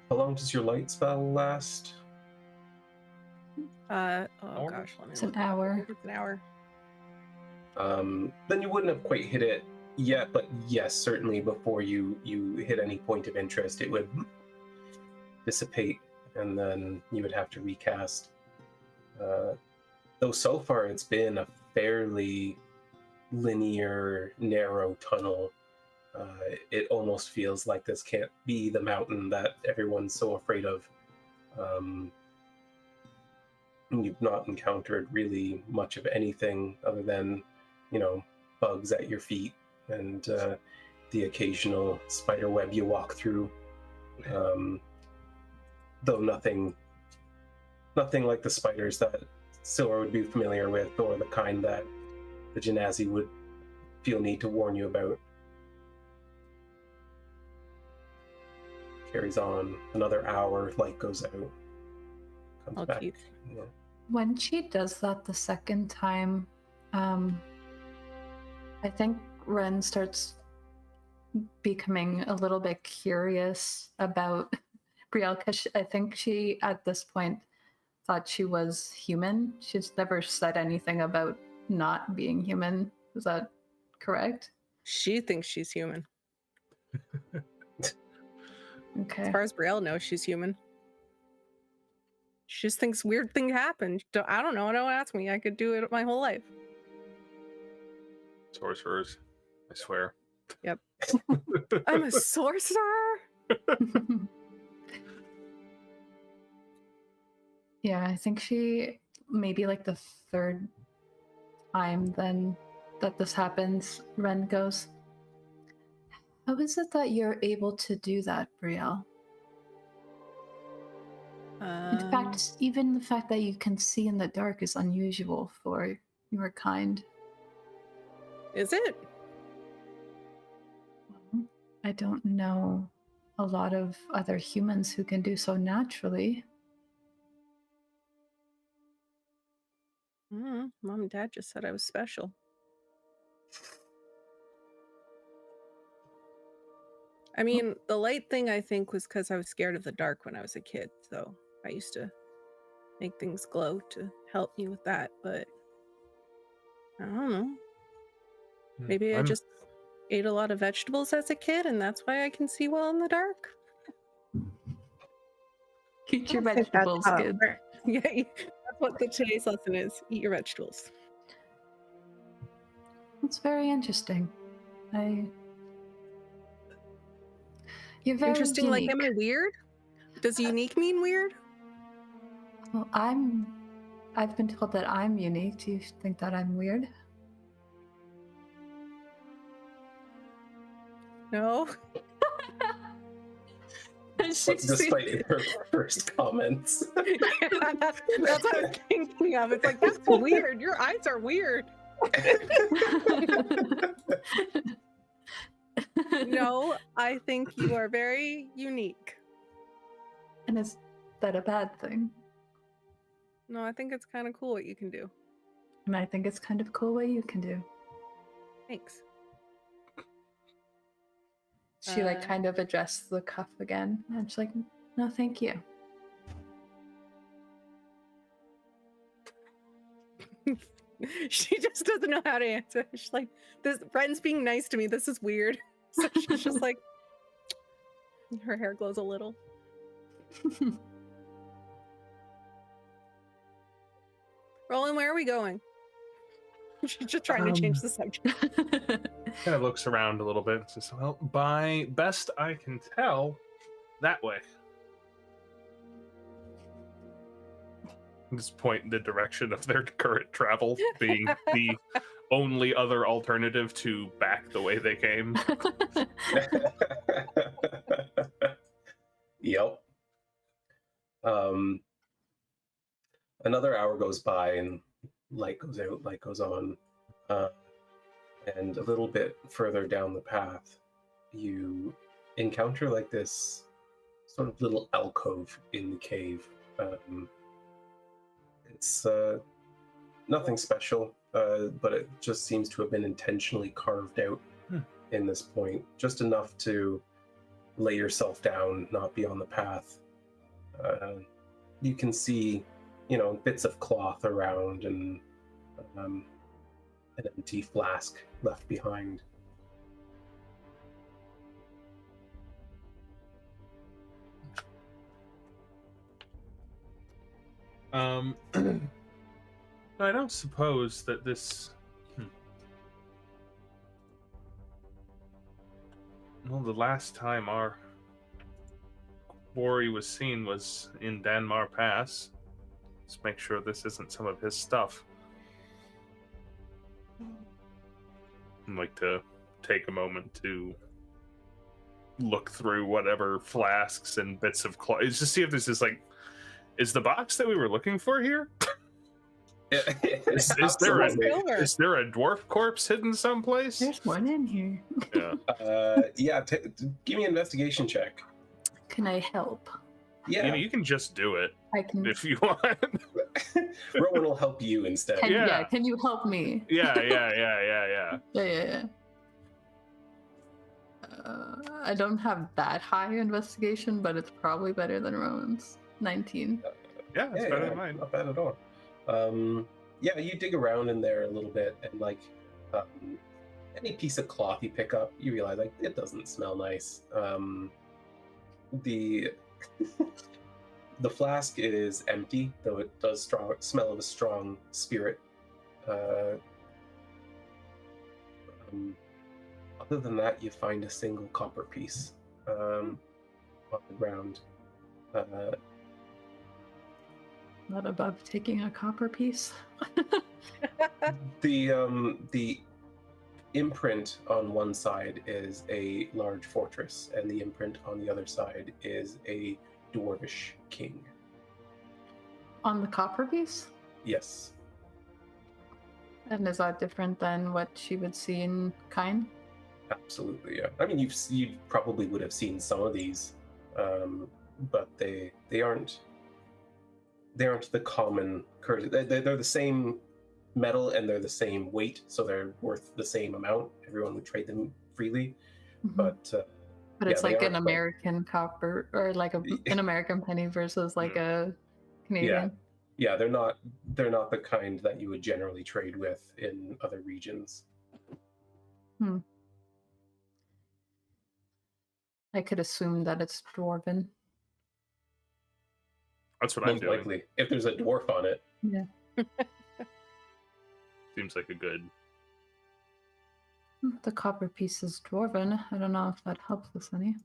How long does your light spell last? Oh Hour? gosh, let me It's an look it up. I hour. think it's an hour. Then you wouldn't have quite hit it yet, but yes, certainly before you hit any point of interest, it would dissipate, and then you would have to recast. Though so far it's been a fairly linear, narrow tunnel. It almost feels like this can't be the mountain that everyone's so afraid of. You've not encountered really much of anything other than, bugs at your feet and the occasional spider web you walk through. Though nothing like the spiders that Silver would be familiar with, or the kind that the Genasi would feel need to warn you about. Carries on another hour, light goes out. Comes Oh, back. geez. Yeah. When she does that the second time, I think Ren starts becoming a little bit curious about Brielle, because I think she, at this point, thought she was human. She's never said anything about not being human. Is that correct? She thinks she's human. Okay. As far as Brielle knows, she's human. She just thinks weird thing happened. I don't know. Don't ask me. I could do it my whole life. Sorcerers, I swear. Yep. I'm a sorcerer. Yeah, I think she, maybe like the third time then that this happens, Ren goes, "How is it that you're able to do that, Brielle? In fact, even the fact that you can see in the dark is unusual for your kind." Is it? Well, I don't know a lot of other humans who can do so naturally. Mom and Dad just said I was special. I mean, the light thing I think was because I was scared of the dark when I was a kid. So I used to make things glow to help me with that, but I don't know. Maybe I just ate a lot of vegetables as a kid, and that's why I can see well in the dark. Eat your I don't think that's vegetables, how it kid. Yeah, works. that's what the today's lesson is. Eat your vegetables. It's very interesting. You're very Interesting. unique. Like, am I weird? Does unique mean weird? Well, I've been told that I'm unique. Do you think that I'm weird? No. Despite her first comments. Yeah, that's what I was thinking of. It's like, that's weird. Your eyes are weird. No, I think you are very unique. And is that a bad thing? No, I think it's kind of cool what you can do. And I think it's kind of cool what you can do. Thanks. She like kind of adjusts the cuff again, and she's like, "No, thank you." She just doesn't know how to answer. She's like, "This friend's being nice to me. This is weird." So she's just like, her hair glows a little. Roland, where are we going? She's just trying to change the subject. Kind of looks around a little bit and says, well, by best I can tell, that way. Just point in the direction of their current travel, being the only other alternative to back the way they came. Yep. Another hour goes by and light goes out, light goes on. And a little bit further down the path, you encounter like this sort of little alcove in the cave. It's nothing special, but it just seems to have been intentionally carved out in this point. Just enough to lay yourself down, not be on the path. You can see, bits of cloth around and an empty flask left behind. I don't suppose that this... Well, the last time our quarry was seen was in Denmar Pass. Let's make sure this isn't some of his stuff. I'd like to take a moment to look through whatever flasks and bits of cloth. Just see if this is like... Is the box that we were looking for here? Is there a dwarf corpse hidden someplace? There's one in here. Yeah. Give me an investigation check. Can I help? Yeah. You can just do it I can. if you want. Rowan will help you instead. Yeah. Can you help me? Yeah. Yeah. I don't have that high investigation, but it's probably better than Rowan's. 19. Yeah, it's better than mine. Not bad at all. Yeah, you dig around in there a little bit, and like any piece of cloth you pick up, you realize like it doesn't smell nice. The the flask is empty, though it does smell of a strong spirit. Other than that, you find a single copper piece on the ground. Not above taking a copper piece. The imprint on one side is a large fortress, and the imprint on the other side is a dwarvish king. On the copper piece? Yes. And is that different than what she would see in Kine? Absolutely, yeah. I mean, you probably would have seen some of these, but they aren't the common currency. They're the same metal and they're the same weight, so they're worth the same amount. Everyone would trade them freely, but it's like an American copper, or like an American penny versus like a Canadian. Yeah, they're not the kind that you would generally trade with in other regions. I could assume that it's dwarven. That's what I'm Most doing. likely, if there's a dwarf on it. Yeah. Seems like a good. The copper piece is dwarven. I don't know if that helps us any.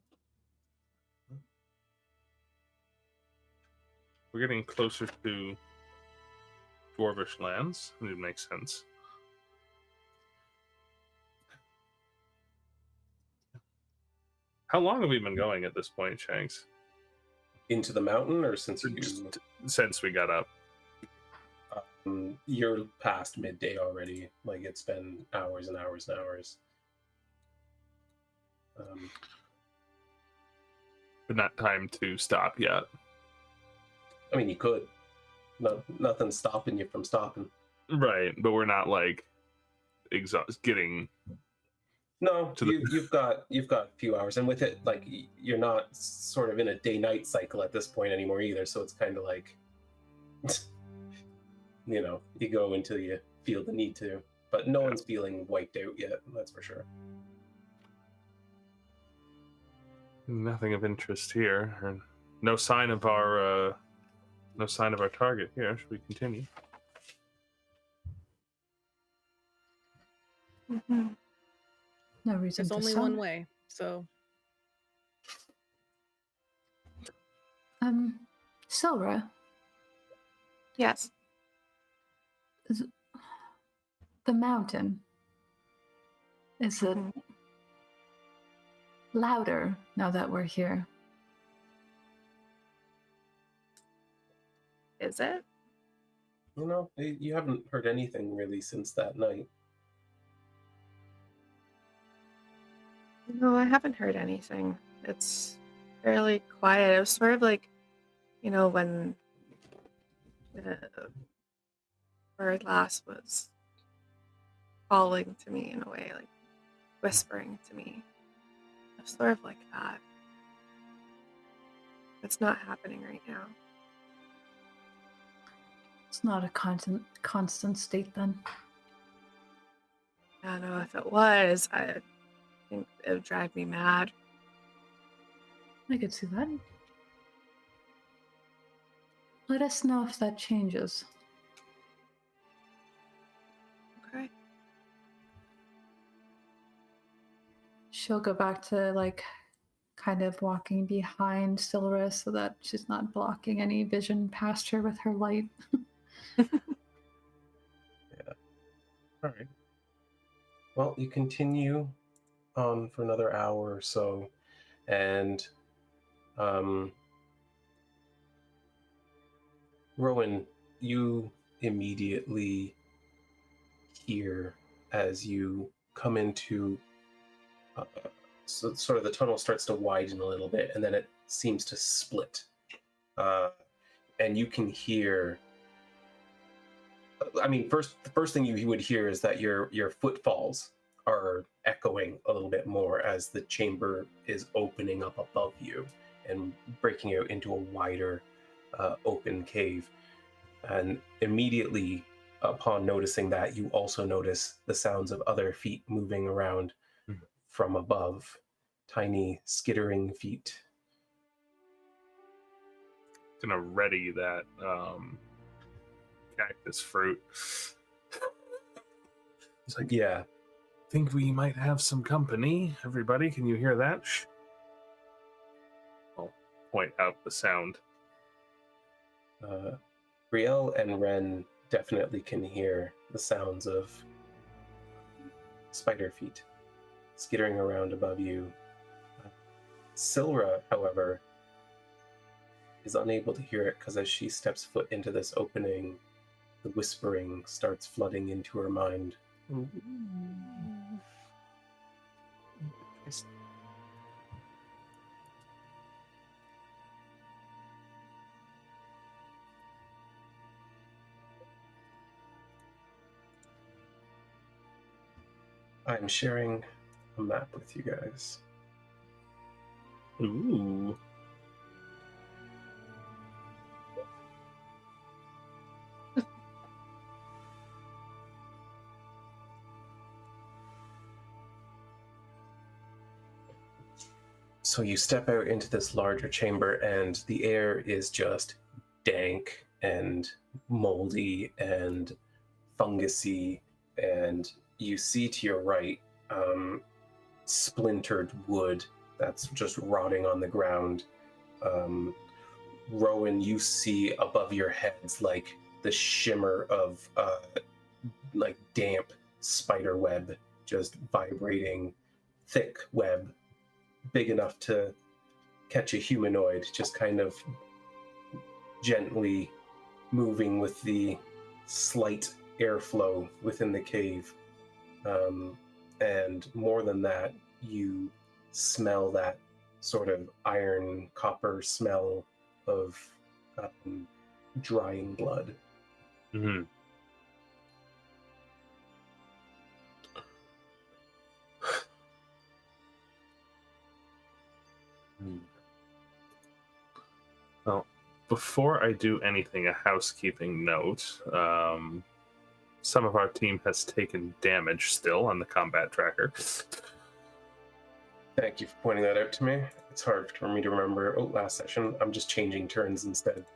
We're getting closer to dwarvish lands. It makes sense. How long have we been going at this point, Shanks? Into the mountain, or since Since we got up. You're past midday already. Like, it's been hours and hours and hours. But not time to stop yet. I mean, you could. Nothing's stopping you from stopping. Right, but we're not like getting. No, you've got a few hours, and with it, like, you're not sort of in a day-night cycle at this point anymore either. So it's kind of like, you go until you feel the need to. But no one's feeling wiped out yet. That's for sure. Nothing of interest here. Or no sign of our target here. Should we continue? Mm-hmm. No reason There's to only stop. one way, so. Silra, Yes. the mountain, is it louder now that we're here? Is it? You haven't heard anything really since that night. No, I haven't heard anything. It's fairly quiet. It was sort of like, when the bird glass was calling to me in a way, like whispering to me. It's sort of like that. It's not happening right now. It's not a constant state then. I don't know if it was. I think it would drive me mad. I could see that. Let us know if that changes. Okay. She'll go back to kind of walking behind Silra so that she's not blocking any vision past her with her light. Yeah. All right. Well, you continue on for another hour or so, and Rowan, you immediately hear as you come into so sort of the tunnel starts to widen a little bit, and then it seems to split, and you can hear. I mean, the first thing you would hear is that your footfalls are echoing a little bit more as the chamber is opening up above you and breaking out into a wider open cave. And immediately upon noticing that, you also notice the sounds of other feet moving around from above, tiny skittering feet. Gonna ready that cactus fruit. It's like, Yeah. Think we might have some company. Everybody, can you hear that? Shh. I'll point out the sound. Brielle and Ren definitely can hear the sounds of spider feet skittering around above you. Silra, however, is unable to hear it because as she steps foot into this opening, the whispering starts flooding into her mind. I'm sharing a map with you guys. Ooh. So you step out into this larger chamber, and the air is just dank and moldy and fungusy, and you see to your right splintered wood that's just rotting on the ground. Rowan, you see above your heads like the shimmer of like damp spider web, just vibrating, thick web, big enough to catch a humanoid, just kind of gently moving with the slight airflow within the cave. And more than that, you smell that sort of iron copper smell of drying blood. Mm-hmm. Well, before I do anything, a housekeeping note. Some of our team has taken damage still on the combat tracker. Thank you for pointing that out to me. It's hard for me to remember. Oh, last session, I'm just changing turns instead.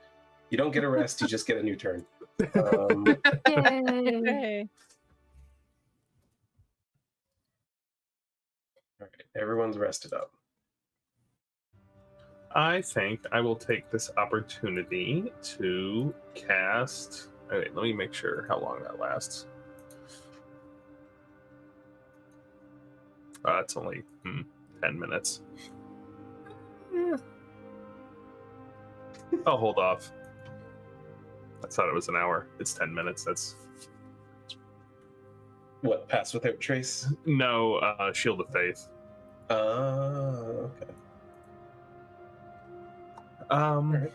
You don't get a rest, you just get a new turn. Yay! Hey. All right, everyone's rested up. I think I will take this opportunity to cast... Okay, let me make sure how long that lasts. It's only 10 minutes. I'll hold off. I thought it was an hour. It's 10 minutes. That's... What, pass without trace? No, Shield of Faith. Okay. I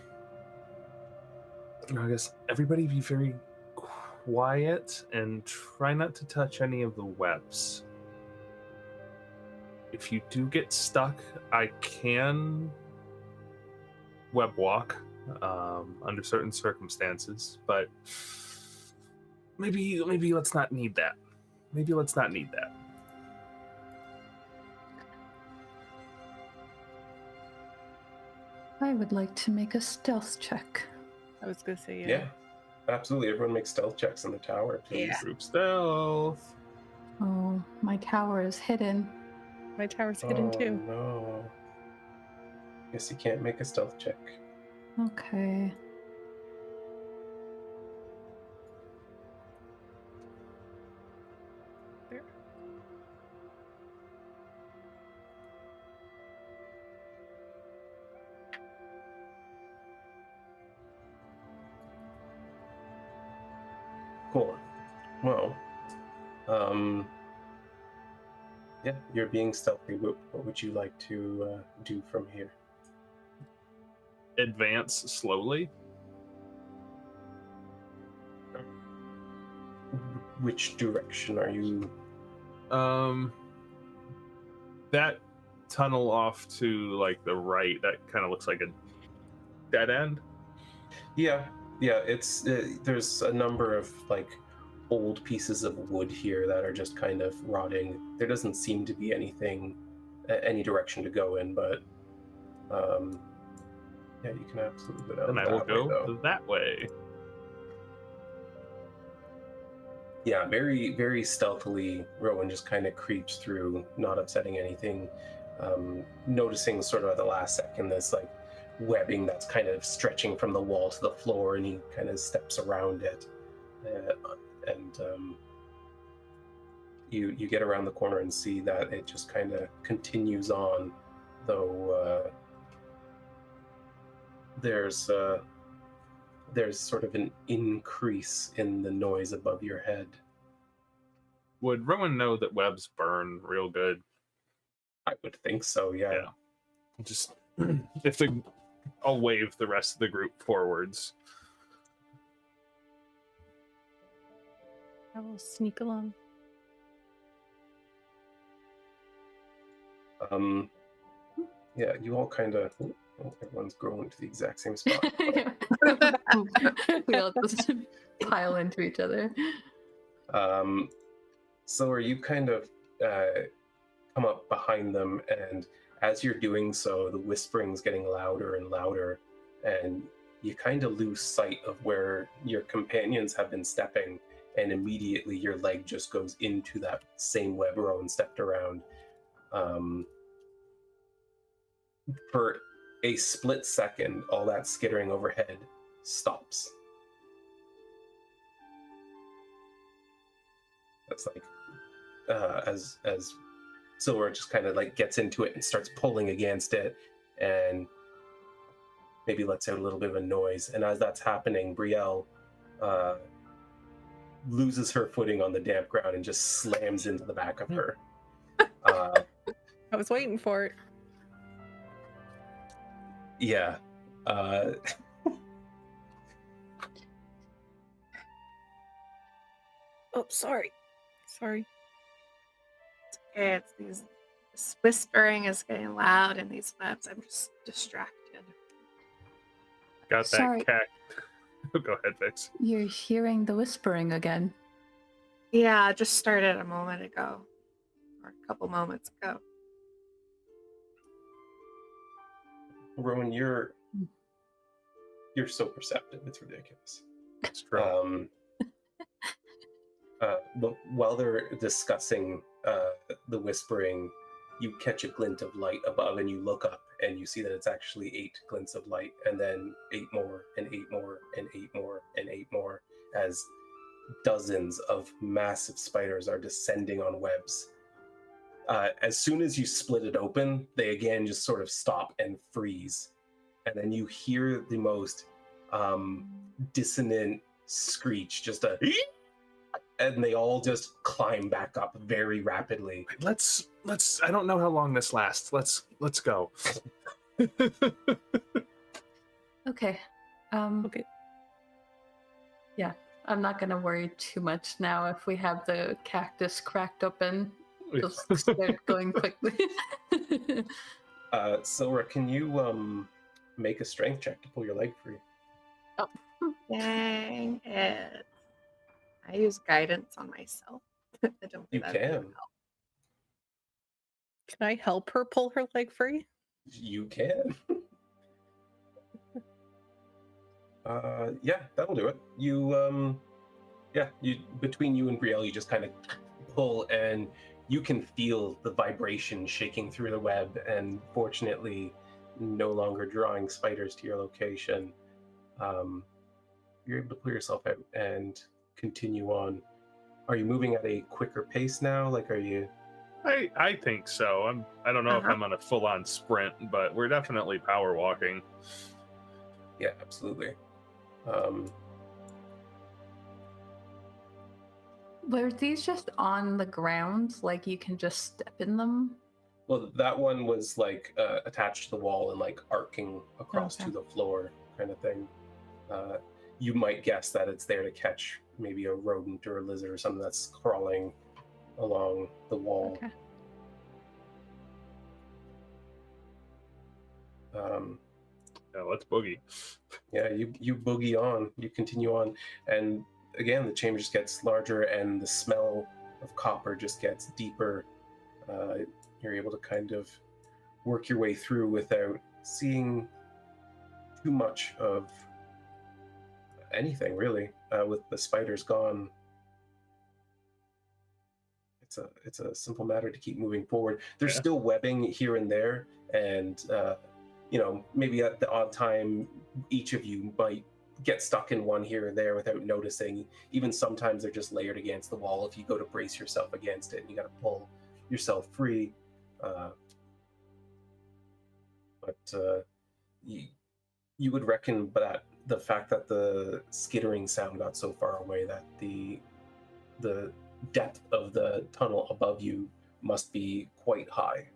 guess everybody be very quiet and try not to touch any of the webs. If you do get stuck, I can web walk under certain circumstances, but maybe let's not need that. Maybe let's not need that. I would like to make a stealth check. I was gonna say Yeah, absolutely. Everyone makes stealth checks in the tower, please. Yeah. Group stealth. Oh, my tower is hidden. My tower's hidden too. No. Guess you can't make a stealth check. Okay. There. Cool. Well, yeah, you're being stealthy. What would you like to do from here? Advance slowly. Which direction are you? That tunnel off to like the right, that kind of looks like a dead end. Yeah, it's there's a number of like old pieces of wood here that are just kind of rotting. There doesn't seem to be anything, any direction to go in, but yeah, you can absolutely go down. And I will go that way. Yeah, very, very stealthily, Rowan just kind of creeps through, not upsetting anything, noticing sort of at the last second this like webbing that's kind of stretching from the wall to the floor, and he kind of steps around it, and you get around the corner and see that it just kind of continues on, though there's sort of an increase in the noise above your head. Would Rowan know that webs burn real good? I would think so, yeah. Just I'll wave the rest of the group forwards. I will sneak along. Yeah, you all kind of... everyone's growing to the exact same spot. We all just pile into each other. So are you kind of come up behind them, and as you're doing so, the whispering's getting louder and louder, and you kind of lose sight of where your companions have been stepping, and immediately your leg just goes into that same web Rowan stepped around. For a split second, all that skittering overhead stops. That's like as Silver just kind of like gets into it and starts pulling against it, and maybe lets out a little bit of a noise. And as that's happening, Brielle loses her footing on the damp ground and just slams into the back of her. I was waiting for it. Yeah. Oh, sorry. Sorry. Okay, it's this whispering is getting loud in these webs. I'm just distracted. Got that Sorry. cat. Go ahead, Vix. You're hearing the whispering again. Yeah, it just started a moment ago, or a couple moments ago. Rowan, you're so perceptive. It's ridiculous. It's true. But while they're discussing the whispering, you catch a glint of light above, and you look up, and you see that it's actually 8 glints of light, and then 8 more, and 8 more, and 8 more, and 8 more, as dozens of massive spiders are descending on webs. As soon as you split it open, they again just sort of stop and freeze, and then you hear the most dissonant screech, just a and they all just climb back up very rapidly. Let's I don't know how long this lasts. Let's go. Okay. Okay. Yeah, I'm not gonna worry too much now if we have the cactus cracked open. Just start going quickly. Silra, can you make a strength check to pull your leg free? Dang it. I use guidance on myself. I don't You think that can. would help. Can I help her pull her leg free? You can. Yeah, that'll do it. You between you and Brielle, you just kind of pull, and you can feel the vibration shaking through the web, and fortunately no longer drawing spiders to your location. You're able to pull yourself out and continue on. Are you moving at a quicker pace now? Like, are you? I think so. I don't know if I'm on a full-on sprint, but we're definitely power walking. Yeah, absolutely. Were these just on the ground? Like you can just step in them? Well, that one was like attached to the wall and like arcing across Okay. to the floor, kind of thing. You might guess that it's there to catch maybe a rodent or a lizard or something that's crawling along the wall. Okay. Yeah, let's boogie. Yeah, you boogie on, you continue on, and again the chamber just gets larger, and the smell of copper just gets deeper. You're able to kind of work your way through without seeing too much of anything, really. With the spiders gone, it's a simple matter to keep moving forward. There's still webbing here and there, and maybe at the odd time, each of you might get stuck in one here or there without noticing. Even sometimes they're just layered against the wall. If you go to brace yourself against it, and you got to pull yourself free. But you would reckon that the fact that the skittering sound got so far away, that the depth of the tunnel above you must be quite high.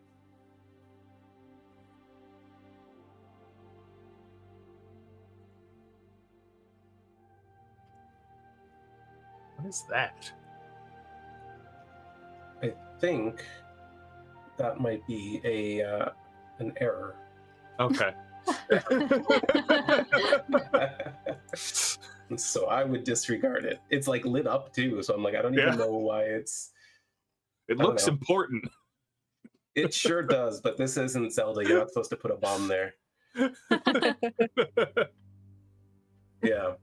What is that? I think that might be an error. Okay. So I would disregard it. It's like lit up too, so I'm like, I don't even know why it's. It looks important. It sure does, but this isn't Zelda. You're not supposed to put a bomb there. Yeah.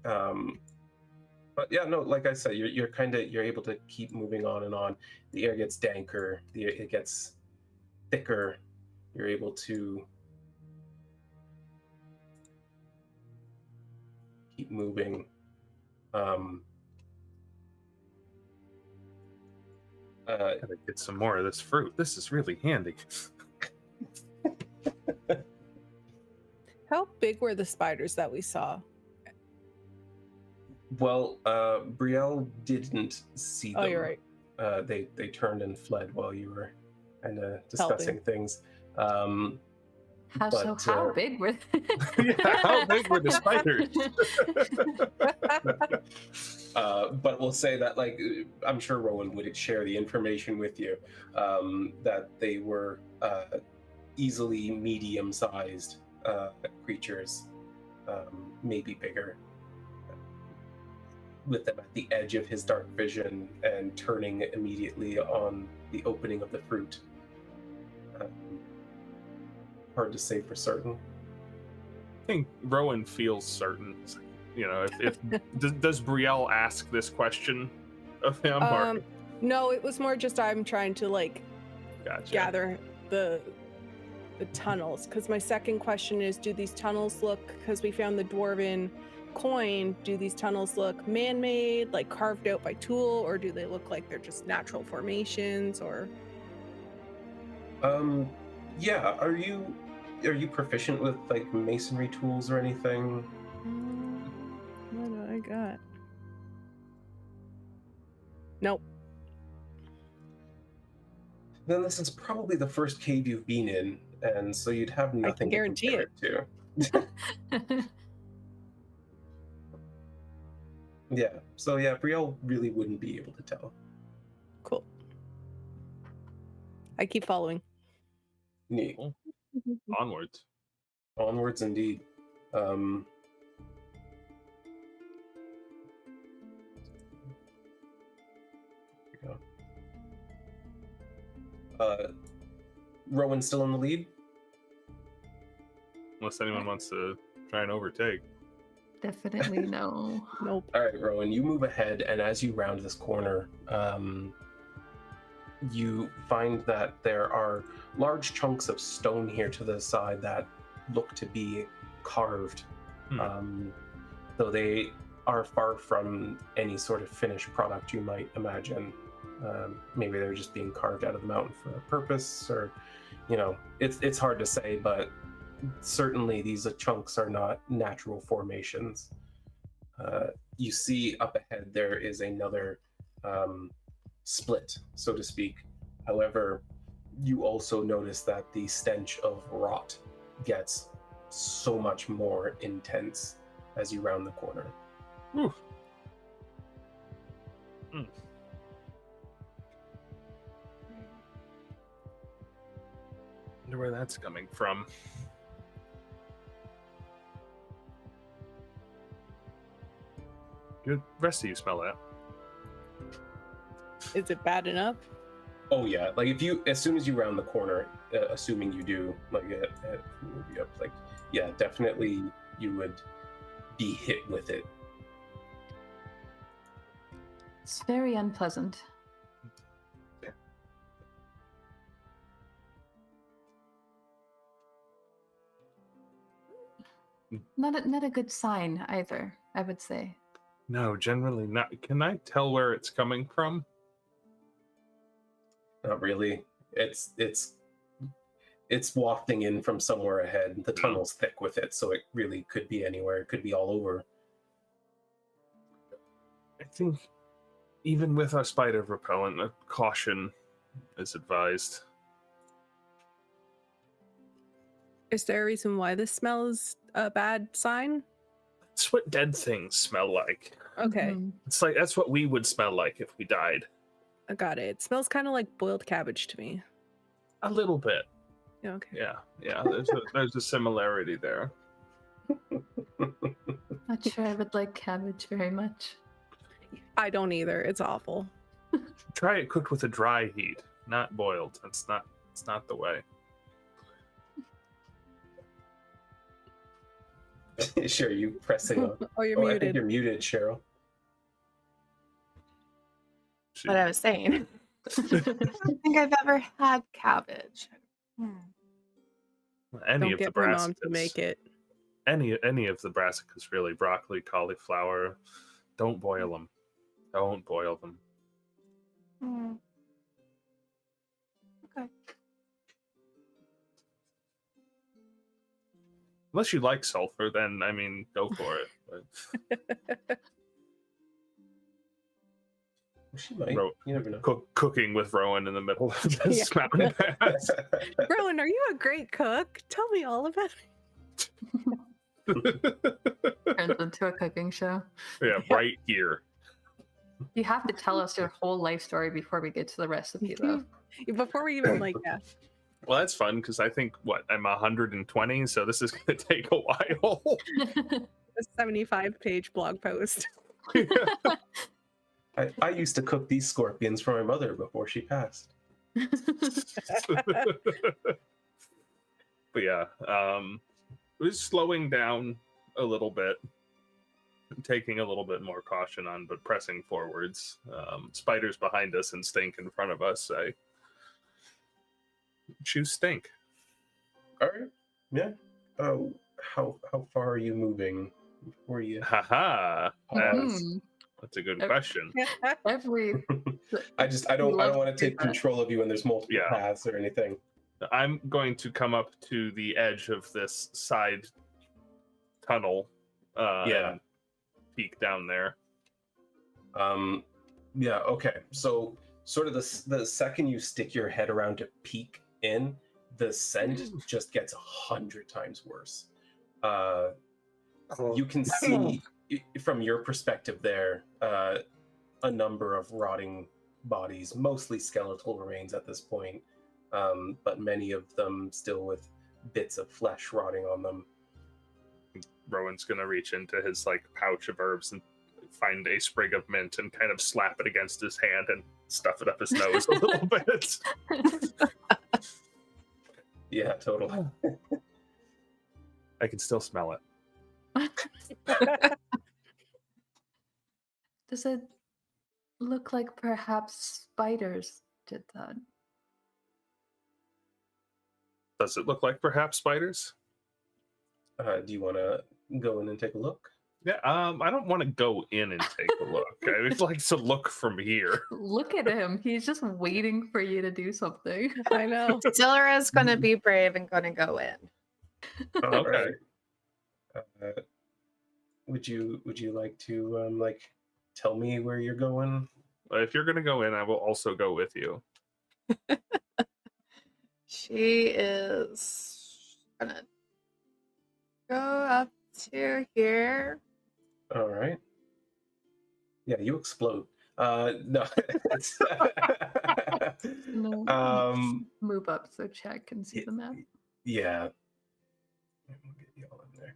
But yeah, no, like I said, you're able to keep moving on and on. The air gets danker, it gets thicker. You're able to keep moving. Gotta get some more of this fruit. This is really handy. How big were the spiders that we saw? Well, Brielle didn't see them. Oh, you're right. They turned and fled while you were kind of discussing things. How big were they? Yeah, how big were the spiders? But we'll say that, like, I'm sure Rowan would share the information with you, that they were easily medium-sized creatures, maybe bigger, with them at the edge of his dark vision and turning immediately on the opening of the fruit. Hard to say for certain. I think Rowan feels certain. You know, if does Brielle ask this question of him? Or? No, it was more just I'm trying to like Gotcha. gather the tunnels, because my second question is, do these tunnels look, because we found the dwarven coin, do these tunnels look man-made, like carved out by tool, or do they look like they're just natural formations? Or yeah, are you proficient with like masonry tools or anything? What do I got? Nope. Then this is probably the first cave you've been in, and so you'd have nothing to compare it to. Yeah, so yeah, Brielle really wouldn't be able to tell. Cool. I keep following. Neat. Cool. Onwards. Onwards indeed. Here we go. Rowan still in the lead? Unless anyone wants to try and overtake. Definitely no. Nope. All right, Rowan, you move ahead, and as you round this corner, you find that there are large chunks of stone here to the side that look to be carved, though they are far from any sort of finished product you might imagine. Maybe they're just being carved out of the mountain for a purpose, or, you know, it's hard to say, but certainly these chunks are not natural formations. You see up ahead there is another split, so to speak. However, you also notice that the stench of rot gets so much more intense as you round the corner. Whew. Wonder where that's coming from. Good. Rest of you smell that. Is it bad enough? Oh yeah, like as soon as you round the corner, assuming you do, like like, yeah, definitely you would be hit with it. It's very unpleasant. Yeah. Not a good sign either, I would say. No, generally not. Can I tell where it's coming from? Not really. It's wafting in from somewhere ahead. The tunnel's thick with it, so it really could be anywhere. It could be all over. I think even with our spider repellent, a caution is advised. Is there a reason why this smells a bad sign? It's what dead things smell like. Okay. Mhm. It's like that's what we would smell like if we died. I got it. It smells kind of like boiled cabbage to me. A little bit. Yeah, okay. Yeah. There's a similarity there. Not sure I would like cabbage very much. I don't either. It's awful. Try it cooked with a dry heat. Not boiled. It's not the way. Sure, you pressing on. Oh, you're I think muted. you're muted, Cheryl. She- What I was saying. I don't think I've ever had cabbage. any Don't of the get my mom to brassicas. make it. Any of the brassicas, really. Broccoli, cauliflower. Don't boil them. Don't boil them. Hmm. Okay. Unless you like sulfur, then I mean, go for it. But She might. Ro- You never know. cooking with Rowan in the middle of this mountain pass. Rowan, are you a great cook? Tell me all about Turns into a cooking show. Yeah, right here. You have to tell us your whole life story before we get to the recipe, though. it. Before we even Well, that's fun because I think I'm 120, so this is going to take a while. a 75-page blog post. I used to cook these scorpions for my mother before she passed. But yeah, it was slowing down a little bit, taking a little bit more caution on, but pressing forwards. Spiders behind us and Stink in front of us. I choose Stink. All right. Yeah. Oh, how far are you moving before you? Haha. That's, Mhm. that's a good Okay. question. Every I don't Love want to to do take that. control of you when there's multiple Yeah. paths or anything. I'm going to come up to the edge of this side tunnel Yeah. and peek down there. Yeah. Okay. So sort of the second you stick your head around to peek in, the scent just gets 100 times worse. You can see from your perspective there a number of rotting bodies, mostly skeletal remains at this point, but many of them still with bits of flesh rotting on them. Rowan's gonna reach into his pouch of herbs and find a sprig of mint and kind of slap it against his hand and stuff it up his nose a little bit. Yeah, totally. I can still smell it. Does it look like perhaps spiders did that? Does it look like perhaps spiders? Do you want to go in and take a look? Yeah, I don't want to go in and take a look. I would like to look from here. Look at him. He's just waiting for you to do something. I know. Zillara's going to be brave and going to go in. All Okay. right. Would you like to tell me where you're going? If you're gonna go in, I will also go with you. She is going to go up to here. All right. Yeah, you explode. No. It's- No. Move up so Chad can see the map. Yeah. We'll get you all in there.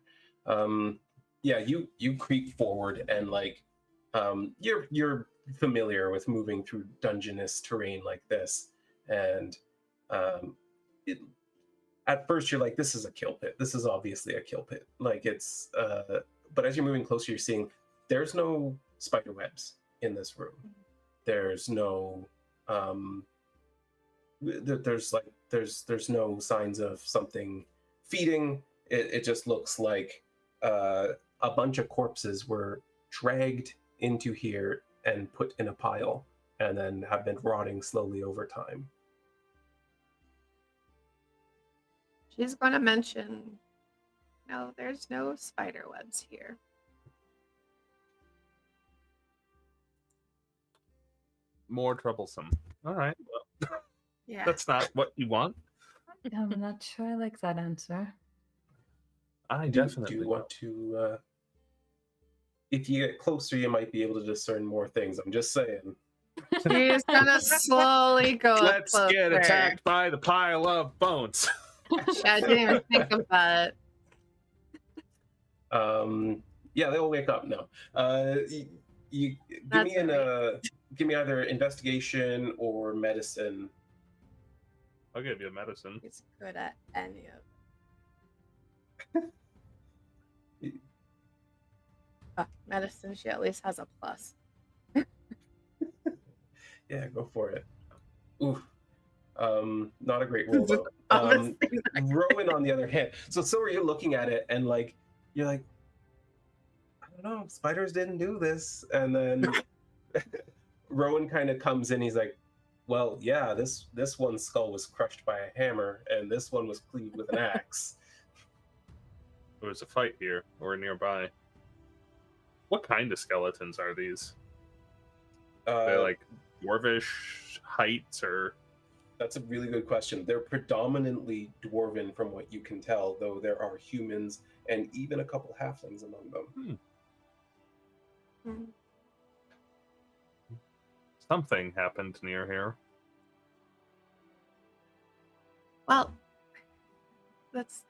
Yeah, you creep forward and you're familiar with moving through dungeonous terrain like this, and at first you're like, this is a kill pit. This is obviously a kill pit. But as you're moving closer, you're seeing there's no spider webs in this room. There's no there's no signs of something feeding. It just looks like a bunch of corpses were dragged into here and put in a pile and then have been rotting slowly over time. She's going to mention, no, there's no spider webs here. More troublesome. All right. Well, Yeah. that's not what you want. I'm not sure I like that answer. I Do definitely you want to if you get closer you might be able to discern more things. I'm just saying. She's going to slowly go up Let's get closer. attacked by the pile of bones. I didn't even think of that. Yeah, they'll wake up now. You give That's me give me either investigation or medicine I'll give you a medicine. He's good at any of it. Medicine, she at least has a plus. Yeah, go for it. Oof. Not a great roll though. Honestly, Rowan, on the other hand, so are you looking at it and like you're like, I don't know, spiders didn't do this, and then Rowan kind of comes in. He's like, well, yeah, this one's skull was crushed by a hammer, and this one was cleaved with an axe. There was a fight here or nearby. What kind of skeletons are these? They're like dwarvish heights, or? That's a really good question. They're predominantly dwarven from what you can tell, though there are humans and even a couple halflings among them. Something happened near here. well, let's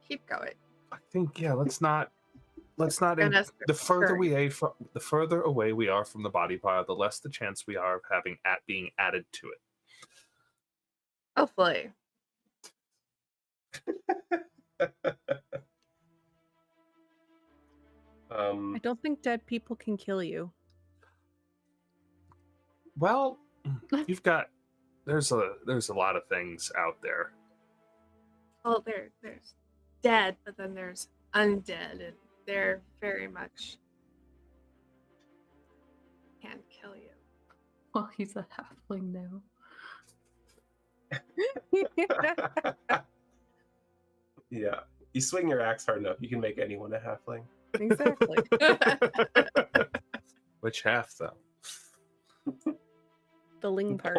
keep going. I think let's not Goodness, the further sure. the further away we are from the body pile, the less the chance we are of having being added to it. Hopefully. I don't think dead people can kill you. Well, you've got there's a lot of things out there. Well, there's dead, but then there's undead, and they're very much can kill you. Well, he's a halfling now. Yeah, you swing your axe hard enough, you can make anyone a halfling. Exactly. Which half, though? The ling part.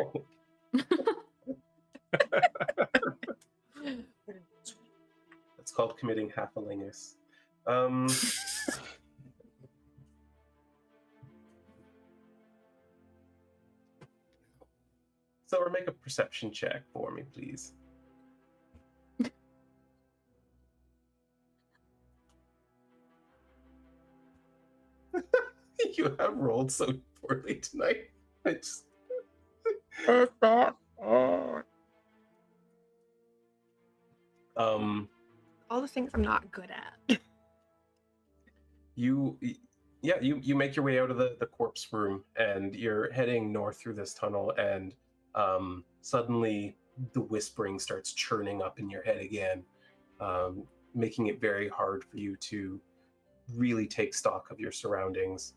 It's called committing halfalingus. So, make a perception check for me, please. You have rolled so poorly tonight. I just... All the things I'm not good at. You make your way out of the corpse room, and you're heading north through this tunnel, and suddenly the whispering starts churning up in your head again, making it very hard for you to really take stock of your surroundings.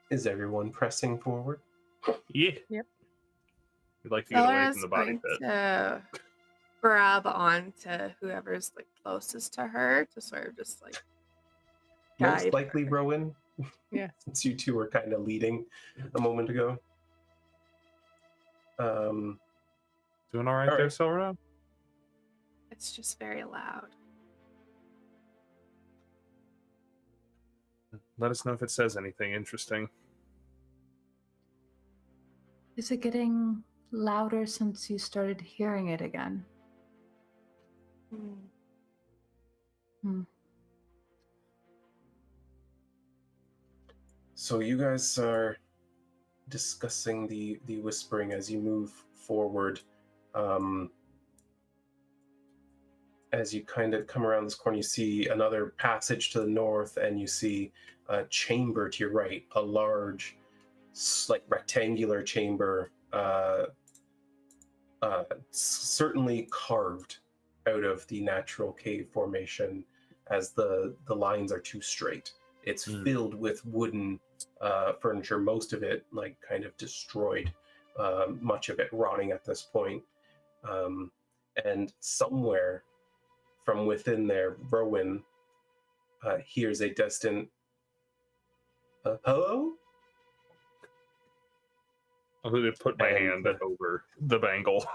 Is everyone pressing forward? Yeah. Yep. We'd like to get away from the body going pit. to grab on to whoever's like closest to her to sort of just like Most guide likely her. Rowan. Yeah. Since you two were kind of leading a moment ago. Doing all right All there, right. Silra? It's just very loud. Let us know if it says anything interesting. Is it getting louder since you started hearing it again? So you guys are discussing the whispering as you move forward. As you kind of come around this corner, you see another passage to the north, and you see a chamber to your right, a large, like rectangular chamber, certainly carved out of the natural cave formation, as the lines are too straight. It's filled with wooden furniture, most of it like kind of destroyed, much of it rotting at this point. And somewhere from within there, Rowan hears a distant hello? I'm going to put my hand over the bangle.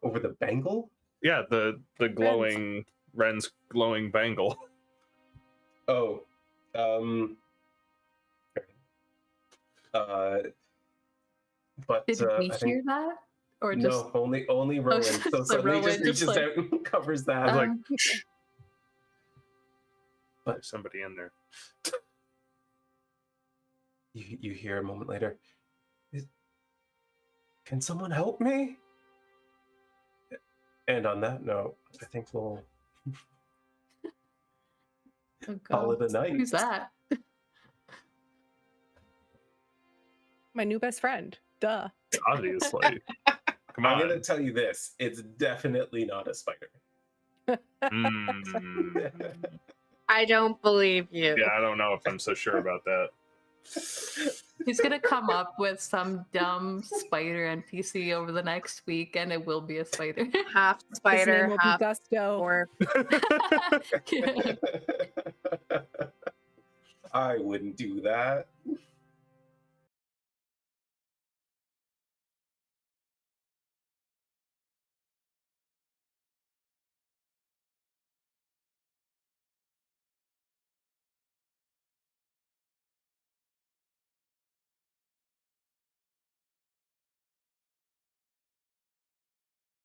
Over the bangle? Yeah, the glowing Ren's glowing bangle. Oh. But Did we I hear think that? Or just no, only Rowan. just So the suddenly Rowan just reaches just like- out and covers that. I was like, Um, shh. But There's somebody in there. you hear a moment later, can someone help me? And on that note, I think we'll Oh, call it God. a night. Who's that? My new best friend. Duh. Obviously. Come I'm on. gonna tell you this: it's definitely not a spider. I don't believe you. Yeah, I don't know if I'm so sure about that. He's gonna come up with some dumb spider NPC over the next week, and it will be a spider. Half His name spider, will be half Gusto. orc. I wouldn't do that.